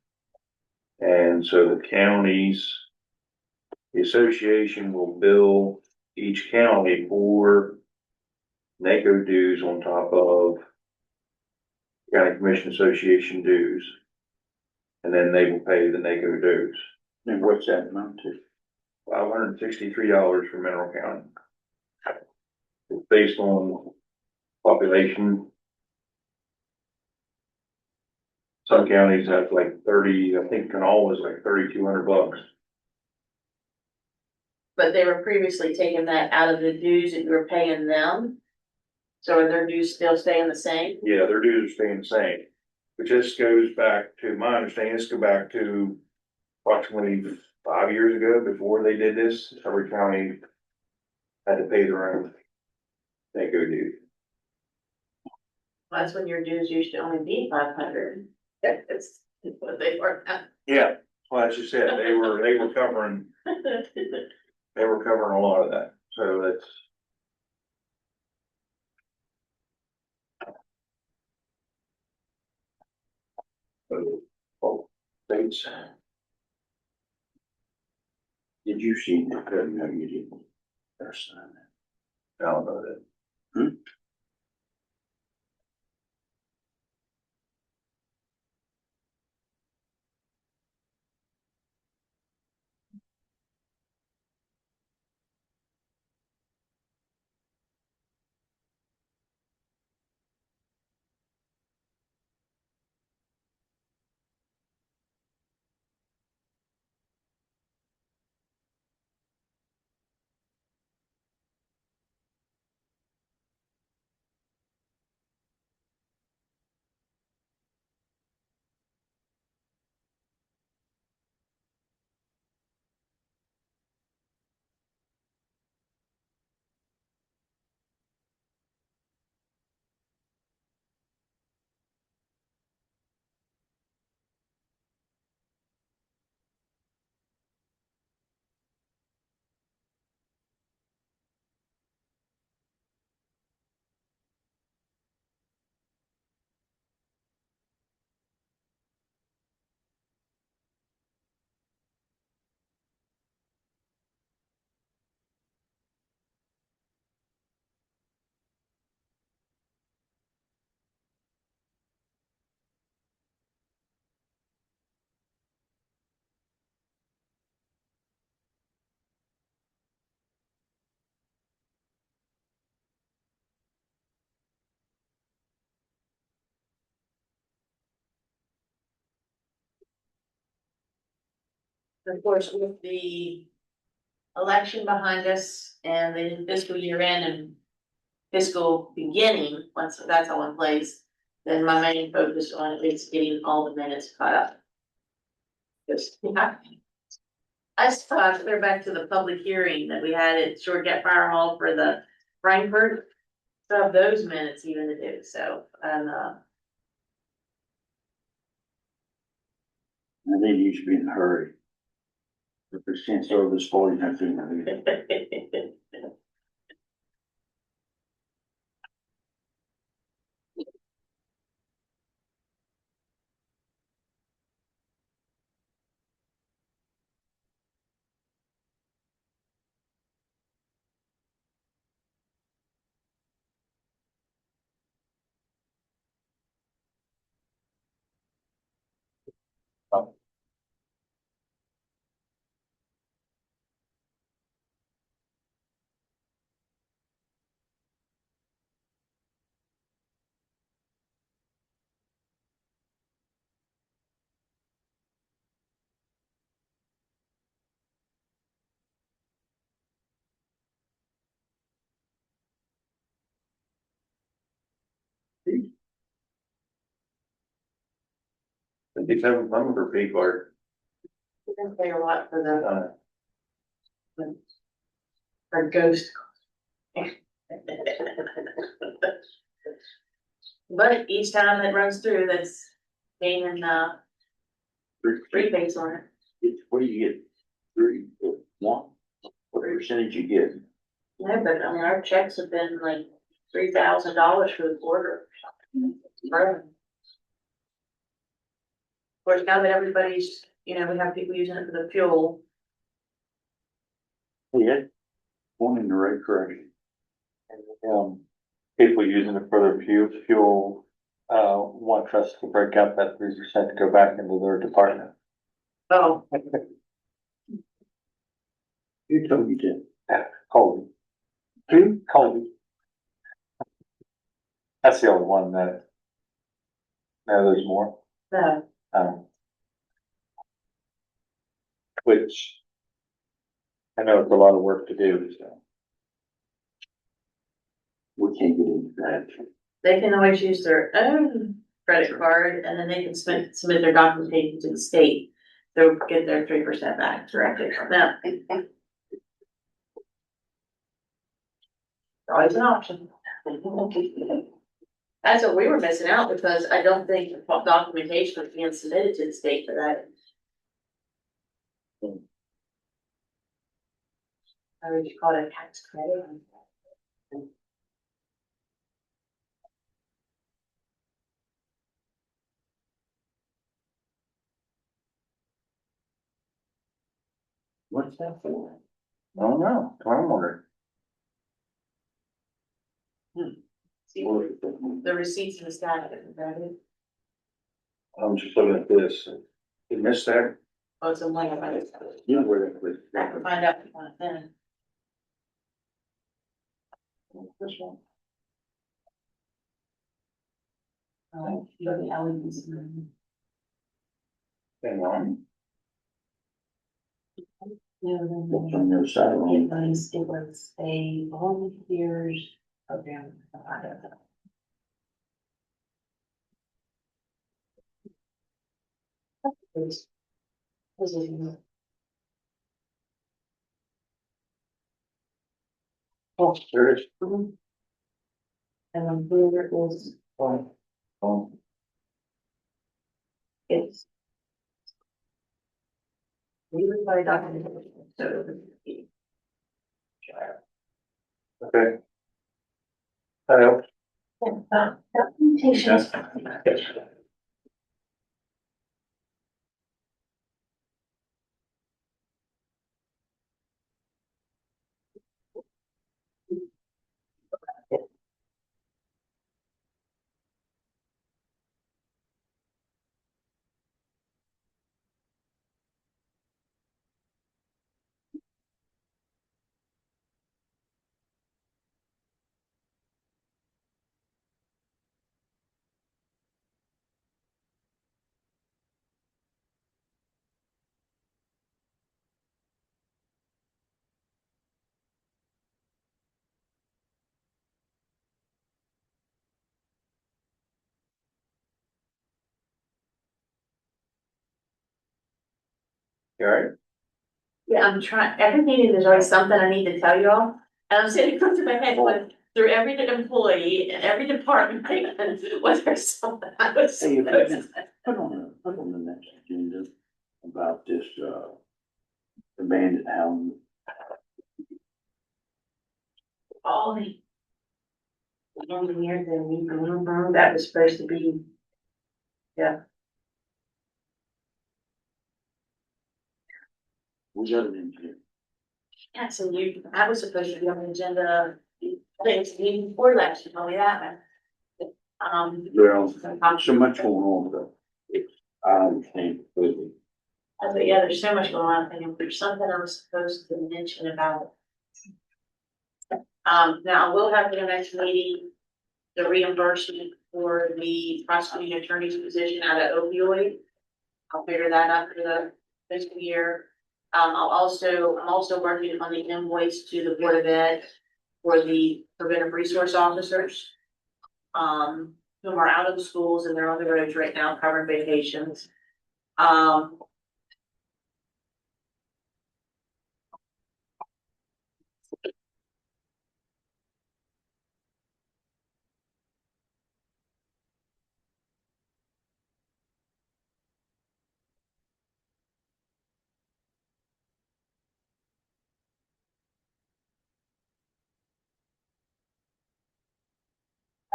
[SPEAKER 5] And so the counties, the association will bill each county for NACO dues on top of County Commission Association dues. And then they will pay the NACO dues.
[SPEAKER 1] And what's that amount to?
[SPEAKER 5] $563 for Mineral County. It's based on population. Some counties have like 30, I think Kanawha is like $3,200.
[SPEAKER 4] But they were previously taking that out of the dues that you were paying them. So are their dues still staying the same?
[SPEAKER 5] Yeah, their dues are staying the same. Which this goes back to, my understanding, this go back to approximately 5 years ago, before they did this. Every county had to pay their own NACO dues.
[SPEAKER 4] That's when your dues used to only be 500. That's what they were now.
[SPEAKER 5] Yeah, well, as you said, they were covering a lot of that, so that's. Oh, states.
[SPEAKER 1] Did you see that? No, you didn't. There's none.
[SPEAKER 5] I don't know that.
[SPEAKER 4] Of course, with the election behind us and the fiscal year end and fiscal beginning, once that's all in place, then my main focus on is getting all the minutes caught up. Just, yeah, I still have to go back to the public hearing that we had at Short Gap Fire Hall for the Frankfurt. So have those minutes even to do, so, and,
[SPEAKER 1] I think you should be in a hurry. If there's chance over this fall, you have to.
[SPEAKER 10] These have number people are,
[SPEAKER 4] we're gonna pay a lot for the, our ghost. But each time that runs through, that's gaining, rebates on it.
[SPEAKER 1] What do you get? 1? What percentage you get?
[SPEAKER 4] Yeah, but I mean, our checks have been like $3,000 for the quarter. Forever. Of course, now that everybody's, we have people using it for the fuel.
[SPEAKER 1] Yeah. One in the right direction.
[SPEAKER 10] people using it for their fuel, want us to break out that 3% to go back into their department.
[SPEAKER 4] Oh,
[SPEAKER 1] You told me to.
[SPEAKER 10] Colby. Who? Colby. That's the only one that. No, there's more.
[SPEAKER 4] no,
[SPEAKER 10] Which I know it's a lot of work to do, so.
[SPEAKER 1] We can't get into that.
[SPEAKER 4] they can always use their own credit card and then they can submit their documentation to the state. They'll get their 3% back directly from them. Always an option. That's what we were missing out because I don't think the documentation was being submitted to the state for that. I would call it a tax credit.
[SPEAKER 1] What's that for?
[SPEAKER 10] I don't know, I'm wondering.
[SPEAKER 4] See, the receipts and the status, that is,
[SPEAKER 10] I'm just looking at this. You missed that?
[SPEAKER 4] oh, it's a line, I
[SPEAKER 1] You know where that was.
[SPEAKER 4] can find out if you want it then.
[SPEAKER 10] This one.
[SPEAKER 4] The LEDs.
[SPEAKER 10] Hang on.
[SPEAKER 1] What's on the other side of
[SPEAKER 4] It
[SPEAKER 1] it?
[SPEAKER 4] was a volunteers program. I don't know. This is.
[SPEAKER 10] Oh, there it is.
[SPEAKER 4] And then here is,
[SPEAKER 10] Oh,
[SPEAKER 4] it's. We would buy documentation, so.
[SPEAKER 10] okay. That helps.
[SPEAKER 4] Documentation.
[SPEAKER 10] You all right?
[SPEAKER 4] Yeah, I'm trying, every meeting there's always something I need to tell you all. And I'm sitting across my head going through every employee and every department, thinking, was there something I was.
[SPEAKER 1] Hey, if I can put on the next agenda about this, abandoned housing.
[SPEAKER 4] All the engineers and that was supposed to be.
[SPEAKER 1] We got an engineer.
[SPEAKER 4] Yeah, so I was supposed to be on the agenda, I think it's the meeting before last, you told me that one.
[SPEAKER 1] Well, so much going on, though. I understand completely.
[SPEAKER 4] But yeah, there's so much going on, I think there's something I was supposed to mention about. Now, we'll have the next meeting, the reimbursement for the prosecuting attorney's position out of opioid. I'll figure that out for the fiscal year. I'm also working on the invoice to the Board of Ed for the preventive resource officers. Who are out of the schools and they're on the roads right now covering vacations.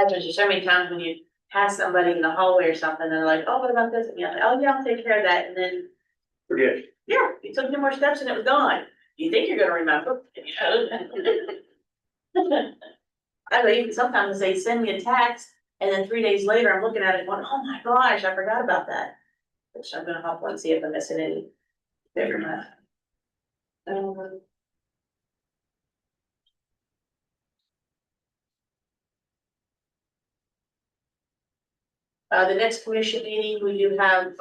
[SPEAKER 4] There's just so many times when you pass somebody in the hallway or something, they're like, oh, what about this? And you're like, oh, yeah, I'll take care of that. And then,
[SPEAKER 5] Forget.
[SPEAKER 4] yeah, you took 2 more steps and it was gone. You think you're gonna remember, you know? I mean, sometimes they send me a text and then 3 days later, I'm looking at it going, oh my gosh, I forgot about that. Which I'm gonna hop on and see if I'm missing any bigger enough. The next commission meeting, we do have,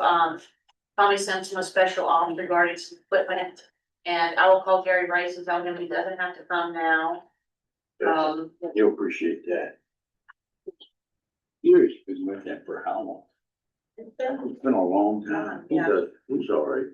[SPEAKER 4] Tommy sent him a special offer regarding some equipment. And I will call Gary Rice and tell him he doesn't have to come now.
[SPEAKER 1] You'll appreciate that. Years, been with that for how long? It's been a long time.
[SPEAKER 4] Yeah.
[SPEAKER 1] He's all right.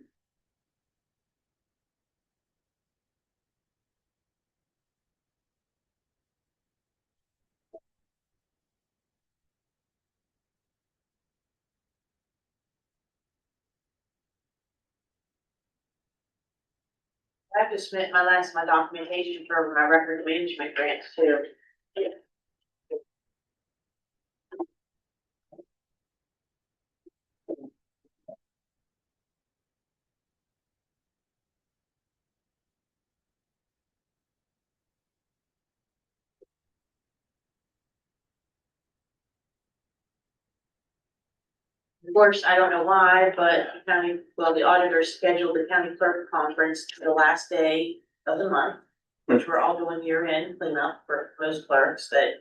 [SPEAKER 4] I have to submit my documentation for my record management grants too. Of course, I don't know why, but the auditor scheduled the county clerk conference to the last day of the month, which we're all doing year-end cleanup for most clerks that.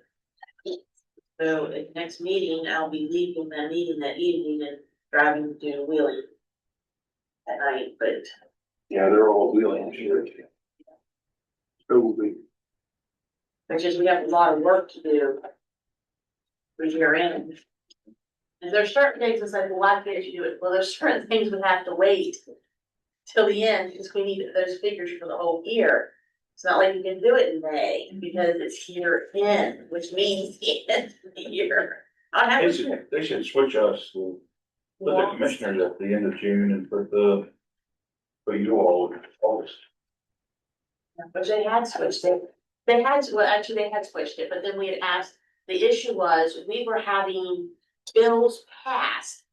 [SPEAKER 4] So at the next meeting, I'll be leaving that meeting that evening and driving to Wheeling at night, but
[SPEAKER 5] Yeah, they're all wheeling, sure. Probably.
[SPEAKER 4] it's just we have a lot of work to do for year-end. And there's certain things, it's like, well, why can't you do it? Well, there's certain things we have to wait till the end, because we need those figures for the whole year. It's not like you can do it in May, because it's year end, which means the end of the year. I have.
[SPEAKER 5] They should switch us, put the commissioners at the end of June and put you all in August.
[SPEAKER 4] But they had switched it. Actually, they had switched it, but then we had asked, the issue was, we were having bills passed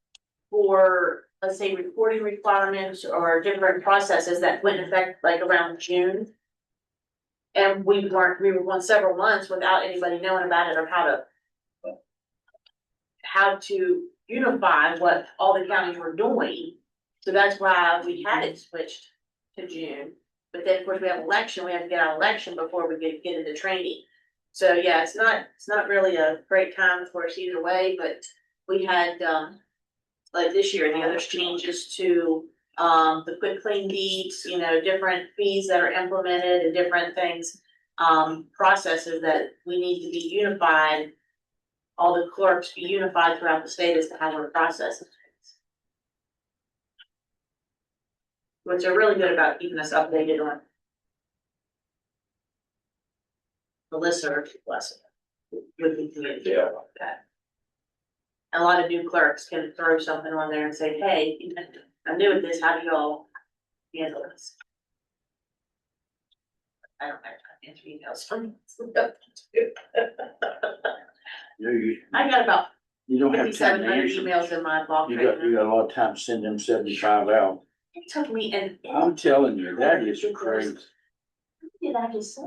[SPEAKER 4] for, let's say, reporting requirements or different processes that went in effect like around June. And we were going several months without anybody knowing about it or how to unify what all the counties were doing. So that's why we had it switched to June. But then, of course, we have election, we have to get our election before we get into training. So yeah, it's not really a great time for us either way, but we had, like this year, the other changes to, the quick claim deeds, different fees that are implemented and different things, processes that we need to be unified. All the clerks be unified throughout the state as to how we're processing things. which are really good about keeping us updated on the listserv, bless it, with the community like that. A lot of new clerks can throw something on there and say, hey, I'm new at this, how do y'all handle this? I don't have time to answer emails from. I got about
[SPEAKER 1] You don't have time to
[SPEAKER 4] 5,700
[SPEAKER 1] answer.
[SPEAKER 4] emails in my box
[SPEAKER 1] You
[SPEAKER 4] right
[SPEAKER 1] got
[SPEAKER 4] now.
[SPEAKER 1] a lot of time to send them 75 out.
[SPEAKER 4] It took me, and.
[SPEAKER 1] I'm telling you, that is crazy.
[SPEAKER 4] What did I just say?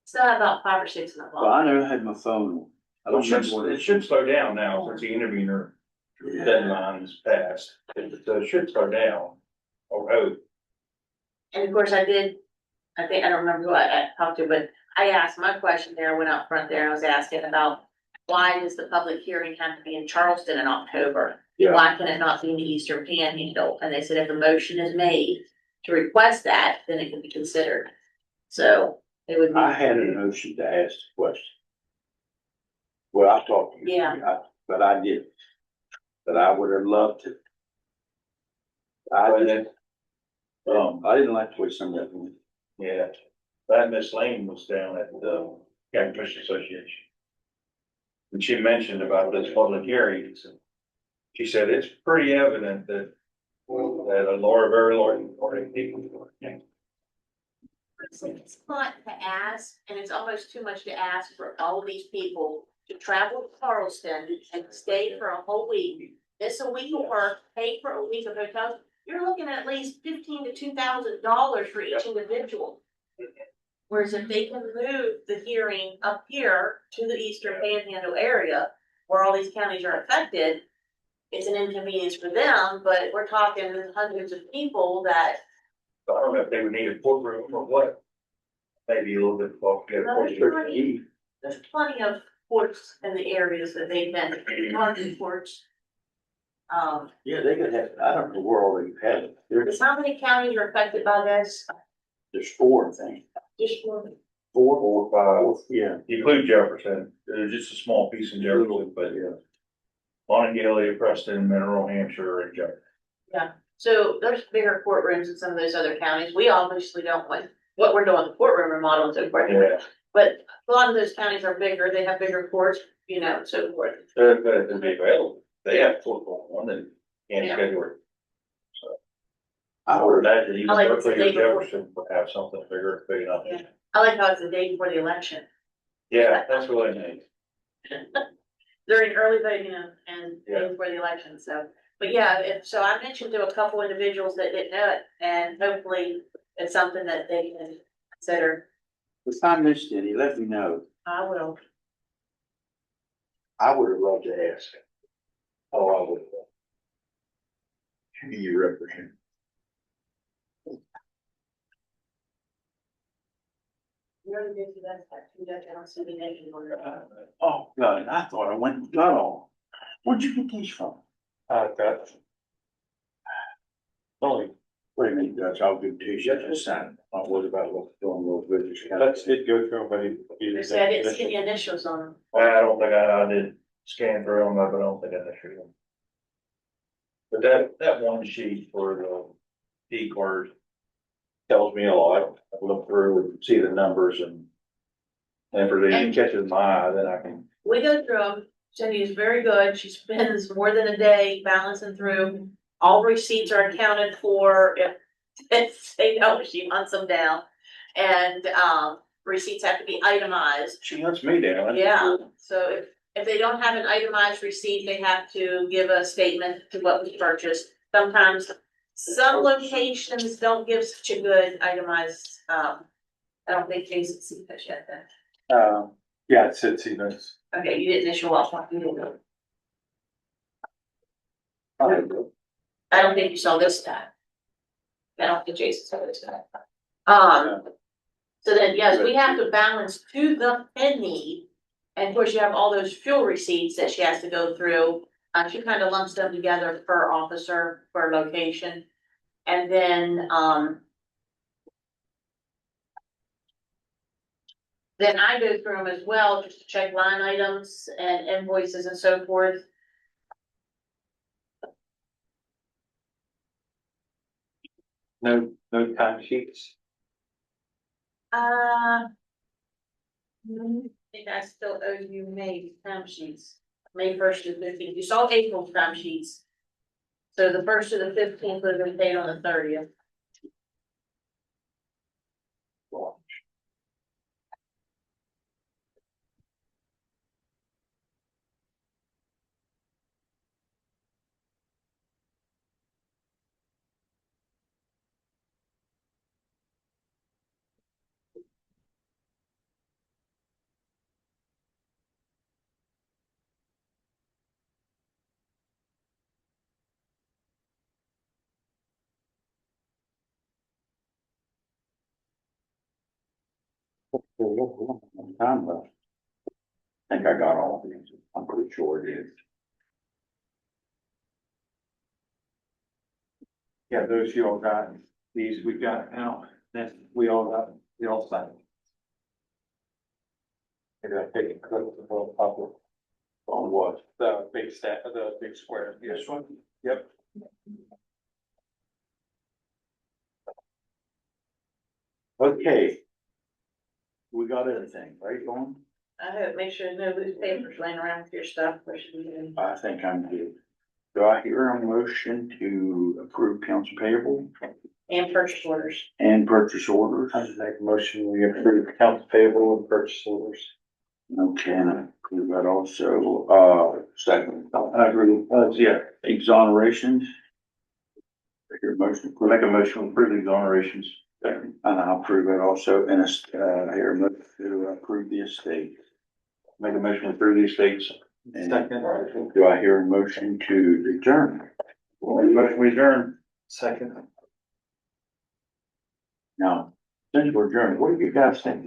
[SPEAKER 4] Still have about 5 or 6 in the
[SPEAKER 1] Well,
[SPEAKER 4] box.
[SPEAKER 1] I know I had my phone. I don't remember what
[SPEAKER 10] It should slow down now since the intervener
[SPEAKER 1] Yeah.
[SPEAKER 10] deadline is passed. It should slow down. Or hope.
[SPEAKER 4] And of course, I think, I don't remember who I talked to, but I asked my question there, went out front there, and I was asking about why does the public hearing have to be in Charleston in October?
[SPEAKER 1] Yeah.
[SPEAKER 4] Why can it not be in the Eastern Panhandle? And they said if a motion is made to request that, then it can be considered. So it would be.
[SPEAKER 1] I had a notion to ask the question. Well, I talked to you.
[SPEAKER 4] Yeah.
[SPEAKER 1] But I didn't. But I would have loved to. I didn't like the way some of that went.
[SPEAKER 10] Yeah, that Miss Lane was down at the County Commission Association. And she mentioned about this public hearings. And she said it's pretty evident that a very large people.
[SPEAKER 4] It's not to ask, and it's almost too much to ask for all of these people to travel to Charleston and stay for a whole week. Miss a week of work, pay for a week of hotels. You're looking at least $1,500 to $2,000 for each individual. Whereas if they can move the hearing up here to the Eastern Panhandle area, where all these counties are affected, it's an inconvenience for them, but we're talking hundreds of people that.
[SPEAKER 10] I don't know if they would need a courtroom or what. Maybe a little bit.
[SPEAKER 4] There's plenty of courts in the areas that they've been, market courts.
[SPEAKER 1] Yeah, they could have, I don't know where all they had it.
[SPEAKER 4] Because how many counties are affected by this?
[SPEAKER 1] There's 4, I think.
[SPEAKER 4] Just one.
[SPEAKER 1] 4
[SPEAKER 10] 4 or 5.
[SPEAKER 1] Yeah.
[SPEAKER 10] Include Jefferson. There's just a small piece in Jefferson, but yeah. Montague, Preston, Mineral, Hampshire, and Jefferson.
[SPEAKER 4] So there's bigger courtrooms in some of those other counties. We obviously don't want what we're doing, the courtroom remodel and so forth.
[SPEAKER 10] Yeah.
[SPEAKER 4] But a lot of those counties are bigger, they have bigger courts, so forth.
[SPEAKER 10] But it'd be available. They have football one and can't
[SPEAKER 4] Yeah.
[SPEAKER 10] schedule it.
[SPEAKER 1] I
[SPEAKER 10] Or
[SPEAKER 1] would,
[SPEAKER 10] imagine even
[SPEAKER 4] I like it's the
[SPEAKER 10] Berkeley or
[SPEAKER 4] day before.
[SPEAKER 10] Jefferson would have something bigger, big enough.
[SPEAKER 4] Yeah. I like how it's the day before the election,
[SPEAKER 10] Yeah, that's really nice.
[SPEAKER 4] during early voting and
[SPEAKER 10] Yeah.
[SPEAKER 4] day before the election, so. But yeah, so I mentioned to a couple individuals that didn't know it, and hopefully it's something that they can consider.
[SPEAKER 1] if I missed any, let me know.
[SPEAKER 4] I will.
[SPEAKER 1] I would have loved to ask. Oh, I would have. Who do you represent?
[SPEAKER 4] You already did that, I don't see the name anymore.
[SPEAKER 1] Oh, God, I thought I went and got all. Where'd you get these from?
[SPEAKER 10] Got.
[SPEAKER 1] Only. Wait a minute, Dutch, I'll give it to you, just sign. I'm worried about what doing those visitors.
[SPEAKER 10] That's it, go through, but
[SPEAKER 4] They say I didn't see the initials on them.
[SPEAKER 10] I don't think I did scan through them, but I don't think I issued them. But that one sheet for the D card tells me a lot. I look through and see the numbers and if there's any catches my eye, then I can.
[SPEAKER 4] We go through them, Cindy is very good, she spends more than a day balancing through. All receipts are accounted for, if they know she hunts them down. And, receipts have to be itemized.
[SPEAKER 10] She hunts me down.
[SPEAKER 4] Yeah, so if they don't have an itemized receipt, they have to give a statement to what was purchased. Sometimes, some locations don't give such a good itemized, I don't think Jason see this yet then.
[SPEAKER 10] Yeah, it said Stevens.
[SPEAKER 4] Okay, you didn't issue off one, you didn't know. I don't think you saw this time. I don't think Jason saw this time. So then, yes, we have to balance to the penny. And of course, you have all those fuel receipts that she has to go through. She kind of lumps them together per officer, per location. And then I go through them as well, just to check line items and invoices and so forth.
[SPEAKER 7] No time sheets?
[SPEAKER 4] I think I still owe you May time sheets, May 1st to 15th. You saw April's time sheets. So the 1st to the 15th would have been paid on the 30th.
[SPEAKER 1] Time left. I think I got all of these. I'm pretty sure it is.
[SPEAKER 7] Yeah, those you all got, these we got now, then we all signed. Maybe I take a clip of the whole public. On what? The big the big square. Yes, one. Yep.
[SPEAKER 1] Okay. We got everything, right, Dawn?
[SPEAKER 4] I hope, make sure there's no loose papers laying around with your stuff.
[SPEAKER 1] I think I'm good. Do I hear a motion to approve council payable
[SPEAKER 4] And purchase orders.
[SPEAKER 1] and purchase orders?
[SPEAKER 7] I just make a motion, we approve accounts payable and purchase orders.
[SPEAKER 1] Okay, and I approve that also, second. I agree, yeah, exonerations. I hear a motion.
[SPEAKER 10] We make a motion to approve the exonerations.
[SPEAKER 1] And I'll approve it also, and I hear a motion to approve the estate.
[SPEAKER 10] Make a motion to approve the estates.
[SPEAKER 1] And
[SPEAKER 7] Second.
[SPEAKER 1] do I hear a motion to adjourn?
[SPEAKER 10] Motion we adjourn.
[SPEAKER 7] Second.
[SPEAKER 1] Now, since we're adjourned, what do you guys think?